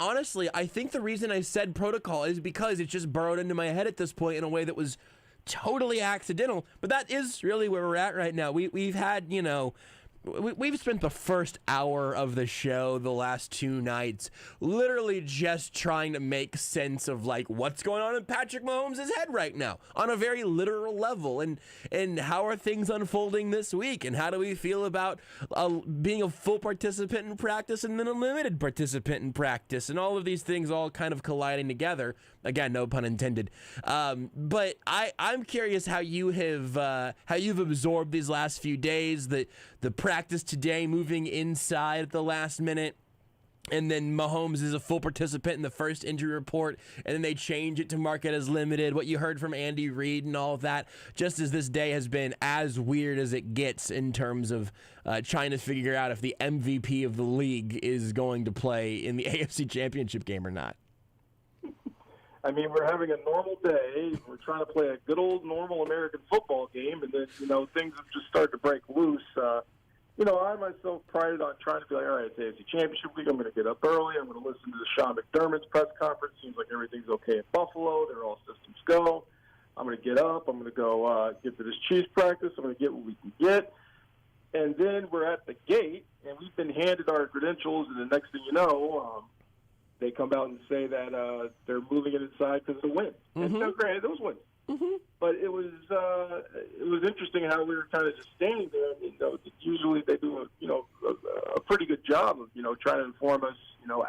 the reason I said protocol is because it just burrowed into my head at this point in a way that was totally accidental. But that is really where we're at right now. We've had, we've spent the first hour of the show the last 2 nights literally just trying to make sense of like what's going on in Patrick Mahomes' head right now on a very literal level, and how are things unfolding this week, and how do we feel about being a full participant in practice and then a limited participant in practice, and all of these things all kind of colliding together. Again, no pun intended. But I'm curious how you've absorbed these last few days, the practice today, moving inside at the last minute, and then Mahomes is a full participant in the first injury report, and then they change it to mark it as limited. What you heard from Andy Reid and all of that, just as this day has been as weird as it gets in terms of trying to figure out if the MVP of the league is going to play in the AFC Championship game or not. I mean, we're having a normal day. We're trying to play a good old normal American football game, and then, things have just started to break loose. I myself prided on trying to be like, all right, it's AFC Championship week. I'm going to get up early. I'm going to listen to Sean McDermott's press conference. Seems like everything's okay in Buffalo. They're all systems go. I'm going to get up. I'm going to go get to this Chiefs practice. I'm going to get what we can get. And then we're at the gate, and we've been handed our credentials, and the next thing you know, they come out and say that they're moving it inside because of the win. Mm-hmm. And granted, it was wins. Mm-hmm. But it was interesting how we were kind of just standing there. Usually they do a pretty good job of trying to inform us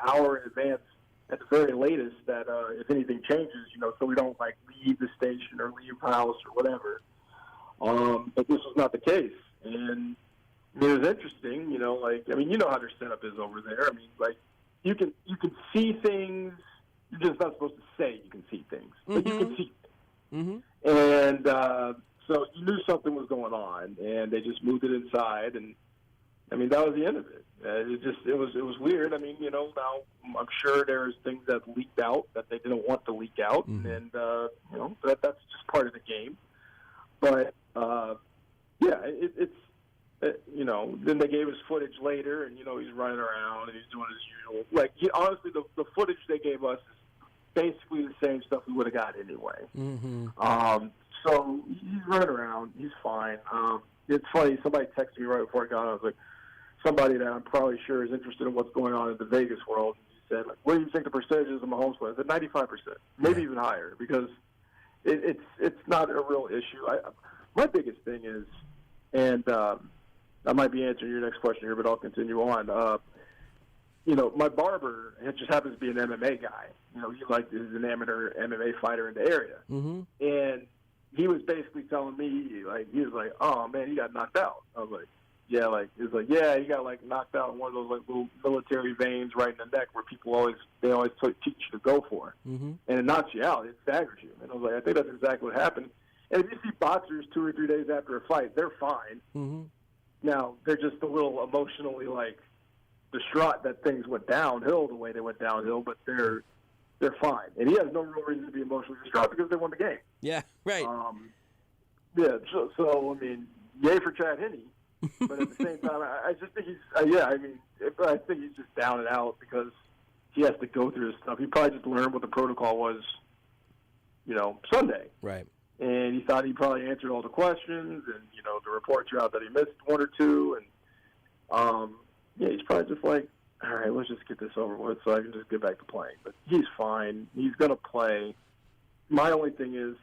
hour in advance at the very latest that if anything changes, so we don't like leave the station or leave the house or whatever. But this was not the case, and it was interesting. You know how their setup is over there. I mean, like you can see things. You're just not supposed to say you can see things, but you can see. Mm-hmm. And so you knew something was going on, and they just moved it inside, and I mean that was the end of it. It was weird. I mean, now I'm sure there's things that leaked out that they didn't want to leak out, mm-hmm. and that's just part of the game. But then they gave us footage later, and he's running around and he's doing his usual. Like honestly, the footage they gave us is basically the same stuff we would have got anyway. Mm-hmm. So he's running around. He's fine. It's funny. Somebody texted me right before I got on. I was like, somebody that I'm probably sure is interested in what's going on in the Vegas world. He said, like, what do you think the percentages of Mahomes was? I said 95%, maybe even higher, because it's not a real issue. My biggest thing is, and I might be answering your next question here, but I'll continue on. My barber just happens to be an MMA guy. He is an amateur MMA fighter in the area. Mm-hmm. And he was basically telling me, he was like, oh, man, he got knocked out. I was like, yeah, he was like, yeah, he got, knocked out in one of those, little military veins right in the neck where people always teach you to go for. Mm-hmm. And it knocks you out. It staggers you. And I was like, I think that's exactly what happened. And if you see boxers 2 or 3 days after a fight, they're fine. Mm-hmm. Now, they're just a little emotionally, distraught that things went downhill the way they went downhill, but they're fine. And he has no real reason to be emotionally distraught because they won the game. Yeah, right. So I mean, yay for Chad Henne. But at the same time, I just think I think he's just down and out because he has to go through this stuff. He probably just learned what the protocol was, Sunday. Right. And he thought he probably answered all the questions, and, the reports are out that he missed 1 or 2, and, he's probably just like, all right, let's just get this over with so I can just get back to playing. But he's fine. He's going to play. My only thing is,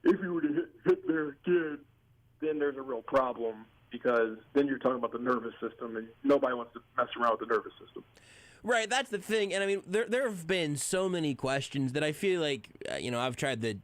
if he were to hit there again, then there's a real problem because then you're talking about the nervous system, and nobody wants to mess around with the nervous system. Right, that's the thing. And, I mean, there have been so many questions that I feel like, I've tried to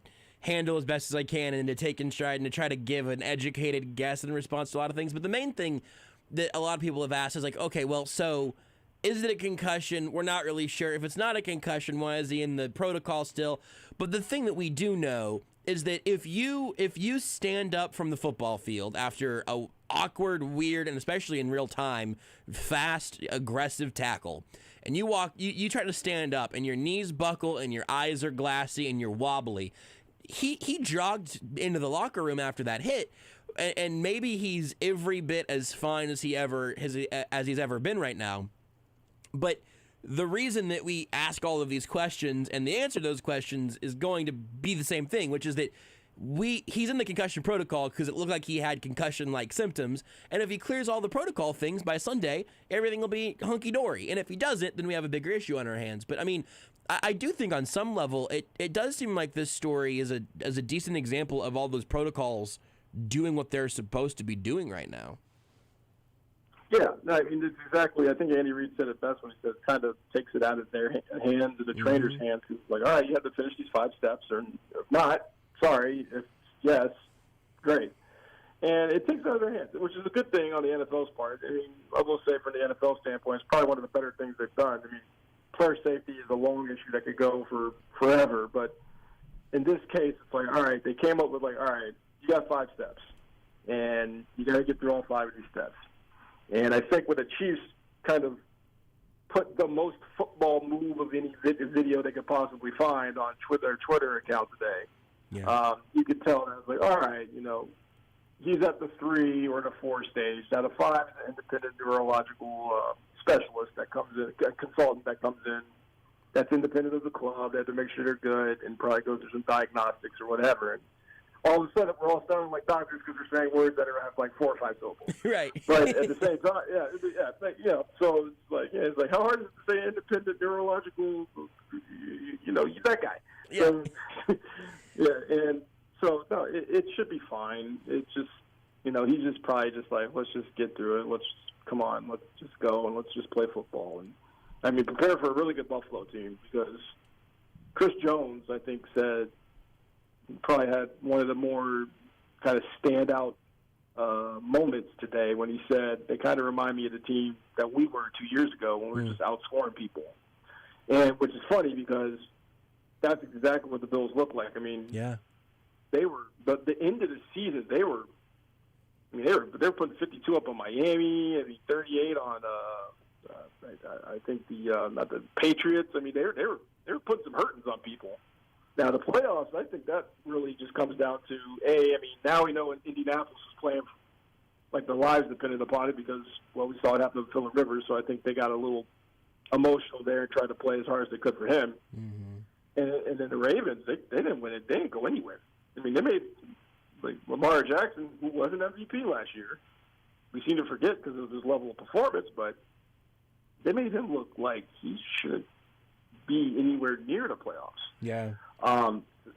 handle as best as I can and to take in stride and to try to give an educated guess in response to a lot of things. But the main thing that a lot of people have asked is okay, well, so is it a concussion? We're not really sure. If it's not a concussion, why is he in the protocol still? But the thing that we do know is that if you stand up from the football field after a awkward, weird, and especially in real time, fast, aggressive tackle, and you try to stand up and your knees buckle and your eyes are glassy and you're wobbly, he jogged into the locker room after that hit, and maybe he's every bit as fine as he's ever been right now. But the reason that we ask all of these questions and the answer to those questions is going to be the same thing, which is that he's in the concussion protocol because it looked like he had concussion-like symptoms, and if he clears all the protocol things by Sunday, everything will be hunky-dory, and if he doesn't, then we have a bigger issue on our hands. But, I mean, I do think on some level it does seem like this story is a decent example of all those protocols doing what they're supposed to be doing right now. Yeah, no, I mean, it's exactly. I think Andy Reid said it best when he says kind of takes it out of their hands and the trainer's hands. It's like, all right, you have to finish these 5 steps, or if not, sorry. If yes, great. And it takes it out of their hands, which is a good thing on the NFL's part. I mean, I will say from the NFL standpoint, it's probably one of the better things they've done. I mean, player safety is a long issue that could go for forever, but in this case, it's like, all right, they came up with like, all right, you got 5 steps, and you got to get through all 5 of these steps. And I think when the Chiefs kind of put the most football move of any video they could possibly find on their Twitter account today, you could tell that it was like, all right, you know, he's at the 3 or the 4 stage. Now the 5 is an independent neurological specialist that comes in, a consultant that comes in, that's independent of the club. They have to make sure they're good and probably go through some diagnostics or whatever. And all of a sudden, we're all sounding like doctors because we're saying words that have like 4 or 5 syllables. Right. But at the same time, so it's like, how hard is it to say independent neurological? You know, that guy. Yeah. So, and so no, it should be fine. It's just, you know, he's just probably just like, let's just get through it. Let's just go and let's just play football. And I mean, prepare for a really good Buffalo team, because Chris Jones, I think, said probably had one of the more kind of standout moments today when he said they kind of remind me of the team that we were 2 years ago when we were just outscoring people. And which is funny because that's exactly what the Bills look like. I mean, they were, but the end of the season, they were putting 52 up on Miami. I mean, 38 on I think the Patriots. I mean, they were putting some hurtings on people. Now the playoffs, I think that really just comes down to I mean, now we know Indianapolis is playing like their lives depended upon it because, well, we saw it happen with Phillip Rivers, so I think they got a little emotional there and tried to play as hard as they could for him. And then the Ravens, they didn't win it. They didn't go anywhere. I mean, they made like Lamar Jackson, who wasn't MVP last year. We seem to forget because of his level of performance, but they made him look like he should be anywhere near the playoffs. Yeah.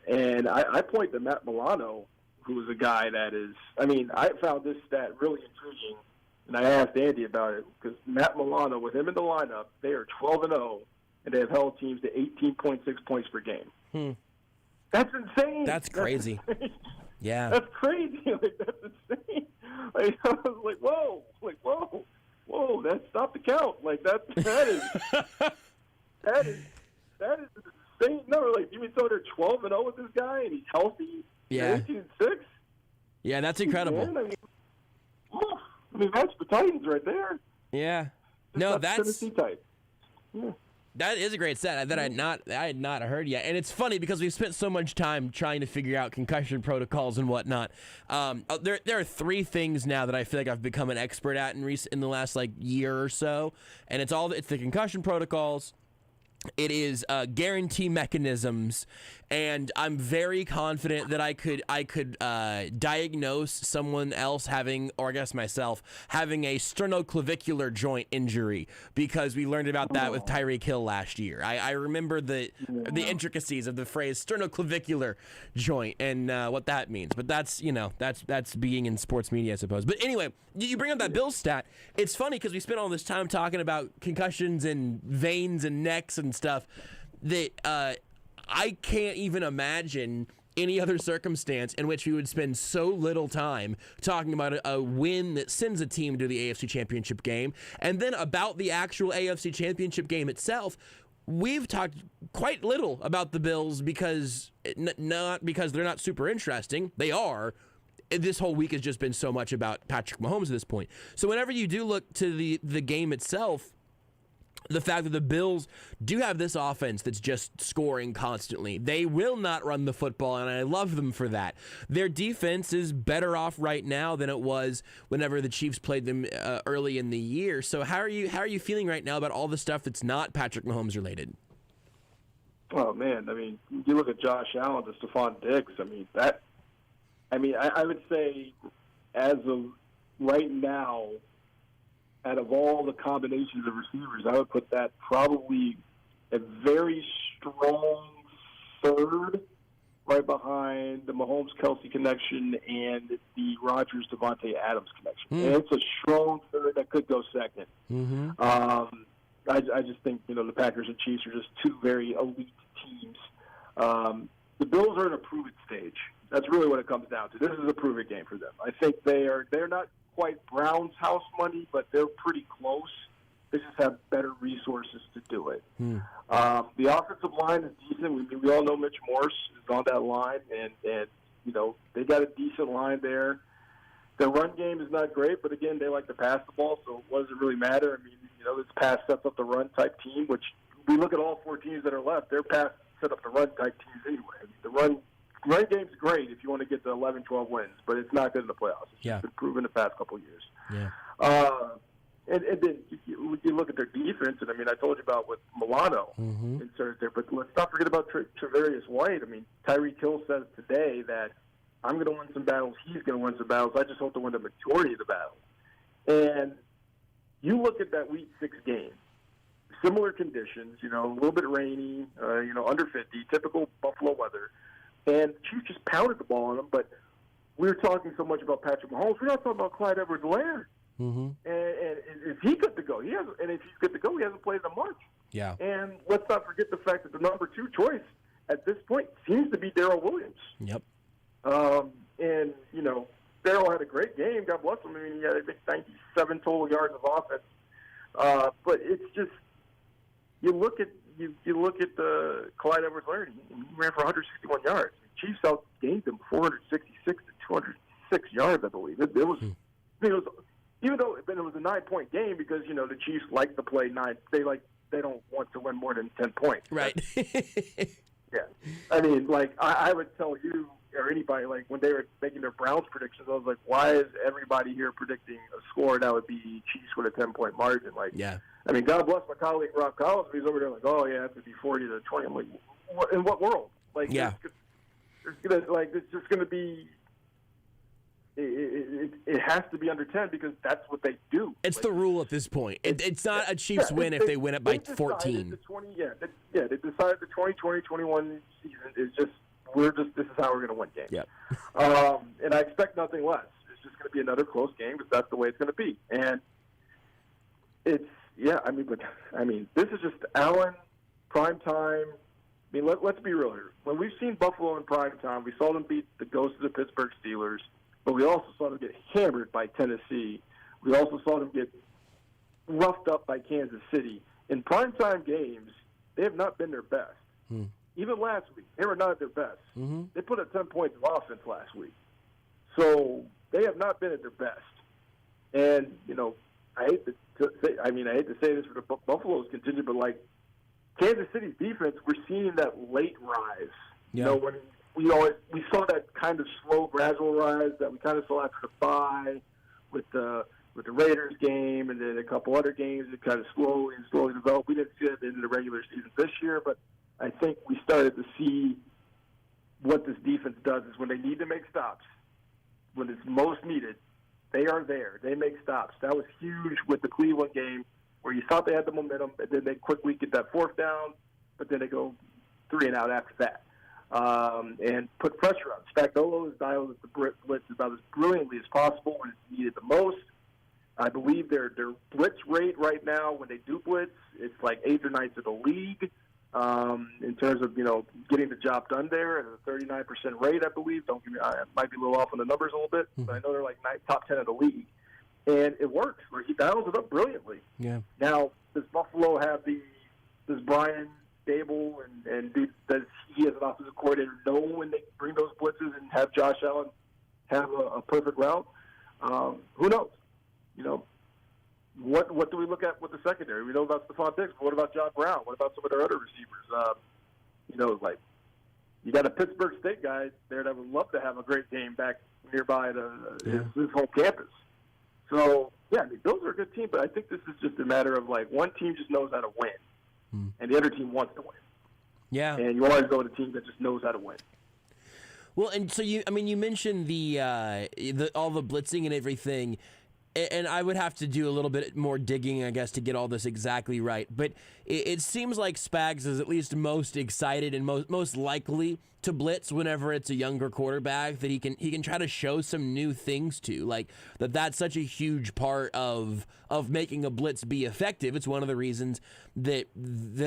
And I point to Matt Milano, who is a guy that is, I mean, I found this stat really intriguing, and I asked Andy about it, because Matt Milano, with him in the lineup, they are 12-0, and they have held teams to 18.6 points per game. That's insane. That's crazy. Yeah. That's crazy. Like, that's insane. Like, I was like, whoa, stop the count. Like, that is that is an insane number. Like, you mean so they're 12-0 with this guy, and he's healthy? Yeah. 18-6? Yeah, that's incredible. Man, I mean, that's the Titans right there. Yeah. No, that's Tennessee Titans. Yeah. That is a great stat that I had not heard yet, and it's funny because we've spent so much time trying to figure out concussion protocols and whatnot. There are 3 things now that I feel like I've become an expert at in the last like year or so, and it's the concussion protocols. It is guarantee mechanisms, and I'm very confident that I could diagnose someone else having, or I guess myself, having a sternoclavicular joint injury, because we learned about that with Tyreek Hill last year. I remember the intricacies of the phrase sternoclavicular joint and what that means, but that's being in sports media, I suppose. But anyway, you bring up that Bills stat. It's funny because we spent all this time talking about concussions and veins and necks and stuff that I can't even imagine any other circumstance in which we would spend so little time talking about a win that sends a team to the AFC Championship game, and then about the actual AFC Championship game itself. We've talked quite little about the Bills because not because they're not super interesting. They are. This whole week has just been so much about Patrick Mahomes at this point. So whenever you do look to the game itself, the fact that the Bills do have this offense that's just scoring constantly. They will not run the football, and I love them for that. Their defense is better off right now than it was whenever the Chiefs played them early in the year. So how are you feeling right now about all the stuff that's not Patrick Mahomes related? Oh, man, I mean, you look at Josh Allen to Stephon Diggs. I mean, that I mean, I would say as of right now, out of all the combinations of receivers, I would put that probably a very strong third, right behind the Mahomes-Kelsey connection and the Rodgers-Devontae Adams connection. And it's a strong third that could go second. I just think, the Packers and Chiefs are just two very elite teams. The Bills are in a prove-it stage. That's really what it comes down to. This is a prove-it game for them. I think they're not quite Browns house money, but they're pretty close. They just have better resources to do it. The offensive line is decent. We all know Mitch Morse is on that line, and they got a decent line there. Their run game is not great, but again, they like to pass the ball, so what does it really matter? I mean, this pass sets up the run type team, which we look at all 4 teams that are left. Their pass set up the run type teams anyway. I mean, the run game's great if you want to get to 11, 12 wins, but it's not good in the playoffs. It's been proven the past couple of years. And then you look at their defense, and I mean, I told you about what Milano inserted there, but let's not forget about Tre'Davious White. I mean, Tyreek Hill says today that I'm going to win some battles, he's going to win some battles. I just hope to win the majority of the battles. And you look at that Week 6 game, similar conditions, a little bit rainy, under 50, typical Buffalo weather, and Chiefs just pounded the ball on them. But we were talking so much about Patrick Mahomes, we're not talking about Clyde Edwards-Helaire. And is he good to go? He hasn't, and if he's good to go, he hasn't played in a month. Yeah. And let's not forget the fact that the number 2 choice at this point seems to be Darrell Williams. Yep. And Darrell had a great game. God bless him. I mean, he had 97 total yards of offense. But it's just you look at the Clyde Edwards-Helaire. He ran for 161 yards. The Chiefs outgained him 466 to 206 yards, I believe. It was even though it was a 9-point game because the Chiefs like to play 9. They don't want to win more than 10 points. Right. Yeah. I mean, I would tell you or anybody, when they were making their Browns predictions, I was like, why is everybody here predicting a score that would be Chiefs with a 10-point margin? I mean, God bless my colleague Rob Collins. He's over there oh, yeah, it's going to be 40 to 20. I'm like, in what world? It's just going to be it has to be under 10 because that's what they do. It's the rule at this point. It's not a Chiefs win if they win it by 14. They decided the 2020-21 season is just this is how we're going to win games. Yep. And I expect nothing less. It's just going to be another close game because that's the way it's going to be. And it's this is just Allen prime time. I mean, let's be real here. When we've seen Buffalo in prime time, we saw them beat the ghosts of the Pittsburgh Steelers. But we also saw them get hammered by Tennessee. We also saw them get roughed up by Kansas City. In primetime games, they have not been their best. Even last week, they were not at their best. They put up 10 points of offense last week. So they have not been at their best. And, I hate to say this for the Buffalo's contingent, but Kansas City's defense, we're seeing that late rise. Yeah. When we saw that kind of slow, gradual rise that we kind of saw after the bye with the Raiders game and then a couple other games that kind of slowly developed. We didn't see that in the regular season this year, but I think we started to see what this defense does is when they need to make stops, when it's most needed, they are there. They make stops. That was huge with the Cleveland game where you thought they had the momentum, and then they quickly get that 4th down, but then they go 3 and out after that. And put pressure on. Spagnuolo has dialed at the blitz about as brilliantly as possible when it's needed the most. I believe their blitz rate right now, when they do blitz, it's 8th or 9th of the league in terms of getting the job done there at a 39% rate, I believe. Don't give me, I might be a little off on the numbers a little bit, but I know they're top 10 of the league, and it works. He dials it up brilliantly. Yeah. Now, does Buffalo have does Brian Dable and does he as an offensive coordinator know when they bring those blitzes and have Josh Allen have a perfect route? Who knows? What do we look at with the secondary? We know about Stephon Diggs, but what about John Brown? What about some of their other receivers? You got a Pittsburgh State guy there that would love to have a great game back nearby his home campus. So, those are a good team, but I think this is just a matter of one team just knows how to win, and the other team wants to win. Yeah. And you always go with a team that just knows how to win. Well, and so you mentioned the all the blitzing and everything, and I would have to do a little bit more digging, I guess, to get all this exactly right. But it seems like Spags is at least most excited and most likely to blitz whenever it's a younger quarterback that he can try to show some new things to, like that's such a huge part of making a blitz be effective. It's one of the reasons that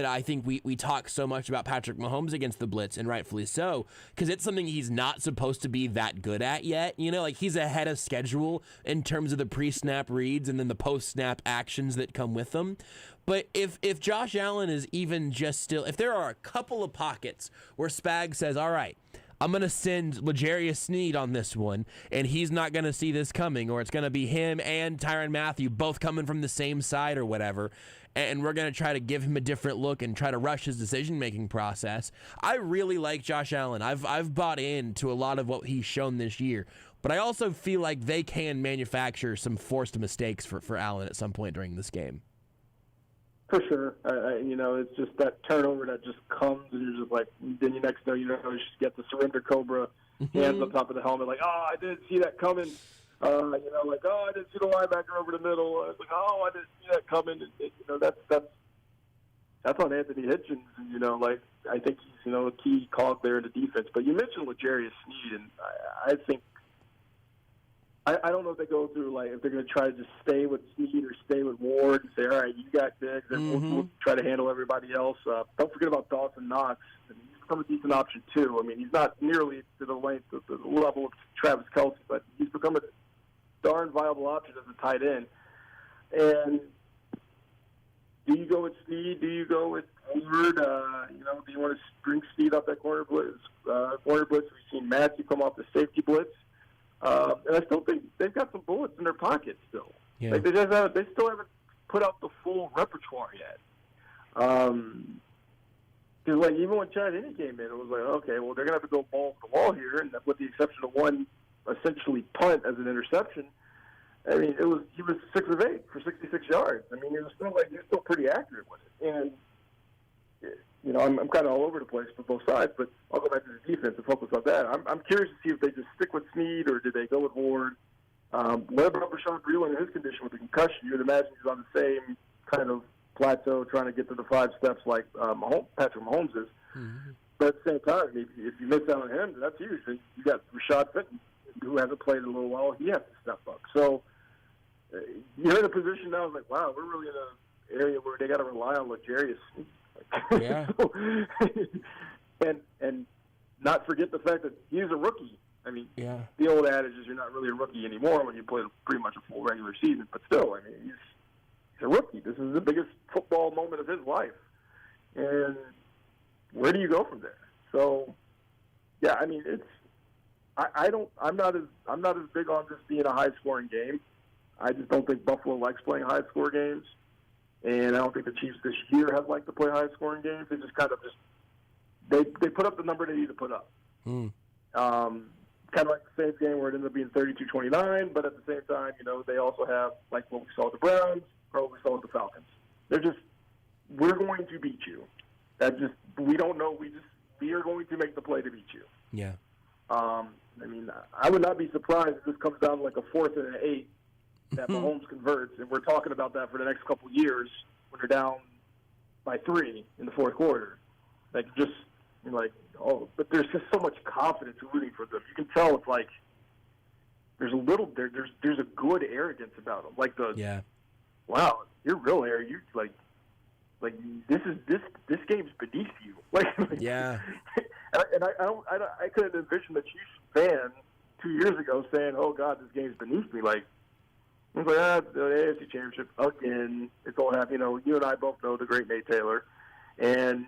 I think we talk so much about Patrick Mahomes against the blitz, and rightfully so, because it's something he's not supposed to be that good at yet. Like he's ahead of schedule in terms of the pre-snap reads and then the post-snap actions that come with them. But if Josh Allen is even just still, if there are a couple of pockets where Spags says, all right, I'm going to send L'Jarius Sneed on this one, and he's not going to see this coming, or it's going to be him and Tyrann Mathieu both coming from the same side or whatever, and we're going to try to give him a different look and try to rush his decision-making process. I really like Josh Allen. I've bought into a lot of what he's shown this year, but I also feel like they can manufacture some forced mistakes for Allen at some point during this game. For sure. It's just that turnover that just comes, and you're just like, then you next know, you just get the surrender cobra hands on top of the helmet, like, oh, I didn't see that coming. I didn't see the linebacker over the middle. I was like, oh, I didn't see that coming. And, that's on Anthony Hitchens. And, I think he's, a key cog there in the defense. But you mentioned L'Jarius Sneed, and I think, I don't know if they go through, like, if they're going to try to just stay with Sneed or stay with Ward and say, all right, you got Diggs, and we'll try to handle everybody else. Don't forget about Dawson Knox. He's become a decent option, too. I mean, he's not nearly to the length of the level of Travis Kelce, but he's become a darn viable option as a tight end. And do you go with Sneed? Do you go with Ward? Do you want to bring Sneed up that corner blitz? We've seen Matthew come off the safety blitz. And I still think they've got some bullets in their pocket still. Yeah. Like they still haven't put out the full repertoire yet. Because even when Chad Henne came in, it was like, okay, well, they're going to have to go balls to the wall here, and with the exception of one essentially punt as an interception. I mean, he was 6 of 8 for 66 yards. I mean, he was still pretty accurate with it. And I'm kind of all over the place for both sides, but I'll go back to the defense and focus on that. I'm curious to see if they just stick with Sneed or did they go with Ward. What about Bashaud Breeland and his condition with the concussion? You would imagine he's on the same kind of plateau trying to get to the 5 steps like Patrick Mahomes is. Mm-hmm. But at the same time, if you miss out on him, that's huge. You got Rashad Fenton, who hasn't played in a little while. He has to step up. So you're in a position now, like, wow, we're really in an area where they got to rely on L'Jarius Sneed. Yeah. and not forget the fact that he's a rookie. I mean, yeah. The old adage is you're not really a rookie anymore when you play pretty much a full regular season. But still, I mean, he's a rookie. This is the biggest football moment of his life. And where do you go from there? So, yeah, I mean, I'm not as big on this being a high scoring game. I just don't think Buffalo likes playing high score games. And I don't think the Chiefs this year have liked to play high-scoring games. They just they put up the number they need to put up. Kind of like the Saints game where it ended up being 32-29, but at the same time, they also have, like what we saw with the Browns, or what we saw with the Falcons. We're going to beat you. We don't know. We are going to make the play to beat you. Yeah. I mean, I would not be surprised if this comes down to like a 4th and an 8. That Mahomes converts, and we're talking about that for the next couple of years when they're down by 3 in the 4th quarter. But there's just so much confidence rooting for them. You can tell it's like there's a good arrogance about them. Like wow, you're real here. You like this game's beneath you. Yeah. And I couldn't envision the Chiefs fan 2 years ago saying, "Oh God, this game's beneath me." Like. I was like, the AFC Championship, again, it's all happening. You and I both know the great Nate Taylor. And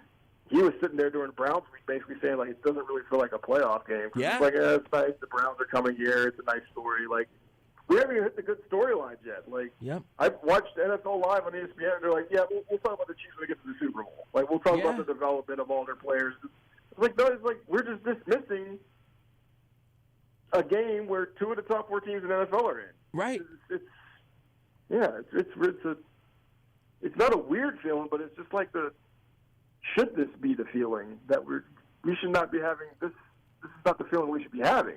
he was sitting there during the Browns week basically saying, like, it doesn't really feel like a playoff game. Yeah. It's like, it's nice. The Browns are coming here. It's a nice story. Like, we haven't even hit the good storylines yet. Like, yep. I've watched NFL Live on ESPN, and they're like, yeah, we'll talk about the Chiefs when we get to the Super Bowl. Like, we'll talk about the development of all their players. It's like, no, it's like we're just dismissing a game where 2 of the top 4 teams in the NFL are in. Right. It's not a weird feeling, but it's just like should this be the feeling that we should not be having this this is not the feeling we should be having.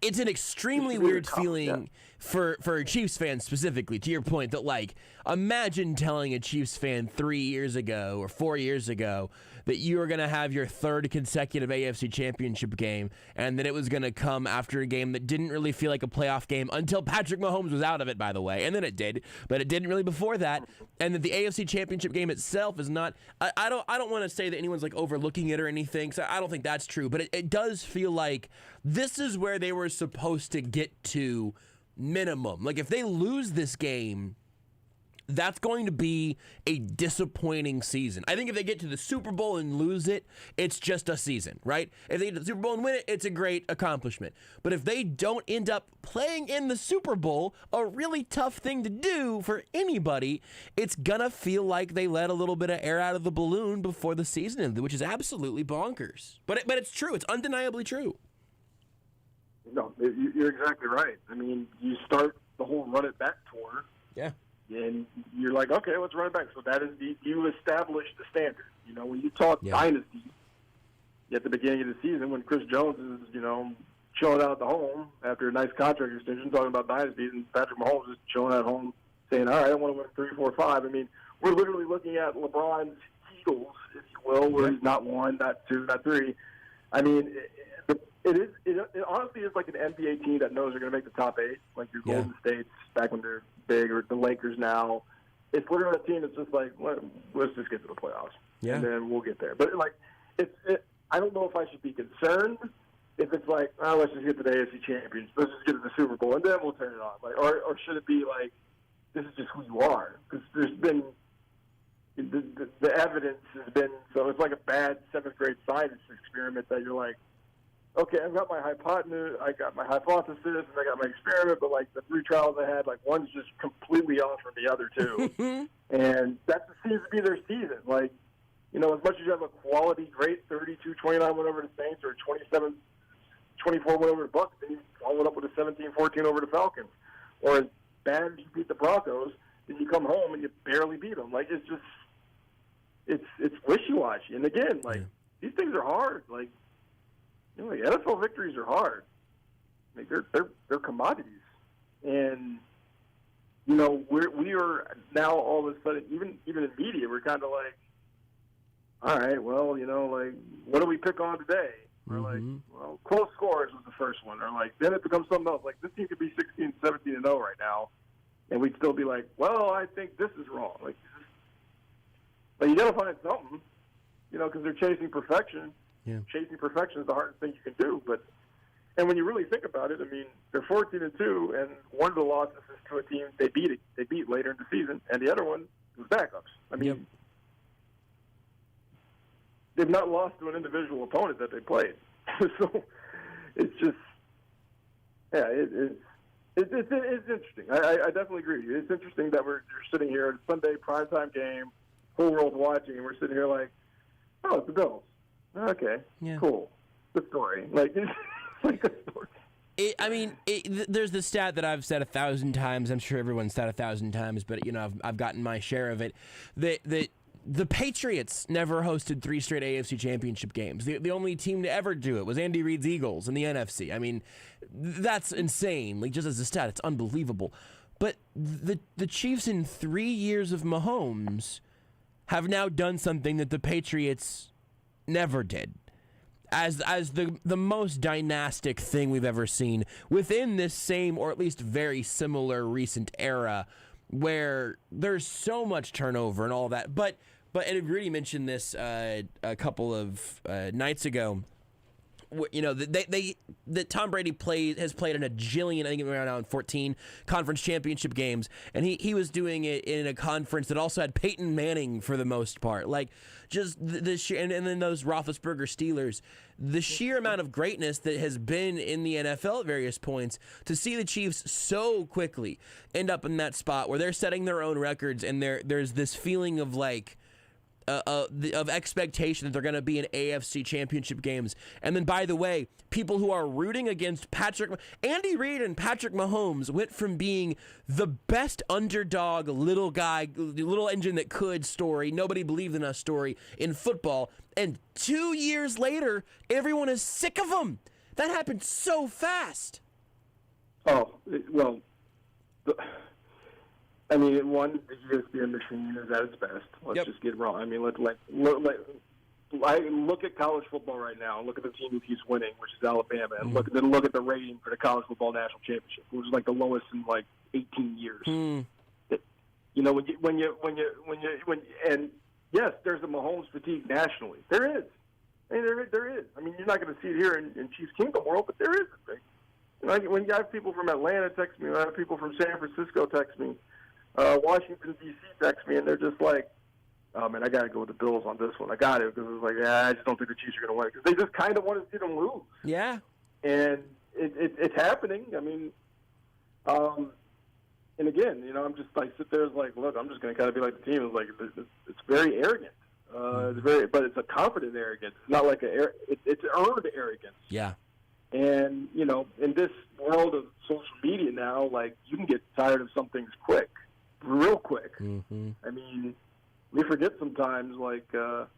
It's an extremely weird feeling for a Chiefs fan specifically, to your point, that, like, imagine telling a Chiefs fan 3 years ago or 4 years ago that you were going to have your third consecutive AFC Championship game and that it was going to come after a game that didn't really feel like a playoff game until Patrick Mahomes was out of it, by the way. And then it did, but it didn't really before that. And that the AFC Championship game itself is not, I don't want to say that anyone's like overlooking it or anything, so I don't think that's true, but it does feel like this is where they were supposed to get to minimum. Like, if they lose this game, that's going to be a disappointing season. I think if they get to the Super Bowl and lose it, it's just a season, right? If they get to the Super Bowl and win it, it's a great accomplishment. But if they don't end up playing in the Super Bowl, a really tough thing to do for anybody, it's gonna feel like they let a little bit of air out of the balloon before the season ended, which is absolutely bonkers. But it's true. It's undeniably true. No, you're exactly right. I mean, you start the whole Run It Back tour. Yeah. And you're like, okay, let's run it back. So that is you establish the standard. You know, when you talk dynasty at the beginning of the season, when Chris Jones is, chilling out at the home after a nice contract extension, talking about dynasties, and Patrick Mahomes is chilling at home saying, all right, I want to win 3, 4, 5. I mean, we're literally looking at LeBron's Eagles, if you will, where he's not 1, not 2, not 3. I mean, it honestly is like an NBA team that knows they're going to make the top 8, like your Golden States back when they're big, or the Lakers now. It's literally a team that's just like, let's just get to the playoffs, and then we'll get there. But I don't know if I should be concerned if it's like, let's just get to the AFC Championship, let's just get to the Super Bowl, and then we'll turn it on. Like, or should it be like, this is just who you are? Because there's been the evidence has been, so it's like a bad 7th grade science experiment that you're like, okay, I've got my hypothesis, and I got my experiment, but like the 3 trials I had, like one's just completely off from the other 2. And that seems to be their season. Like, as much as you have a quality, great 32-29 win over the Saints, or 27-24 win over the Bucs, then you follow it up with a 17-14 over the Falcons. Or as bad as you beat the Broncos, then you come home and you barely beat them. Like, it's just, it's wishy-washy. And again, like, these things are hard. Like, NFL victories are hard. Like, they're commodities, and we are now all of a sudden, even in media, we're kind of like, all right, well, like, what do we pick on today? We're like, well, close scores was the first one, or like, then it becomes something else. Like, this team could be 16, 17-0 right now, and we'd still be like, well, I think this is wrong. Like, but you got to find something, because they're chasing perfection. Yeah. Chasing perfection is the hardest thing you can do. And when you really think about it, I mean, they're 14-2, and one of the losses is to a team they beat later in the season, and the other one was backups. I mean, they've not lost to an individual opponent that they played. So it's just, it's interesting. I definitely agree with you. It's interesting that you're sitting here at a Sunday primetime game, whole world's watching, and we're sitting here like, oh, it's the Bills. Okay, cool. Good story. Like, it's like a story. There's the stat that I've said 1,000 times. I'm sure everyone's said 1,000 times, but I've gotten my share of it. The Patriots never hosted 3 straight AFC Championship games. The only team to ever do it was Andy Reid's Eagles in the NFC. I mean, that's insane. Like, just as a stat, it's unbelievable. But the Chiefs in 3 years of Mahomes have now done something that the Patriots never did, as the most dynastic thing we've ever seen within this same, or at least very similar, recent era, where there's so much turnover and all that. But Ed Rudy mentioned this a couple of nights ago. That Tom Brady has played in a jillion, I think we're now in 14 conference championship games, and he was doing it in a conference that also had Peyton Manning for the most part. Like, just and then those Roethlisberger Steelers, the sheer amount of greatness that has been in the NFL at various points, to see the Chiefs so quickly end up in that spot where they're setting their own records, and there's this feeling of like, of expectation that they're going to be in AFC Championship games. And then, by the way, people who are rooting against Andy Reid and Patrick Mahomes went from being the best underdog, little guy, little engine that could story, nobody believed in us story in football, and 2 years later, everyone is sick of them That happened so fast. Oh, well, I mean, one, the ESPN machine is at its best. Let's just get it wrong. I mean, look at college football right now. Look at the team who keeps winning, which is Alabama, and look at the rating for the college football national championship, which is like the lowest in like 18 years. You know, and yes, there's a Mahomes fatigue nationally. There is. I mean, there is. I mean, you're not going to see it here in Chiefs Kingdom world, but there is a thing. You know, when you have people from Atlanta text me, when I have people from San Francisco text me, Washington, D.C. text me, and they're just like, oh, man, I got to go with the Bills on this one. I got it, because it's like, I just don't think the Chiefs are going to win. Because they just kind of want to see them lose. Yeah. And it's happening. I mean, and again, you know, I'm just like, sit there, like, look, I'm just going to kind of be like the team. It's like, it's very arrogant. But it's a confident arrogance. It's not like it's earned arrogance. Yeah. And, you know, in this world of social media now, like, you can get tired of some things quick, real quick. Mm-hmm. I mean, we forget sometimes, like, you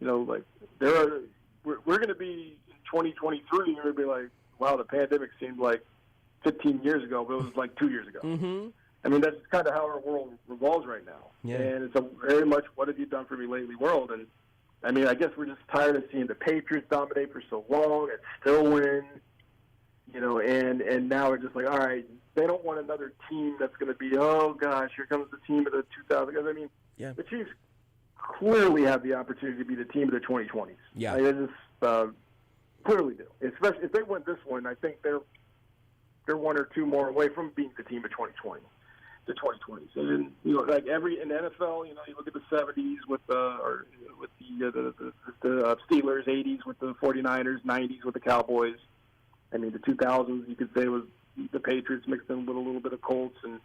know, like, we're going to be in 2023, and we're going to be like, wow, the pandemic seemed like 15 years ago, but it was like 2 years ago. Mm-hmm. I mean, that's kind of how our world revolves right now. Yeah. And it's a very much, what have you done for me lately world. And, I mean, I guess we're just tired of seeing the Patriots dominate for so long and still win, you know, and now we're just like, all right, they don't want another team that's going to be, oh, gosh, here comes the team of the 2000s. I mean, the Chiefs clearly have the opportunity to be the team of the 2020s. Yeah. They just clearly do. Especially if they win this one, I think they're one or two more away from being the team of 2020. The 2020s, and then, you know, like in the NFL, you know, you look at the 70s with the Steelers, 80s with the 49ers, 90s with the Cowboys. I mean, the 2000s you could say was the Patriots mixed in with a little bit of Colts, and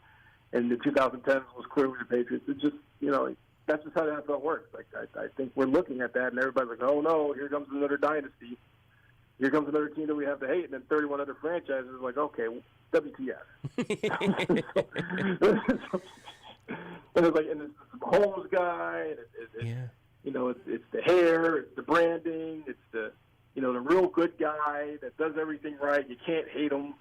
the 2010s was clearly the Patriots. It's just, you know, that's just how the NFL works. Like I think we're looking at that, and everybody's like, oh no, here comes another dynasty. Here comes another team that we have to hate, and then 31 other franchises are like, okay, WTF. And it's like, and it's the Mahomes guy, and it's you know, it's the hair, it's the branding, it's the, you know, the real good guy that does everything right. You can't hate him,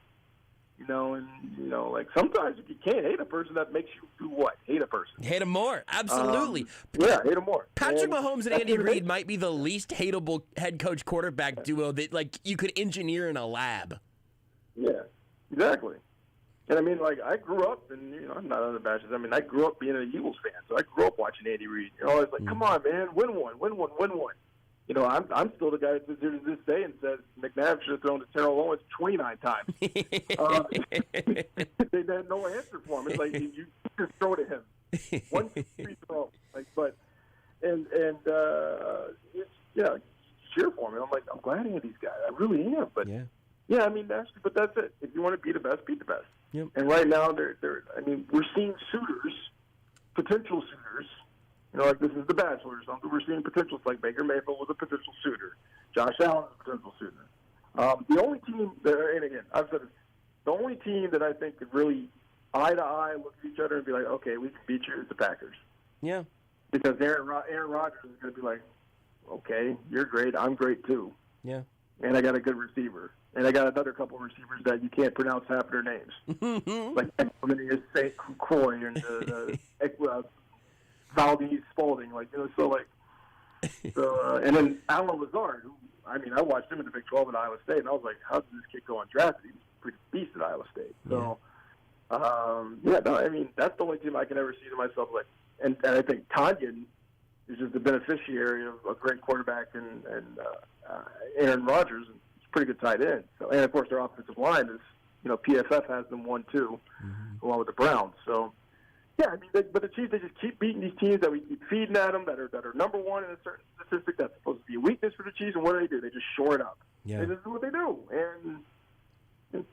you know, and, you know, like sometimes if you can't hate a person, that makes you do what? Hate a person. Hate him more. Absolutely. Yeah, hate him more. Patrick Mahomes and Andy Reid might be the least hateable head coach quarterback duo that, like, you could engineer in a lab. Yeah, exactly. And I mean, like, I grew up, and, you know, I'm not unabashed. I mean, I grew up being an Eagles fan, so I grew up watching Andy Reid. You know, I was like, come on, man, win one. You know, I'm still the guy that sits here to this day and says McNabb should have thrown to Terrell Owens 29 times. They had no answer for him. It's like, you just throw to him. One free throw. Like, but, and it's, yeah, cheer for me. I'm like, I'm glad Andy's got it. I really am. But, yeah, I mean, that's it. If you want to be the best, be the best. Yep. And right now, I mean, we're seeing suitors, potential suitors. You know, like this is The Bachelor or something. We're seeing potentials like Baker Mayfield was a potential suitor. Josh Allen is a potential suitor. The only team, and again, I've said this, the only team that I think could really eye-to-eye look at each other and be like, okay, we can beat you is the Packers. Yeah. Because Aaron Rodgers is going to be like, okay, you're great, I'm great too. Yeah. And I got a good receiver. And I got another couple of receivers that you can't pronounce half of their names. Like St. Croix and Valdez Spalding. Like, you know, so like, and then Alan Lazard, who, I mean, I watched him in the Big 12 at Iowa State, and I was like, how did this kid go undrafted? He was a pretty beast at Iowa State. So, I mean, that's the only team I can ever see to myself. Like, and I think Tanyan is just the beneficiary of a great quarterback and Aaron Rodgers. Pretty good tight end. So, and of course their offensive line is, you know, PFF has them 1-2, along with the Browns. So, yeah, I mean, but the Chiefs, they just keep beating these teams that we keep feeding at them that are number one in a certain statistic that's supposed to be a weakness for the Chiefs. And what do? They just shore it up. Yeah. And this is what they do. And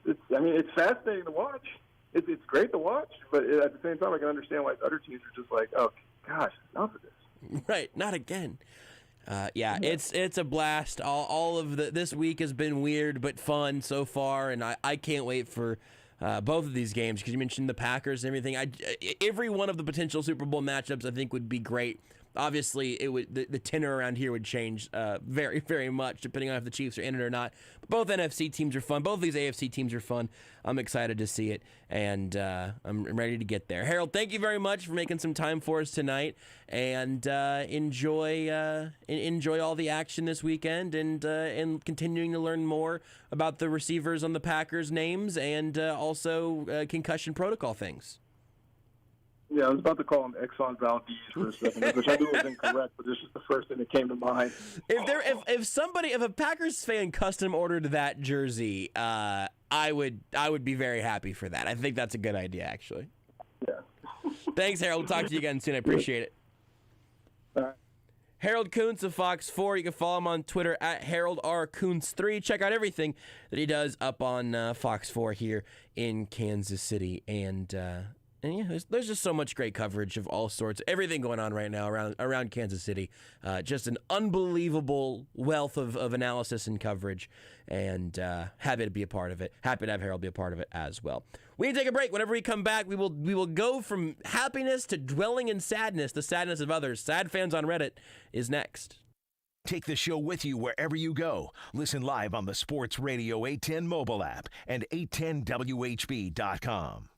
it's fascinating to watch. It's great to watch, but at the same time, I can understand why other teams are just like, oh gosh, enough of this. Right, not again. It's a blast. All of this week has been weird but fun so far, and I can't wait for both of these games because you mentioned the Packers and everything. Every one of the potential Super Bowl matchups I think would be great. Obviously, the tenor around here would change very, very much depending on if the Chiefs are in it or not. But both NFC teams are fun. Both of these AFC teams are fun. I'm excited to see it, and I'm ready to get there. Harold, thank you very much for making some time for us tonight, and enjoy all the action this weekend, and continuing to learn more about the receivers on the Packers' names, and also concussion protocol things. Yeah, I was about to call him Exxon Valdez for a second, which I knew was incorrect, but this is the first thing that came to mind. If a Packers fan custom ordered that jersey, I would be very happy for that. I think that's a good idea, actually. Yeah. Thanks, Harold. We'll talk to you again soon. I appreciate it. All right. Harold Kuntz of Fox4. You can follow him on Twitter at HaroldRKuntz3. Check out everything that he does up on Fox4 here in Kansas City. And yeah, there's just so much great coverage of all sorts, everything going on right now around Kansas City. Just an unbelievable wealth of analysis and coverage, and happy to be a part of it. Happy to have Harold be a part of it as well. We need to take a break. Whenever we come back, we will go from happiness to dwelling in sadness, the sadness of others. Sad Fans on Reddit is next. Take the show with you wherever you go. Listen live on the Sports Radio 810 mobile app and 810WHB.com.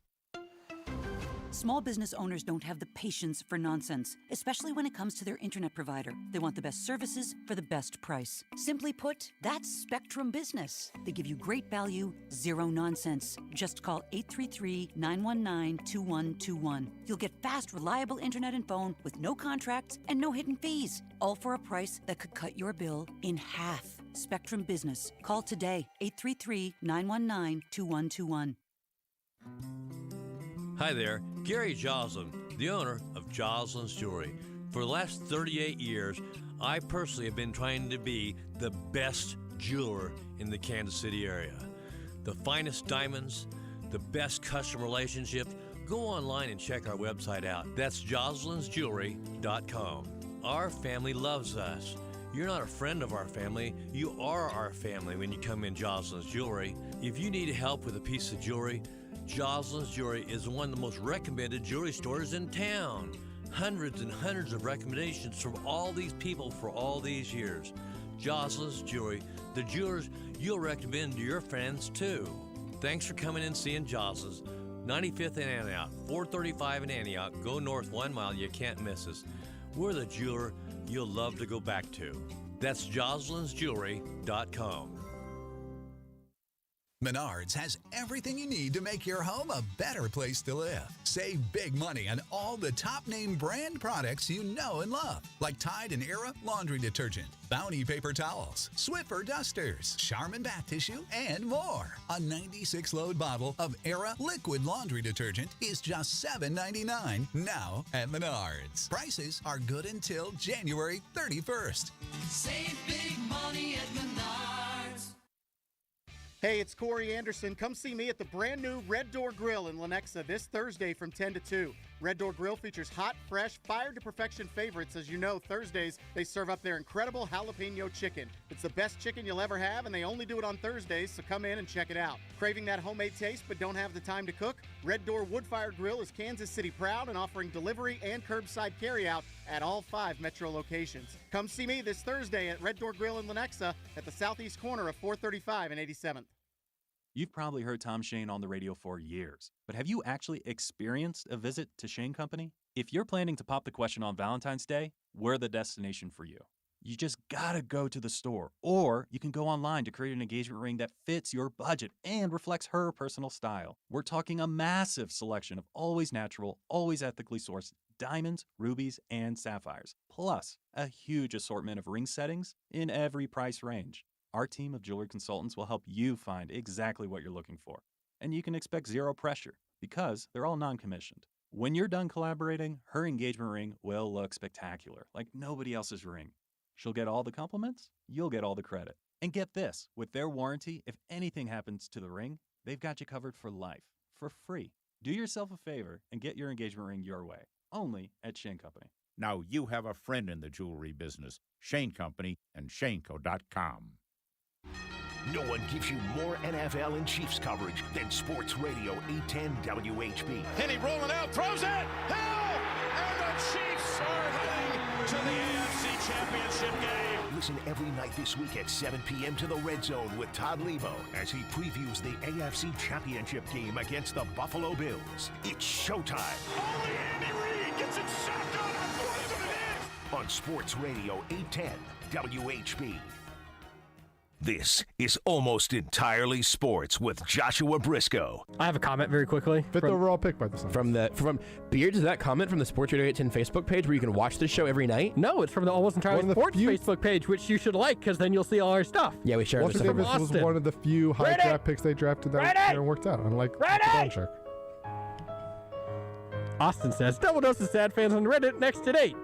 Small business owners don't have the patience for nonsense, especially when it comes to their internet provider. They want the best services for the best price. Simply put, that's Spectrum Business. They give you great value, zero nonsense. Just call 833-919-2121. You'll get fast, reliable internet and phone with no contracts and no hidden fees, all for a price that could cut your bill in half. Spectrum Business. Call today, 833-919-2121. Hi there, Gary Joslin, the owner of Joslin's Jewelry. For the last 38 years, I personally have been trying to be the best jeweler in the Kansas City area. The finest diamonds, the best customer relationship. Go online and check our website out. That's joslinsjewelry.com. Our family loves us. You're not a friend of our family, you are our family when you come in Joslin's Jewelry. If you need help with a piece of jewelry, Joslin's Jewelry is one of the most recommended jewelry stores in town. Hundreds and hundreds of recommendations from all these people for all these years. Joslin's Jewelry, the jewelers you'll recommend to your friends too. Thanks for coming and seeing Joslin's. 95th and Antioch, 435 in Antioch. Go north 1 mile, you can't miss us. We're the jeweler you'll love to go back to. That's joslinsjewelry.com. Menards has everything you need to make your home a better place to live. Save big money on all the top name brand products you know and love, like Tide and Era laundry detergent, Bounty paper towels, Swiffer dusters, Charmin bath tissue, and more. A 96-load bottle of Era liquid laundry detergent is just $7.99 now at Menards. Prices are good until January 31st. Save big money at Menards. Hey, it's Corey Anderson. Come see me at the brand new Red Door Grill in Lenexa this Thursday from 10 to 2. Red Door Grill features hot, fresh, fired-to-perfection favorites. As you know, Thursdays, they serve up their incredible jalapeno chicken. It's the best chicken you'll ever have, and they only do it on Thursdays, so come in and check it out. Craving that homemade taste but don't have the time to cook? Red Door Wood-Fired Grill is Kansas City proud and offering delivery and curbside carryout at all 5 metro locations. Come see me this Thursday at Red Door Grill in Lenexa at the southeast corner of 435 and 87th. You've probably heard Tom Shane on the radio for years, but have you actually experienced a visit to Shane Company? If you're planning to pop the question on Valentine's Day, we're the destination for you. You just gotta go to the store, or you can go online to create an engagement ring that fits your budget and reflects her personal style. We're talking a massive selection of always natural, always ethically sourced diamonds, rubies, and sapphires, plus a huge assortment of ring settings in every price range. Our team of jewelry consultants will help you find exactly what you're looking for. And you can expect zero pressure because they're all non-commissioned. When you're done collaborating, her engagement ring will look spectacular, like nobody else's ring. She'll get all the compliments, you'll get all the credit. And get this, with their warranty, if anything happens to the ring, they've got you covered for life, for free. Do yourself a favor and get your engagement ring your way, only at Shane Company. Now you have a friend in the jewelry business, Shane Company and ShaneCo.com. No one gives you more NFL and Chiefs coverage than Sports Radio 810 WHB. Henny rolling out, throws it, Hill, and the Chiefs are heading to the AFC Championship game. Listen every night this week at 7 p.m. to The Red Zone with Todd Levo as he previews the AFC Championship game against the Buffalo Bills. It's showtime. Only Andy Reid gets it shotgun and throws it in. On Sports Radio 810 WHB. This is Almost Entirely Sports with Joshua Brisco. I have a comment very quickly. Fifth overall pick by the Suns. From Beards, is that comment from the Sports Radio 810 Facebook page where you can watch this show every night? No, it's from the Almost Entirely Sports Facebook page, which you should like because then you'll see all our stuff. Yeah, we share Walter Davis was one of the few high draft picks they drafted that worked out, unlike Belichick. Austin says, double dose of sad fans on Reddit next at 8.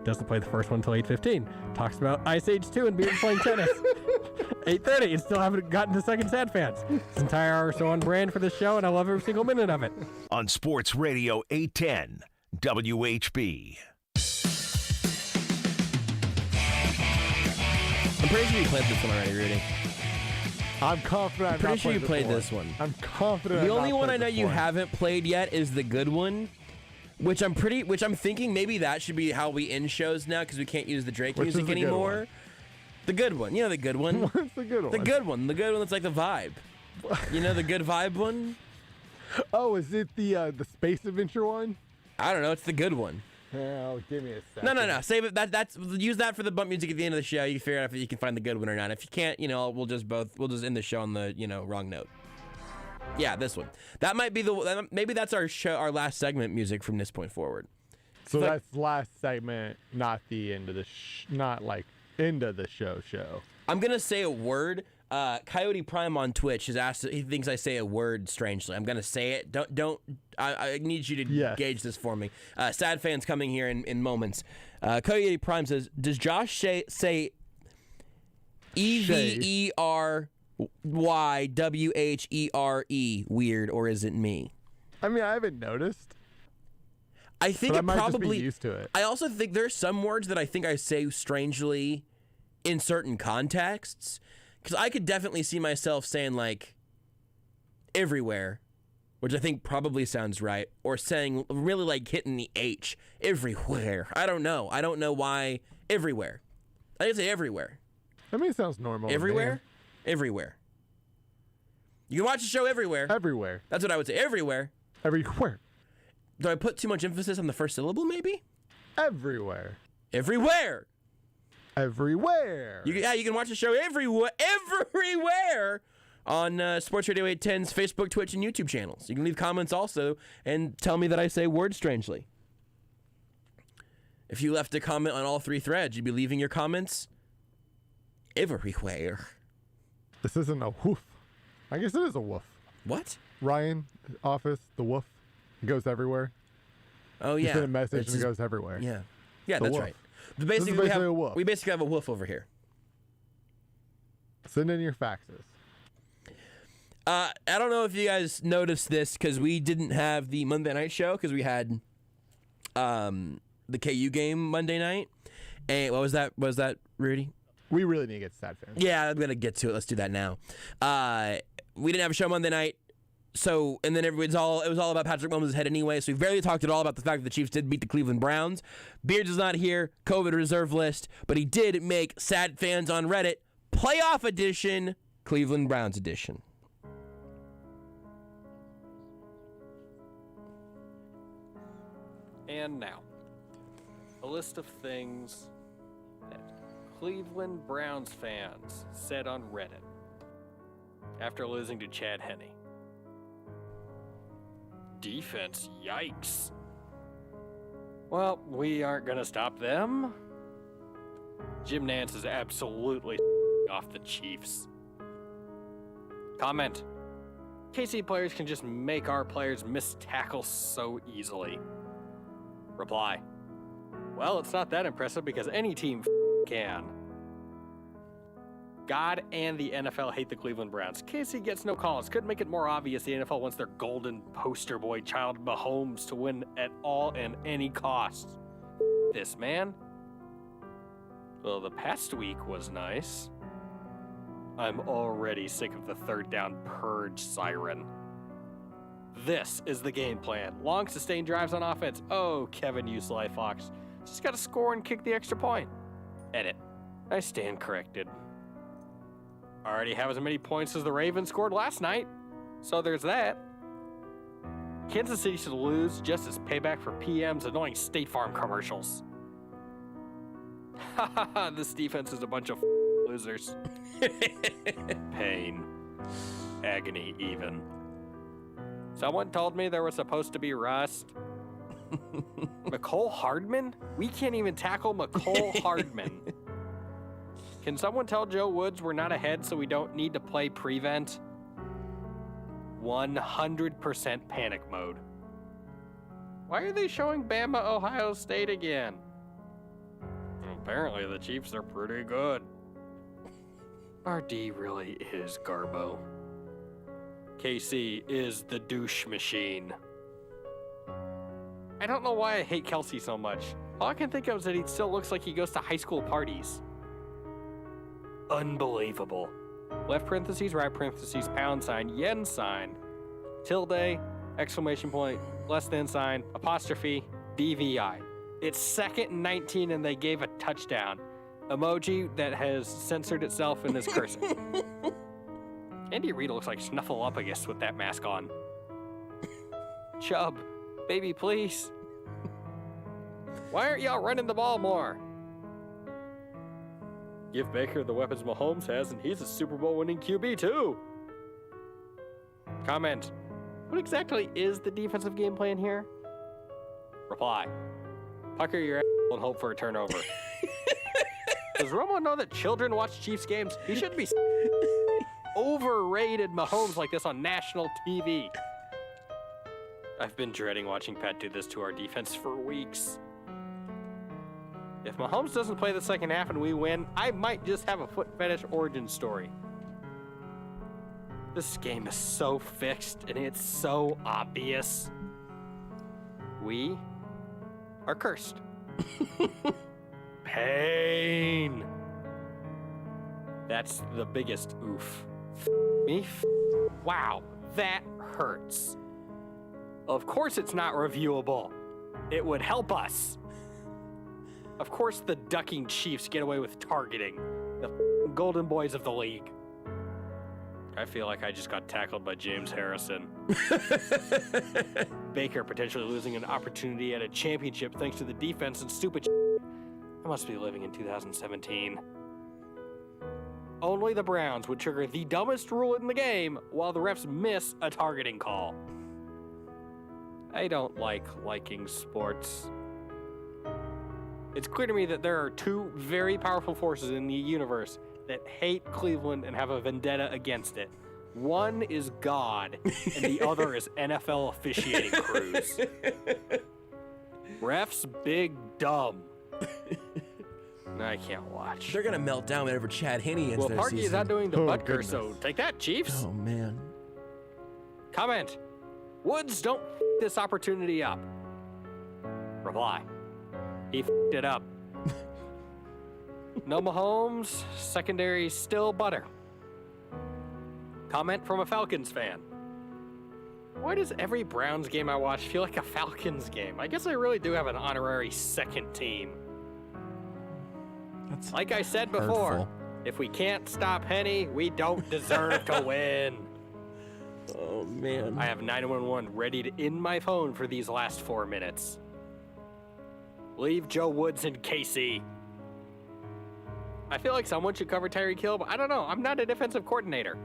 Doesn't play the first one until 8:15. Talks about Ice Age 2 and Beard playing tennis. 8:30 and still haven't gotten to second sad fans. This entire hour is so on brand for this show, and I love every single minute of it. On Sports Radio 810 WHB. I'm pretty sure you played this one already, Rudy. I'm confident. I'm pretty sure you played this one. I'm confident. The only one I know you haven't played yet is the good one. Which I'm thinking maybe that should be how we end shows now because we can't use the Drake music anymore. The good one. You know the good one. What's the good one? The good one. The good one that's like the vibe. You know the good vibe one? Oh, is it the space adventure one? I don't know. It's the good one. Oh, give me a second. No. Save it. That's use that for the bump music at the end of the show. You can figure out if you can find the good one or not. If you can't, we'll just end the show on the wrong note. Yeah, this one. That might be maybe that's our last segment music from this point forward. So that's last segment, not the end of the not like end of the show. I'm gonna say a word. Coyote Prime on Twitch has asked. He thinks I say a word strangely. I'm gonna say it. Don't. I need you to gauge this for me. Sad fans coming here in moments. Coyote Prime says, "Does Josh say EVERYWHERE weird, or is it me?" I mean, I haven't noticed. I think I might probably just be used to it. I also think there's some words that I think I say strangely in certain contexts, because I could definitely see myself saying like everywhere, which I think probably sounds right, or saying really like hitting the H everywhere. I don't know why everywhere. I can say everywhere. I mean, it sounds normal. Everywhere. Everywhere. You can watch the show everywhere. Everywhere. That's what I would say. Everywhere. Everywhere. Do I put too much emphasis on the first syllable, maybe? Everywhere. Everywhere. Everywhere. You can watch the show everywhere on Sports Radio 810's Facebook, Twitch, and YouTube channels. You can leave comments also and tell me that I say words strangely. If you left a comment on all three threads, you'd be leaving your comments everywhere. This isn't a woof. I guess it is a woof. What? Ryan, office, the woof. It goes everywhere. Oh, yeah. You send a message and it goes everywhere. Yeah. Yeah, that's woof. right. Basically, we basically have a woof over here. Send in your faxes. I don't know if you guys noticed this because we didn't have the Monday night show because we had the KU game Monday night. And what was that? Was that Rudy? We really need to get to sad fans. Yeah, I'm gonna get to it. Let's do that now. We didn't have a show Monday night, and then it was all about Patrick Mahomes' head anyway. So we barely talked at all about the fact that the Chiefs did beat the Cleveland Browns. Beards is not here, COVID reserve list, but he did make sad fans on Reddit playoff edition, Cleveland Browns edition. And now, a list of things that Cleveland Browns fans said on Reddit after losing to Chad Henne. Defense, yikes. Well, we aren't gonna stop them. Jim Nantz is absolutely off the Chiefs. Comment. KC players can just make our players miss tackles so easily. Reply. Well, it's not that impressive because any team can. God and the NFL hate the Cleveland Browns. KC gets no calls. Could make it more obvious the NFL wants their golden poster boy child Mahomes to win at all and any cost. This man. Well, the past week was nice. I'm already sick of the third down purge siren. This is the game plan. Long sustained drives on offense. Oh, Kevin Usli Fox. Just got to score and kick the extra point. Edit. I stand corrected. Already have as many points as the Ravens scored last night. So there's that. Kansas City should lose just as payback for PM's annoying State Farm commercials. Haha, this defense is a bunch of losers. Pain. Agony, even. Someone told me there was supposed to be rust. McCole Hardman? We can't even tackle McCole Hardman. Can someone tell Joe Woods we're not ahead so we don't need to play prevent? 100% panic mode. Why are they showing Bama Ohio State again? Apparently the Chiefs are pretty good. RD really is Garbo. KC is the douche machine. I don't know why I hate Kelsey so much. All I can think of is that he still looks like he goes to high school parties. Unbelievable. Left parentheses, right parentheses, pound sign, yen sign, tilde, exclamation point, less than sign, apostrophe, BVI. It's 2nd and 19 and they gave a touchdown. Emoji that has censored itself and is cursing. Andy Reid looks like Snuffleupagus with that mask on. Chubb, baby, please. Why aren't y'all running the ball more? Give Baker the weapons Mahomes has, and he's a Super Bowl winning QB too. Comment. What exactly is the defensive game plan here? Reply. Pucker your ass and hope for a turnover. Does Romo know that children watch Chiefs games? He shouldn't be overrated Mahomes like this on national TV. I've been dreading watching Pat do this to our defense for weeks. If Mahomes doesn't play the second half and we win, I might just have a foot fetish origin story. This game is so fixed and it's so obvious. We are cursed. Pain. That's the biggest oof. Me? Wow, that hurts. Of course it's not reviewable. It would help us. Of course the ducking Chiefs get away with targeting. The golden boys of the league. I feel like I just got tackled by James Harrison. Baker potentially losing an opportunity at a championship thanks to the defense and stupid I must be living in 2017. Only the Browns would trigger the dumbest rule in the game while the refs miss a targeting call. I don't like liking sports. It's clear to me that there are two very powerful forces in the universe that hate Cleveland and have a vendetta against it. One is God, and the other is NFL officiating crews. Refs big dumb. I can't watch. They're gonna melt down whenever Chad Henne ends well, their Parkey season. is not doing the butt curse, so take that, Chiefs. Oh man. Comment. Woods, don't f this opportunity up. Reply. He f***ed it up. No Mahomes, secondary still butter. Comment from a Falcons fan. Why does every Browns game I watch feel like a Falcons game? I guess I really do have an honorary second team. That's like I said before, hurtful. If we can't stop Henne, we don't deserve to win. Oh, man. I have 911 ready to in my phone for these last 4 minutes. Leave Joe Woods and KC. I feel like someone should cover Tyreek Hill, but I don't know. I'm not a defensive coordinator.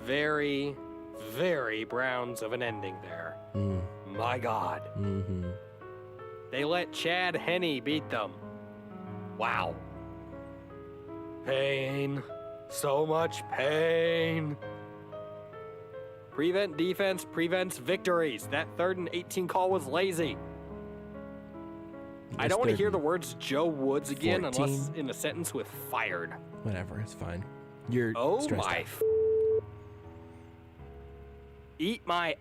Very, very Browns of an ending there. My God. Mm-hmm. They let Chad Henne beat them. Wow. Pain. So much pain. Prevent defense prevents victories. That 3rd and 18 call was lazy. I don't want to hear the words Joe Woods again 14. unless in a sentence with fired. Whatever, it's fine. You're Oh stressed my. out. Eat my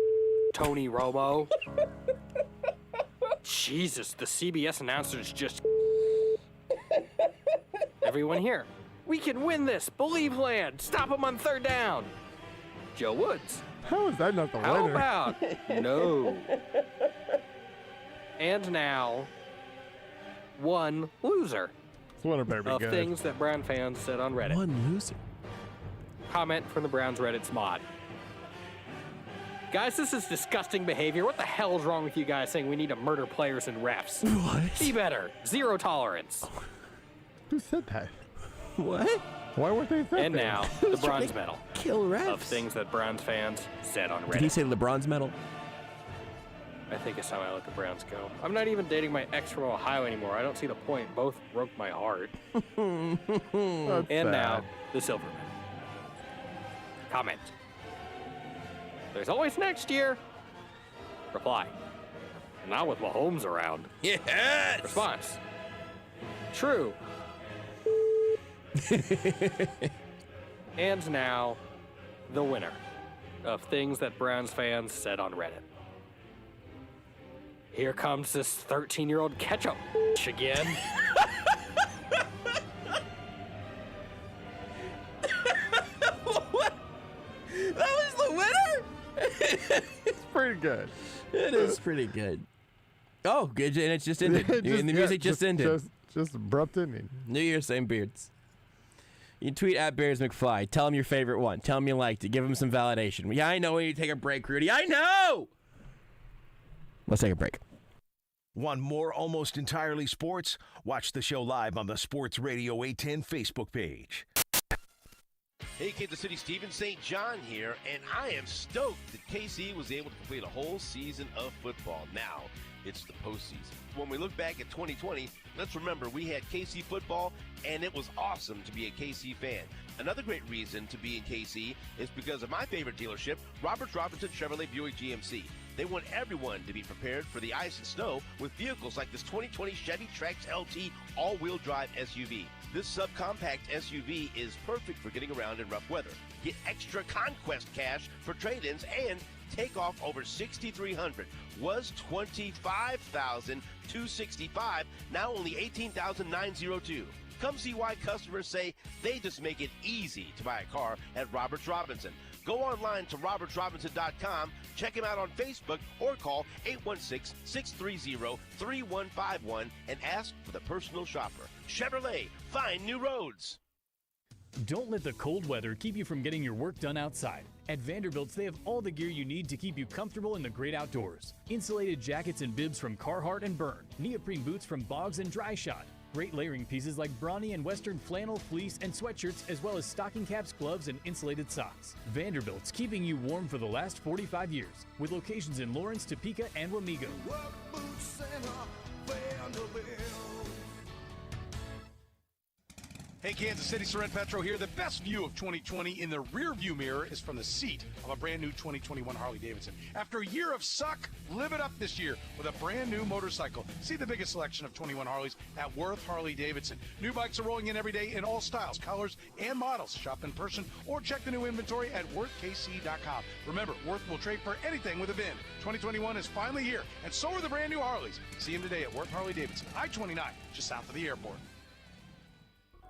Tony Romo. Jesus, the CBS announcers just. Everyone here. We can win this. Believe land. Stop him on 3rd down. Joe Woods. How is that not the How winner? about no? And now, one loser This winner better be of good. things that Brown fans said on Reddit. One loser. Comment from the Browns Reddit's mod. Guys, this is disgusting behavior. What the hell is wrong with you guys saying we need to murder players and refs? What? Be better. Zero tolerance. Who said that? What? Why weren't they saying And now, the bronze medal Kill refs. of things that Browns fans said on Reddit. Did he say LeBron's medal? I think it's time I let the Browns go. I'm not even dating my ex from Ohio anymore. I don't see the point. Both broke my heart. And now, the Silverman. Comment. There's always next year. Reply. Not with Mahomes around. Yes. Response. True. And now, the winner of things that Browns fans said on Reddit. Here comes this 13-year-old ketchup again. What? That was the winner? It's pretty good. It is pretty good. Oh, good, and it's just ended. The music just ended. Just abrupt ending. New Year, same beards. You tweet at Bears McFly. Tell him your favorite one. Tell him you liked it. Give him some validation. Yeah, I know when you take a break, Rudy. I know! Let's take a break. Want more Almost Entirely Sports? Watch the show live on the Sports Radio 810 Facebook page. Hey, Kansas City, Stephen St. John here, and I am stoked that KC was able to complete a whole season of football. Now, it's the postseason. When we look back at 2020, let's remember we had KC football, and it was awesome to be a KC fan. Another great reason to be in KC is because of my favorite dealership, Roberts Robinson Chevrolet Buick GMC. They want everyone to be prepared for the ice and snow with vehicles like this 2020 Chevy Trax LT all-wheel drive SUV. This subcompact SUV is perfect for getting around in rough weather. Get extra conquest cash for trade-ins and take off over $6,300. Was $25,265, now only $18,902. Come see why customers say they just make it easy to buy a car at Roberts Robinson. Go online to robertsrobinson.com, check him out on Facebook, or call 816-630-3151 and ask for the personal shopper. Chevrolet, find new roads. Don't let the cold weather keep you from getting your work done outside. At Vanderbilt's, they have all the gear you need to keep you comfortable in the great outdoors. Insulated jackets and bibs from Carhartt and Byrne, neoprene boots from Boggs and Dry Shot, great layering pieces like Brawny and Western flannel, fleece, and sweatshirts, as well as stocking caps, gloves, and insulated socks. Vanderbilt's, keeping you warm for the last 45 years, with locations in Lawrence, Topeka, and Wamego. Hey, Kansas City, Soren Petro here. The best view of 2020 in the rear view mirror is from the seat of a brand new 2021 Harley Davidson. After a year of suck, live it up this year with a brand new motorcycle. See the biggest selection of 21 Harleys at Worth Harley Davidson. New bikes are rolling in every day in all styles, colors, and models. Shop in person or check the new inventory at worthkc.com. Remember, Worth will trade for anything with a VIN. 2021 is finally here, and so are the brand new Harleys. See them today at Worth Harley Davidson, I-29, just south of the airport.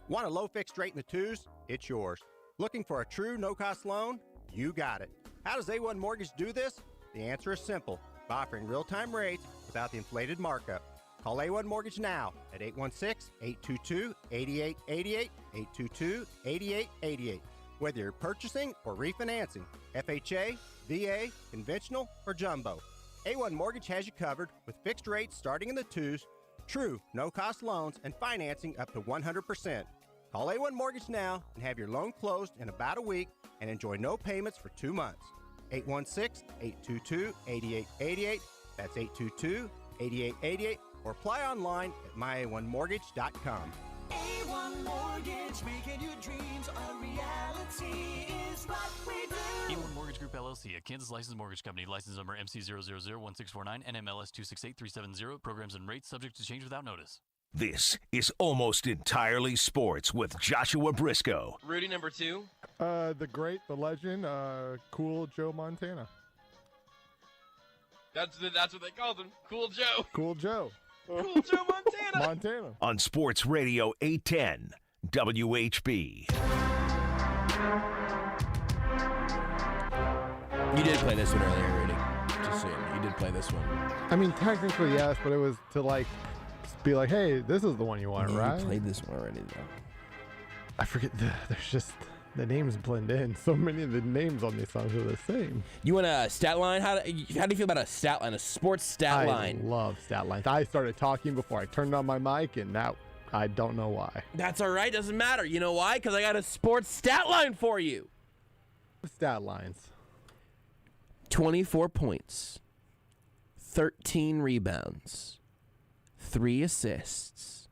Want a low fixed rate in the twos? It's yours. Looking for a true no-cost loan? You got it. How does A1 Mortgage do this? The answer is simple. By offering real-time rates without the inflated markup. Call A1 Mortgage now at 816-822-8888, 822-8888. Whether you're purchasing or refinancing, FHA, VA, conventional, or jumbo, A1 Mortgage has you covered with fixed rates starting in the twos, true no-cost loans, and financing up to 100%. Call A1 Mortgage now and have your loan closed in about a week and enjoy no payments for 2 months. 816-822-8888. That's 822-8888. Or apply online at mya1mortgage.com. A1 Mortgage, making your dreams a reality is what we do. A1 Mortgage Group LLC, a Kansas licensed mortgage company. License number MC0001649, NMLS 268370. Programs and rates subject to change without notice. This is Almost Entirely Sports with Joshua Brisco. Rudy, number 2. The great, the legend, Cool Joe Montana. That's what they called him. Cool Joe. Cool Joe. Cool Joe Montana. Montana. On Sports Radio 810 WHB. You did play this one earlier, Rudy. Just saying. You did play this one. I mean, technically yes, but it was to like be like, hey, this is the one you want, right? You played this one already, though. I forget. There's just the names blend in. So many of the names on these songs are the same. You want a stat line? How do you feel about a stat line? A sports stat line? I love stat lines. I started talking before I turned on my mic, and now I don't know why. That's all right. Doesn't matter. You know why? Because I got a sports stat line for you. Stat lines. 24 points, 13 rebounds, 3 assists,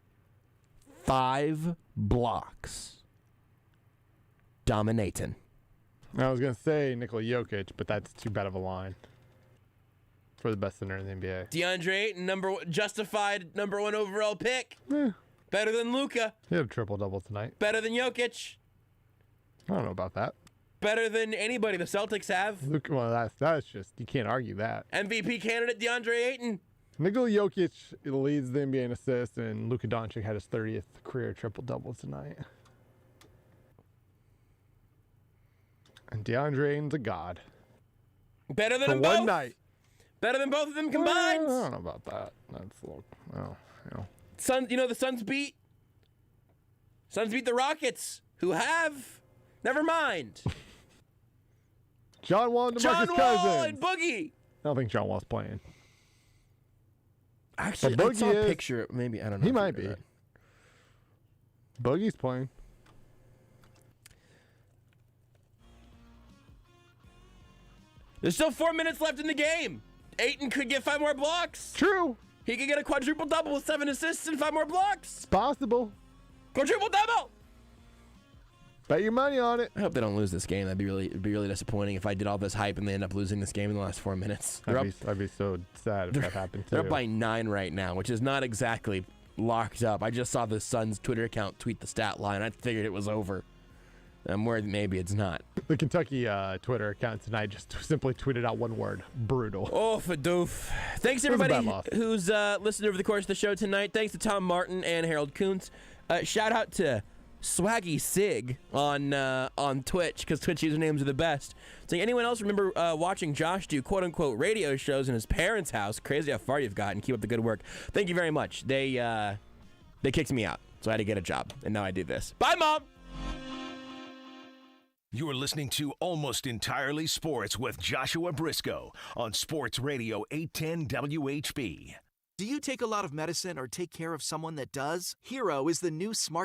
5 blocks. Dominating. I was going to say Nikola Jokic, but that's too bad of a line for the best center in the NBA. DeAndre Ayton, justified number 1 overall pick. Better than Luka. He had a triple-double tonight. Better than Jokic. I don't know about that. Better than anybody the Celtics have. Luka, well, that's just, you can't argue that. MVP candidate DeAndre Ayton. Nikola Jokic leads the NBA in assists, and Luka Doncic had his 30th career triple-double tonight. And DeAndre Ayton's a god. Better than for them one both. night. Better than both of them combined. I don't know about that. That's a little, well, you know. The Suns beat the Rockets, who have. Never mind. John Wall and John DeMarcus Wall Cousins. and Boogie. I don't think John Wall's playing. Actually, but I saw Boogie a is, picture. Maybe, I don't know. He might be. Boogie's playing. There's still 4 minutes left in the game. Ayton could get 5 more blocks. True. He could get a quadruple-double with 7 assists and 5 more blocks. It's possible. Quadruple-double. Bet your money on it. I hope they don't lose this game. It'd be really disappointing if I did all this hype and they end up losing this game in the last 4 minutes. I'd be so sad if that happened too. They're up by 9 right now, which is not exactly locked up. I just saw the Suns Twitter account tweet the stat line. I figured it was over. I'm worried maybe it's not. The Kentucky Twitter account tonight just simply tweeted out one word: brutal. Oh, fadoof. Thanks everybody who's listened over the course of the show tonight. Thanks to Tom Martin and Harold Kuntz. Shout out to Swaggy Sig on Twitch, because Twitch usernames are the best. So anyone else remember watching Josh do quote-unquote radio shows in his parents' house? Crazy how far you've gotten. Keep up the good work. Thank you very much. They kicked me out, so I had to get a job, and now I do this. Bye, Mom! You are listening to Almost Entirely Sports with Joshua Brisco on Sports Radio 810 WHB. Do you take a lot of medicine or take care of someone that does? Hero is the new smart